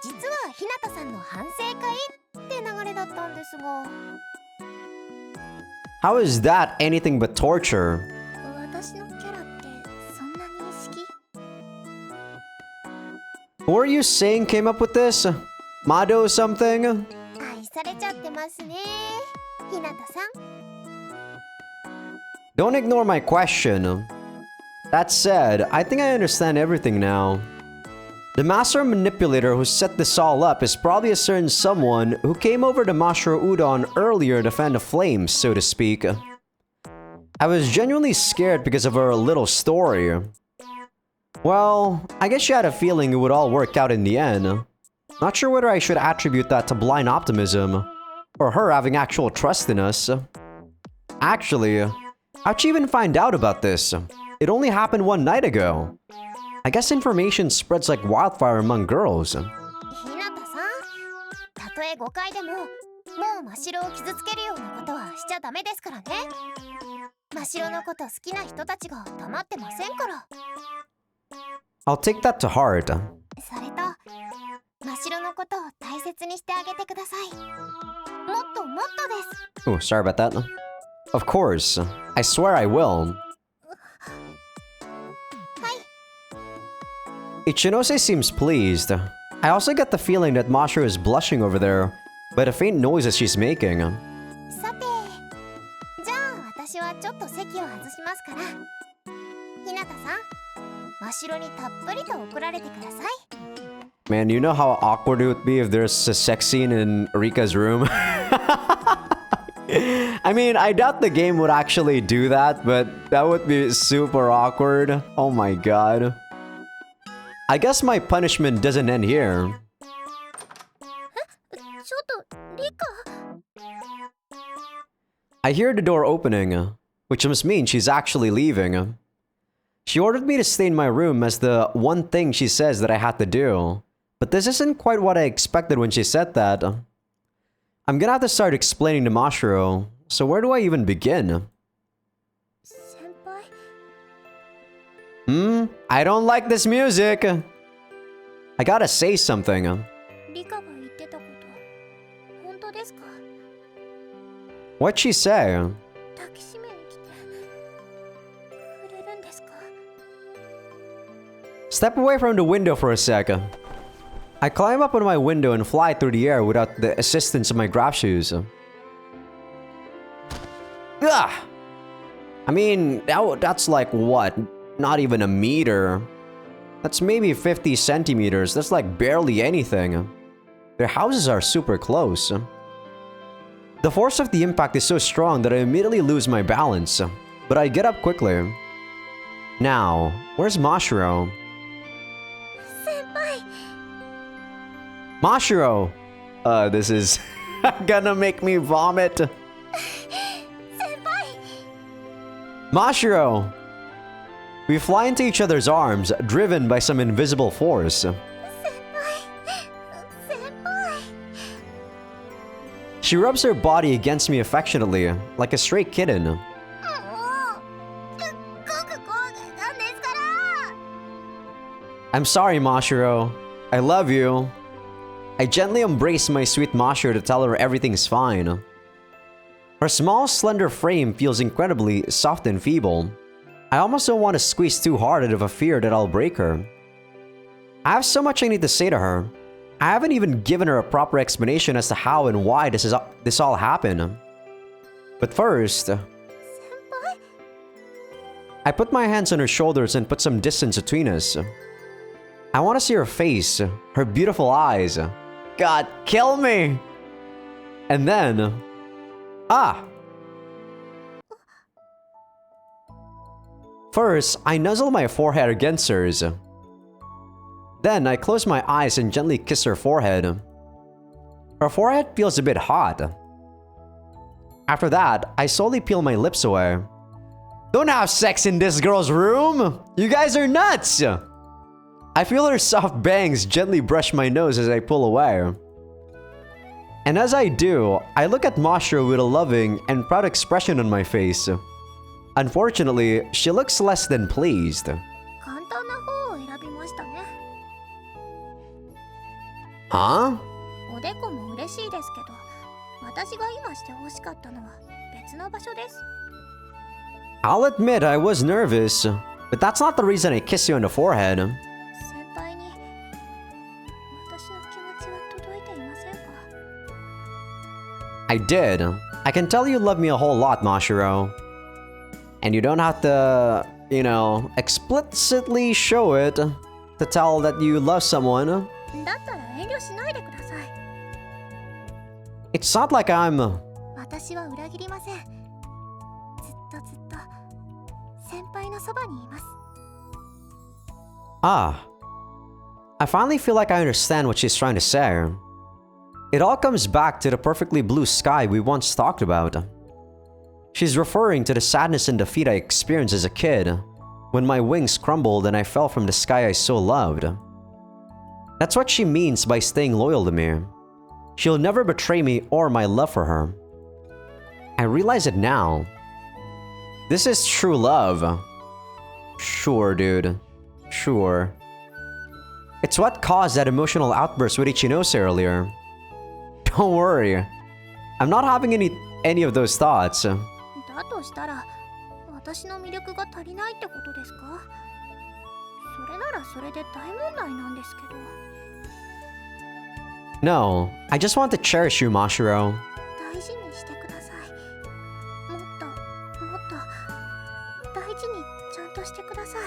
実は日向さんの反省会って流れだったんですが。 How is that anything but torture? 私のキャラってそんな認識？ Who are you saying came up with this? Mado something? 愛されちゃってますね、日向さん。 Don't ignore my question. That said, I think I understand everything now. The master manipulator who set this all up is probably a certain someone who came over to Mashiro Udon earlier to fan the flames, so to speak. I was genuinely scared because of her little story. Well, I guess she had a feeling it would all work out in the end. Not sure whether I should attribute that to blind optimism, or her having actual trust in us. Actually, how'd she even find out about this? It only happened one night ago. I guess information spreads like wildfire among girls. 日向さん、たとえ誤解でも、もうマシロを傷つけるようなことはしちゃダメですからね。マシロのこと好きな人たちが黙ってませんから。 I'll take that to heart. それと、マ真白のことを大切にしてあげてください。もっともっとです。 Oh, sorry about that. Of course. I swear I will. Ichinose seems pleased. I also get the feeling that Mashiro is blushing over there by the faint noises she's making. さて、じゃあ私はちょっと席を外しますから、ひなたさん、真白にたっぷりと怒られてください。 Man, you know how awkward it would be if there's a sex scene in Rika's room? I mean, I doubt the game would actually do that, but that would be super awkward. Oh my god. I guess my punishment doesn't end here. ちょっとリカ。 I hear the door opening, which must mean she's actually leaving. She ordered me to stay in my room as the one thing she says that I had to do. But this isn't quite what I expected when she said that. I'm gonna have to start explaining to Mashiro, so where do I even begin? 先輩。 I don't like this music. I gotta say something. リカが言ってたこと、本当ですか？ What'd she say? 抱きしめに来てくれるんですか？ Step away from the window for a sec. I climb up on my window and fly through the air without the assistance of my grab shoes. Ugh! I mean, that's like what? Not even a meter. That's maybe 50 centimeters. That's like barely anything. Their houses are super close. The force of the impact is so strong that I immediately lose my balance, but I get up quickly. Now, where's Mashiro? 先輩。 Mashiro! This is gonna make me vomit. 先輩。 Mashiro! We fly into each other's arms, driven by some invisible force. 先輩。 She rubs her body against me affectionately, like a stray kitten. もう、すっごく怖かったんですから。 I'm sorry, Mashiro. I love you. I gently embrace my sweet Mashiro to tell her everything's fine. Her small, slender frame feels incredibly soft and feeble. I almost don't want to squeeze too hard out of a fear that I'll break her. I have so much I need to say to her. I haven't even given her a proper explanation as to how and why this all happened. But first, 先輩。 I put my hands on her shoulders and put some distance between us. I want to see her face, her beautiful eyes. God, kill me! And then... Ah! First, I nuzzle my forehead against hers. Then, I close my eyes and gently kiss her forehead. Her forehead feels a bit hot. After that, I slowly peel my lips away. Don't have sex in this girl's room! You guys are nuts! I feel her soft bangs gently brush my nose as I pull away. And as I do, I look at Mashiro with a loving and proud expression on my face. Unfortunately, she looks less than pleased. 簡単な方を選びましたね。 Huh? おでこも嬉しいですけど、私が今して欲しかったのは別の場所です。 I'll admit I was nervous, but that's not the reason I kiss you on the forehead. 先輩に私の気持ちは届いていませんか？ I did. I can tell you love me a whole lot, Mashiro. And you don't have to, you know, explicitly show it to tell that you love someone. だったら遠慮しないでください。 It's not like I'm... 私は裏切りません。ずっと先輩のそばにいます。 Ah. I finally feel like I understand what she's trying to say. It all comes back to the perfectly blue sky we once talked about. She's referring to the sadness and defeat I experienced as a kid, when my wings crumbled and I fell from the sky I so loved. That's what she means by staying loyal to me. She'll never betray me or my love for her. I realize it now. This is true love. Sure, dude. Sure. It's what caused that emotional outburst with Ichinose earlier. Don't worry. I'm not having any of those thoughts. だとしたら私の魅力が足りないってことですか？それならそれで大問題なんですけど。 No, I just want to cherish you, Mashiro. 大事にしてください。もっともっと大事にちゃんとしてください。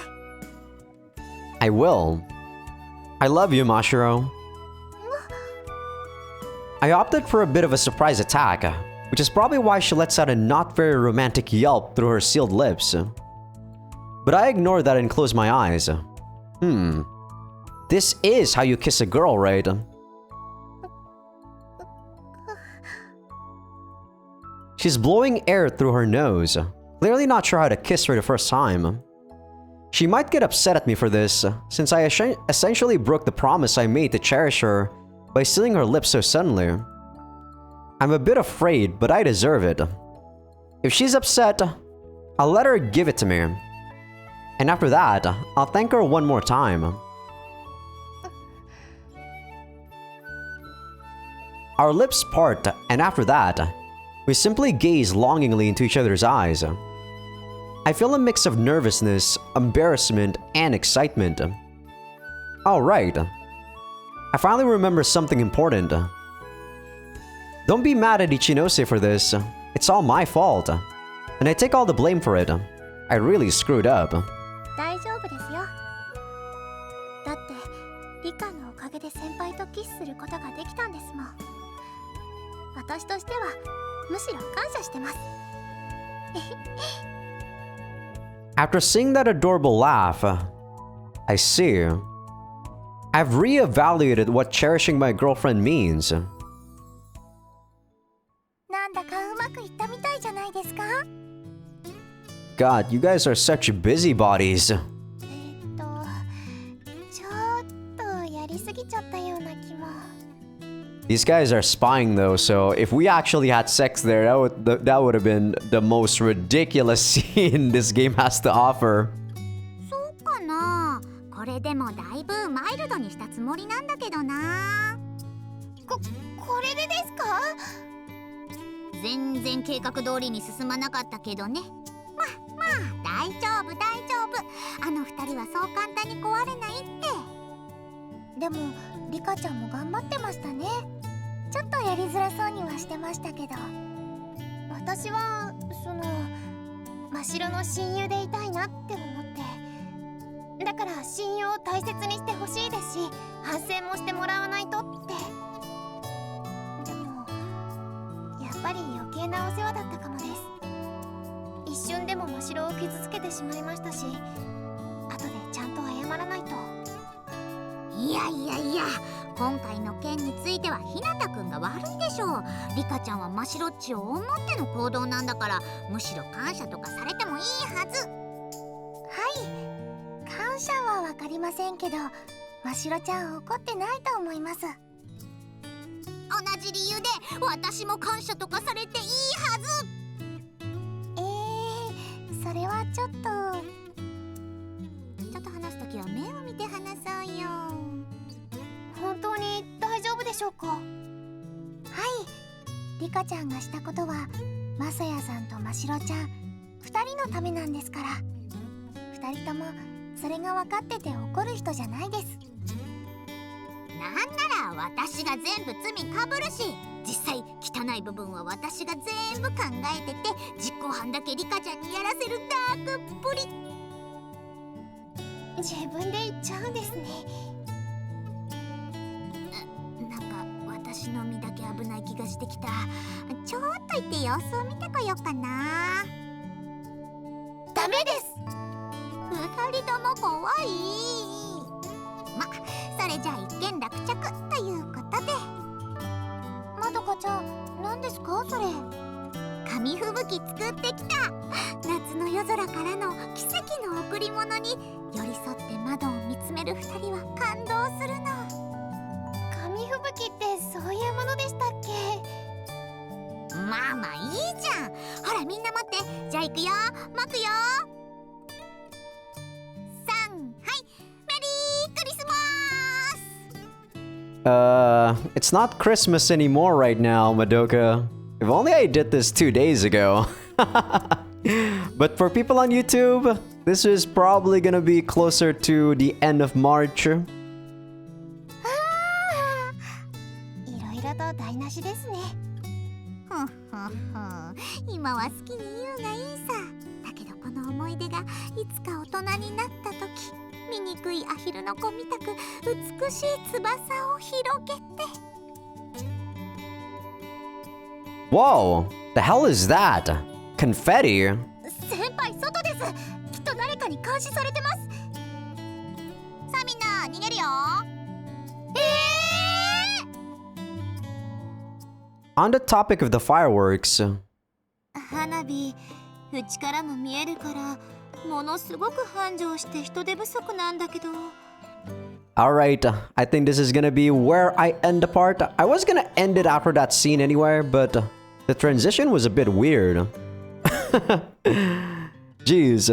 I will. I love you, Mashiro. I opted for a bit of a surprise attack, which is probably why she lets out a not very romantic yelp through her sealed lips. But I ignored that and closed my eyes. This is how you kiss a girl, right? She's blowing air through her nose, clearly not sure how to kiss for the first time. She might get upset at me for this, since I essentially broke the promise I made to cherish her by sealing her lips so suddenly. I'm a bit afraid, but I deserve it. If she's upset, I'll let her give it to me. And after that, I'll thank her one more time. Our lips part, and after that, we simply gaze longingly into each other's eyes. I feel a mix of nervousness, embarrassment, and excitement. Oh, right. I finally remember something important. Don't be mad at Ichinose for this. It's all my fault. And I take all the blame for it. I really screwed up. 大丈夫ですよ。だってリカのおかげで先輩とキスすることができたんですもん。私としてはむしろ感謝してます。After seeing that adorable laugh, I see. I've reevaluated what cherishing my girlfriend means. なんだかうまくいったみたいじゃないですか？ God, you guys are such busybodies. ちょっとやりすぎちゃったような気も。 These guys are spying though, so if we actually had sex there, that would have been the most ridiculous scene this game has to offer. そうかな。これでもだいぶマイルドにしたつもりなんだけどな。これでですか？全然計画通りに進まなかったけどね。まあ大丈夫。あの二人はそう簡単に壊れないって。でもリカちゃんも頑張ってましたね。ちょっとやりづらそうにはしてましたけど、私は真白の親友でいたいなって思って、だから親友を大切にしてほしいですし、反省もしてもらわないとって。でもやっぱり余計なお世話だったかもです。一瞬でも真白を傷つけてしまいましたし、後でちゃんと謝らないと。いや今回の件についてはひなたくんが悪いでしょう。リカちゃんは真白っちを思っての行動なんだから、むしろ感謝とかされてもいいはず。はい、感謝はわかりませんけど、真白ちゃん怒ってないと思います。同じ理由で私も感謝とかされていいはず。それはちょっと話すときは目を見て話そうよ。本当に大丈夫でしょうか？はい、リカちゃんがしたことはマサヤさんと真白ちゃん2人のためなんですから。2人ともそれが分かってて怒る人じゃないです。なんなら私が全部罪かぶるし、実際汚い部分は私が全部考えてて、実行犯だけリカちゃんにやらせるダークっぷり。自分で言っちゃうんですね。なんか私の身だけ危ない気がしてきた。ちょっと行って様子を見てこようかな。ダメです。2人とも怖い。それじゃあ一件落着ということで。まどかちゃん、何ですかそれ？紙吹雪作ってきた。夏の夜空からの奇跡の贈り物に寄り添って窓を見つめる2人は感動するの。紙吹雪ってそういうものでしたっけ？まあいいじゃん。ほらみんな待って。じゃあ行くよ。巻くよ。3、はい、メリークリスマス。It's not Christmas anymore right now, Madoka. If only I did this 2 days ago. But for people on YouTube, this is probably gonna be closer to the end of March. いろいろと台無しですね。ふんふんふん。今は好きに言うがいいさ。だけどこの思い出がいつか大人になった時、醜いアヒルの子みたく美しい翼を広げて。Whoa! The hell is that? Confetti? 先輩、外です。きっと誰かに監視されてます。さあみんな逃げるよ。On the topic of the fireworks, 花火、うちからも見えるからものすごく繁盛して人手不足なんだけど。 alright, I think this is gonna be where I end the part. I was gonna end it after that scene anyway, but the transition was a bit weird. Jeez.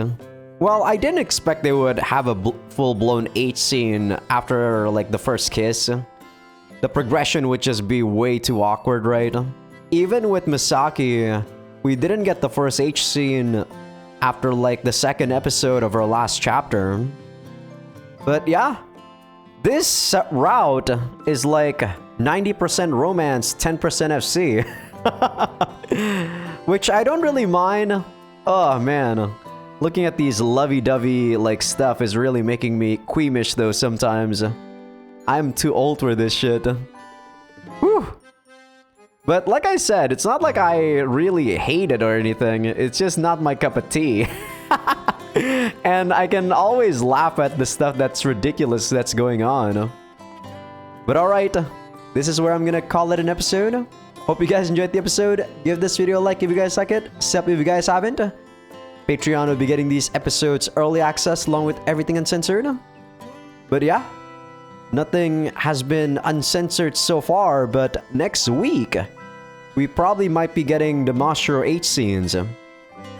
Well, I didn't expect they would have a full-blown H scene after, like, the first kiss. The progression would just be way too awkward, right? Even with Misaki, we didn't get the first H scene after, like, the second episode of our last chapter. But yeah, this route is like 90% romance, 10% FC. Which I don't really mind. Oh man, looking at these lovey-dovey like stuff is really making me queamish though sometimes. I'm too old for this shit. Whew. But like I said, it's not like I really hate it or anything. It's just not my cup of tea. And I can always laugh at the stuff that's ridiculous that's going on. But alright, this is where I'm gonna call it an episode. Hope you guys enjoyed the episode. Give this video a like if you guys like it. Sub if you guys haven't. Patreon will be getting these episodes early access along with everything uncensored. But yeah, nothing has been uncensored so far, but next week, we probably might be getting the Mashiro H scenes.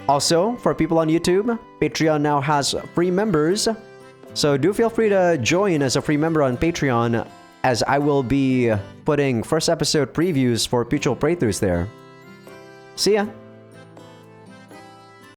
Also, for people on YouTube, Patreon now has free members. So do feel free to join as a free member on Patreon, as I will be putting first episode previews for future playthroughs there. See ya!